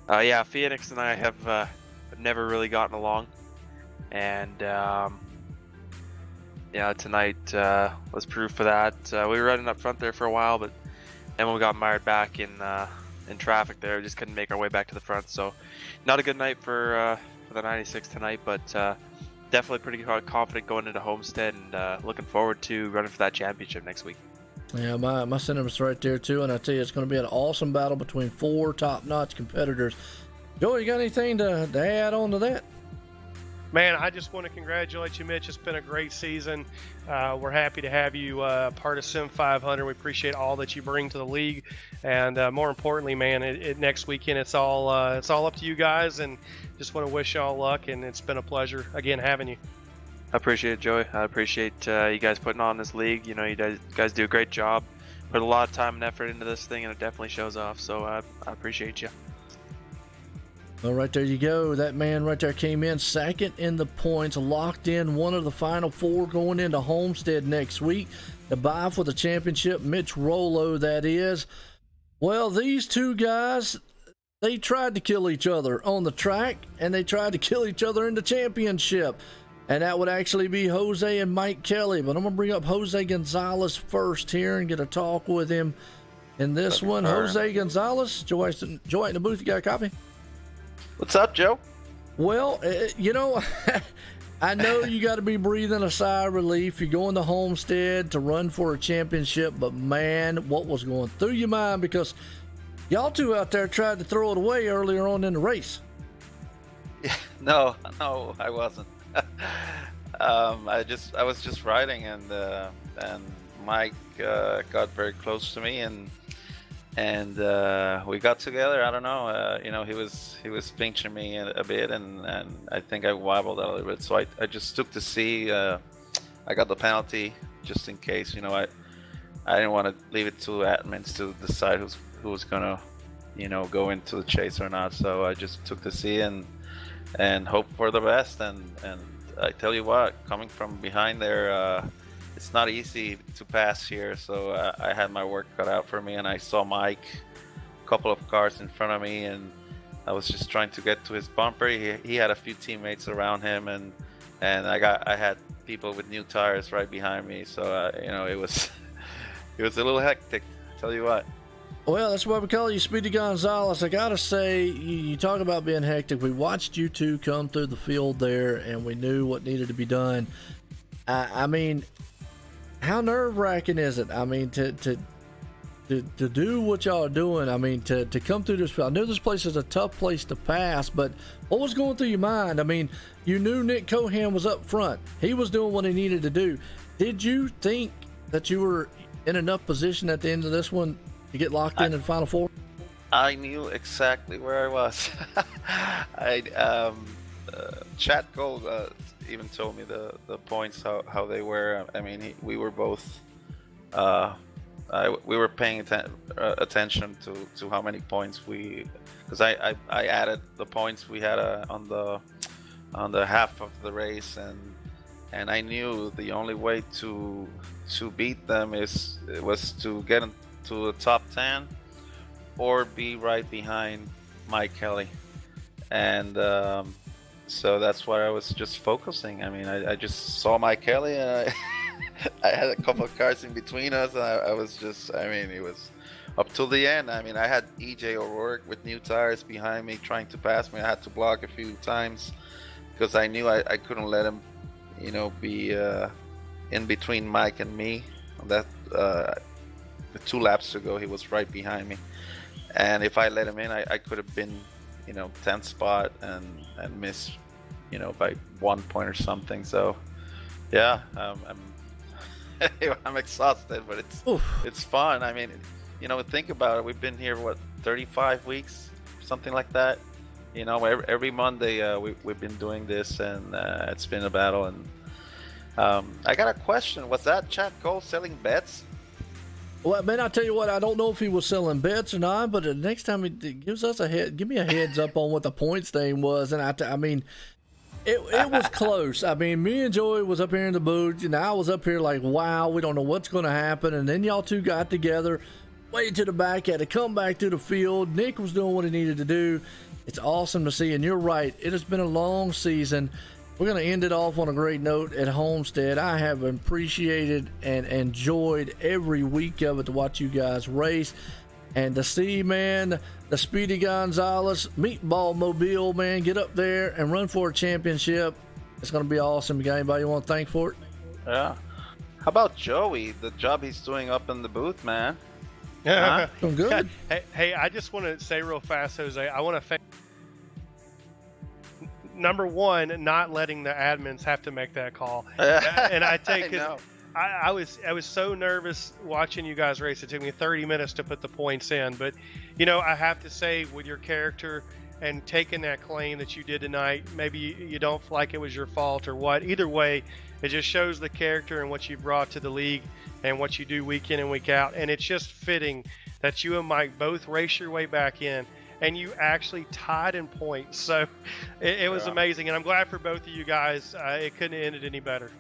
yeah, Phoenix and I have never really gotten along, and yeah, tonight was proof for that. We were running up front there for a while, but then when we got mired back in traffic there, we just couldn't make our way back to the front. So not a good night for the 96 tonight, but definitely pretty confident going into Homestead, and looking forward to running for that championship next week. Yeah, my sentiments right there too, and I tell you, it's going to be an awesome battle between 4 top-notch competitors. Joey, you got anything to add on to that? Man, I just want to congratulate you, Mitch. It's been a great season. We're happy to have you part of Sim500. We appreciate all that you bring to the league, and more importantly, man, next weekend it's all up to you guys. And just want to wish y'all luck. And it's been a pleasure again having you. I appreciate it, Joey. I appreciate you guys putting on this league. You know, you guys do a great job. Put a lot of time and effort into this thing, and it definitely shows off. So I appreciate you. Well, right there you go. That man right there came in second in the points, locked in one of the final 4 going into Homestead next week. The bye for the championship, Mitch Rollo, that is. Well, these two guys, they tried to kill each other on the track, and they tried to kill each other in the championship. And that would actually be Jose and Mike Kelly. But I'm going to bring up Jose Gonzalez first here and get a talk with him in this one. Jose Gonzalez, Joy in the booth, you got a copy? What's up, Joe? Well, you know, I know you got to be breathing a sigh of relief. You're going to Homestead to run for a championship, but man, what was going through your mind? Because y'all two out there tried to throw it away earlier on in the race. Yeah, no, I wasn't. I was just riding, and Mike got very close to me, and we got together. I don't know, you know, he was pinching me a bit, and I think I wobbled a little bit, so I just took the C. I got the penalty just in case, you know. I didn't want to leave it to admins to decide who was gonna, you know, go into the chase or not, so I just took the C and hope for the best. And I tell you what, coming from behind there, it's not easy to pass here, so I had my work cut out for me, and I saw Mike a couple of cars in front of me, and I was just trying to get to his bumper. He had a few teammates around him, and I had people with new tires right behind me, so you know, it was a little hectic, tell you what. Well, that's why we call you Speedy Gonzalez. I gotta say, you talk about being hectic. We watched you two come through the field there, and we knew what needed to be done. I mean, how nerve-wracking is it? I mean, to do what y'all are doing. I mean, to come through this field. I know this place is a tough place to pass, but what was going through your mind? I mean, you knew Nick Cohan was up front. He was doing what he needed to do. Did you think that you were in enough position at the end of this one to get locked in the Final Four? I knew exactly where I was. Chad Gold even told me the points, how they were. I mean, we were both we were paying attention to how many points because I added the points we had on the half of the race, and I knew the only way to beat them was to get into the top 10 or be right behind Mike Kelly, and so that's why I was just focusing. I mean, I just saw Mike Kelly, and I had a couple of cars in between us, and I was just, I mean, it was up till the end. I mean, I had EJ O'Rourke with new tires behind me trying to pass me. I had to block a few times because I knew I couldn't let him, you know, be in between Mike and me. That the 2 laps ago, he was right behind me, and if I let him in, I could have been, you know, 10th spot and miss, you know, by 1 point or something. So yeah, I'm exhausted, but it's fun. I mean, you know, think about it. We've been here, what, 35 weeks, something like that. You know, every Monday we've been doing this, and it's been a battle. And I got a question. Was that Chad Cole selling bets? Well, man, I'll tell you what, I don't know if he was selling bets or not, but the next time he gives us give me a heads up on what the points thing was. And I mean, it was close. I mean, me and Joey was up here in the booth, and I was up here like, wow, we don't know what's going to happen. And then y'all two got together, way to the back, had to come back to the field. Nick was doing what he needed to do. It's awesome to see, and you're right. It has been a long season. We're going to end it off on a great note at Homestead. I have appreciated and enjoyed every week of it to watch you guys race. And to see, man, the Speedy Gonzalez Meatball Mobile, man, get up there and run for a championship. It's going to be awesome. You got anybody you want to thank for it? Yeah. How about Joey? The job he's doing up in the booth, man. Yeah. Doing good. Hey, I just want to say real fast, Jose. I want to thank number one, not letting the admins have to make that call. And I take it. I was so nervous watching you guys race. It took me 30 minutes to put the points in, but I have to say, with your character and taking that claim that you did tonight, maybe you don't feel like it was your fault or what. Either way, it just shows the character and what you brought to the league and what you do week in and week out. And it's just fitting that you and Mike both race your way back in, and you actually tied in points. So it was amazing, and I'm glad for both of you guys. It couldn't have ended any better.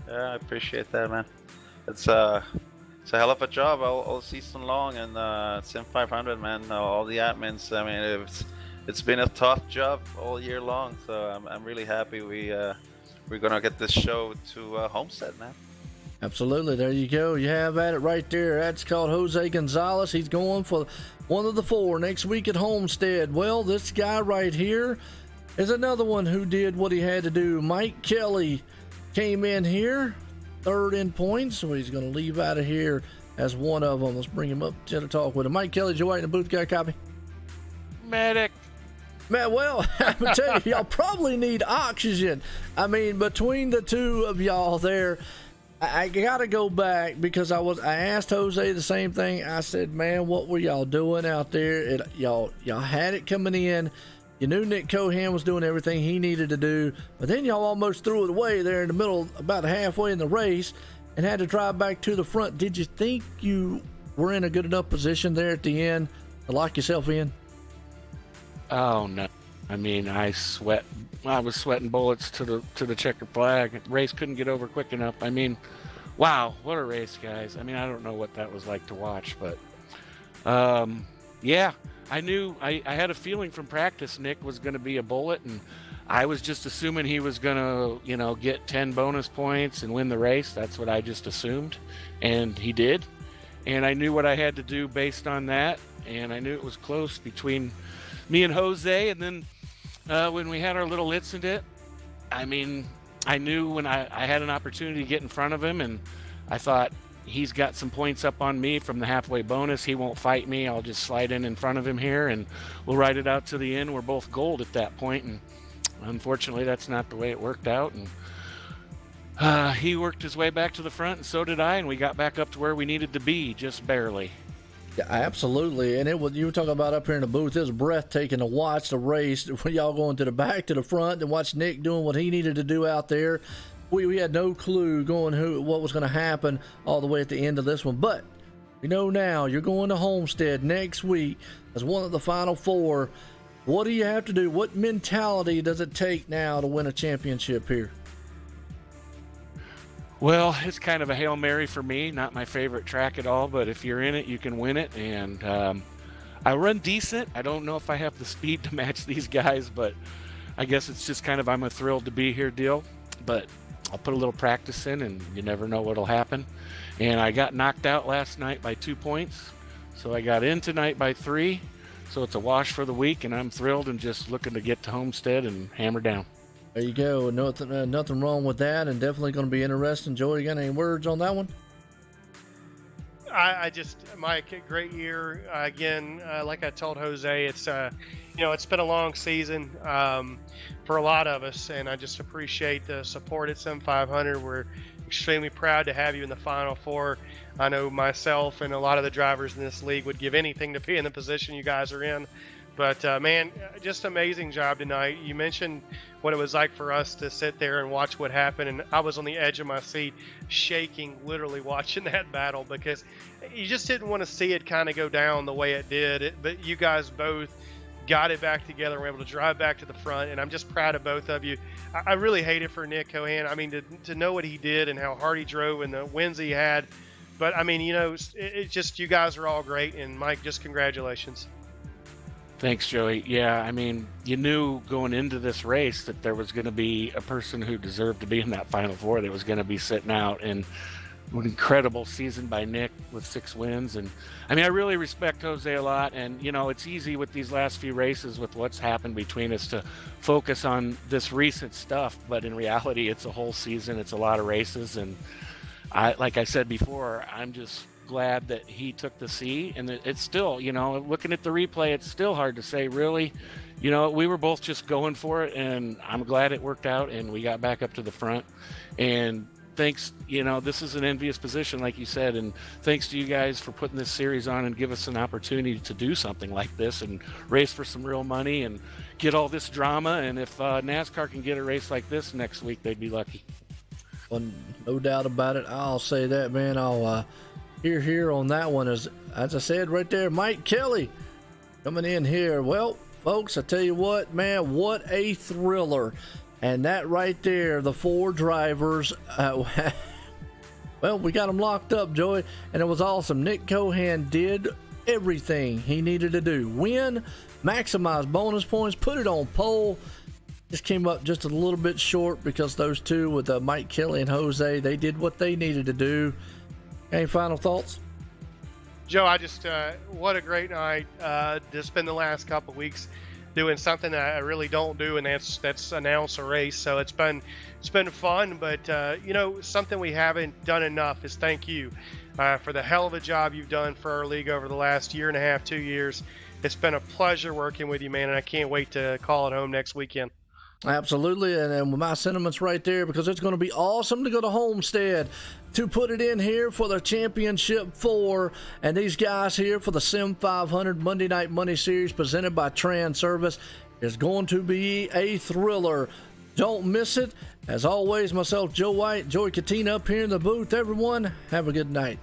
Yeah, I appreciate that, man. It's a hell of a job all season long, and Sim500, man. All the admins. I mean, it's been a tough job all year long. So I'm really happy we're gonna get this show to Homestead, man. Absolutely. There you go. You have at it right there. That's called Jose Gonzalez. He's going for one of the 4 next week at Homestead. Well, this guy right here is another one who did what he had to do. Mike Kelly came in here, 3rd in points, so he's going to leave out of here as one of them. Let's bring him up to talk with him. Mike Kelly, did you wait in the booth? Got a copy? Medic. Man, well, I'm going to tell you, y'all probably need oxygen. I mean, between the two of y'all there, I got to go back because I asked Jose the same thing. I said, man, what were y'all doing out there? Y'all had it coming in. You knew Nick Cohan was doing everything he needed to do, but then y'all almost threw it away there in the middle, about halfway in the race, and had to drive back to the front. Did you think you were in a good enough position there at the end to lock yourself in? Oh no! I mean, I was sweating bullets to the checkered flag. Race couldn't get over quick enough. I mean, wow, what a race, guys! I mean, I don't know what that was like to watch, but yeah. I knew I had a feeling from practice Nick was going to be a bullet, and I was just assuming he was going to, get 10 bonus points and win the race. That's what I just assumed, and he did. And I knew what I had to do based on that, and I knew it was close between me and Jose. And then when we had our little incident, I mean, I knew when I had an opportunity to get in front of him, and I thought, he's got some points up on me from the halfway bonus. He won't fight me. I'll just slide in front of him here, and we'll ride it out to the end. We're both gold at that point, and unfortunately, that's not the way it worked out. And he worked his way back to the front, and so did I, and we got back up to where we needed to be, just barely. Yeah, absolutely. And you were talking about up here in the booth, it was breathtaking to watch the race. Y'all going to the back, to the front, and watch Nick doing what he needed to do out there. We had no clue what was going to happen all the way at the end of this one. But we know now you're going to Homestead next week as one of the final 4. What do you have to do? What mentality does it take now to win a championship here? Well, it's kind of a Hail Mary for me. Not my favorite track at all, but if you're in it, you can win it. And I run decent. I don't know if I have the speed to match these guys, but I guess it's just kind of I'm a thrilled to be here deal. But I'll put a little practice in, and you never know what'll happen. And I got knocked out last night by 2 points, so I got in tonight by 3. So it's a wash for the week, and I'm thrilled and just looking to get to Homestead and hammer down. There you go. Nothing wrong with that, and definitely going to be interesting. Joey, you got any words on that one? Mike, great year again. Like I told Jose, it's it's been a long season for a lot of us, and I just appreciate the support at Sim500. We're extremely proud to have you in the Final 4. I know myself and a lot of the drivers in this league would give anything to be in the position you guys are in. But man, just amazing job tonight. You mentioned what it was like for us to sit there and watch what happened, and I was on the edge of my seat, shaking, literally watching that battle, because you just didn't want to see it kind of go down the way it did. But you guys both got it back together and were able to drive back to the front, and I'm just proud of both of you. I really hate it for Nick Cohan. I mean, to know what he did and how hard he drove and the wins he had. But I mean, it's just, you guys are all great, and Mike, just congratulations. Thanks, Joey. Yeah, I mean, you knew going into this race that there was going to be a person who deserved to be in that Final 4 that was going to be sitting out, and an incredible season by Nick with 6 wins. And I mean, I really respect Jose a lot. And, you know, it's easy with these last few races with what's happened between us to focus on this recent stuff. But in reality, it's a whole season. It's a lot of races. And like I said before, I'm just glad that he took the C. And it's still, you know, looking at the replay, it's still hard to say, really. You know, we were both just going for it, and I'm glad it worked out, and we got back up to the front. And thanks, you know, this is an envious position, like you said, and thanks to you guys for putting this series on and give us an opportunity to do something like this and race for some real money and get all this drama. And if NASCAR can get a race like this next week, they'd be lucky. Well, no doubt about it. I'll say that, man. I'll hear on that one. As I said right there, Mike Kelly coming in here. Well, folks, I tell you what, man, what a thriller. And that right there, the 4 drivers, well, we got them locked up, Joey, and it was awesome. Nick Cohan did everything he needed to do. Win, maximize bonus points, put it on pole. Just came up just a little bit short because those two with Mike Kelly and Jose, they did what they needed to do. Any final thoughts? Joe, I just, what a great night. Just been the last couple of weeks doing something that I really don't do, and that's announce a race. So it's been fun, but you know, something we haven't done enough is thank you for the hell of a job you've done for our league over the last year and a half, 2 years. It's been a pleasure working with you, man, and I can't wait to call it home next weekend. Absolutely, and with my sentiments right there, because it's going to be awesome to go to Homestead to put it in here for the Championship 4, and these guys here for the Sim500 Monday Night Money Series presented by Transervice is going to be a thriller. Don't miss it. As always, myself, Joe White, Joey Katina up here in the booth. Everyone, have a good night.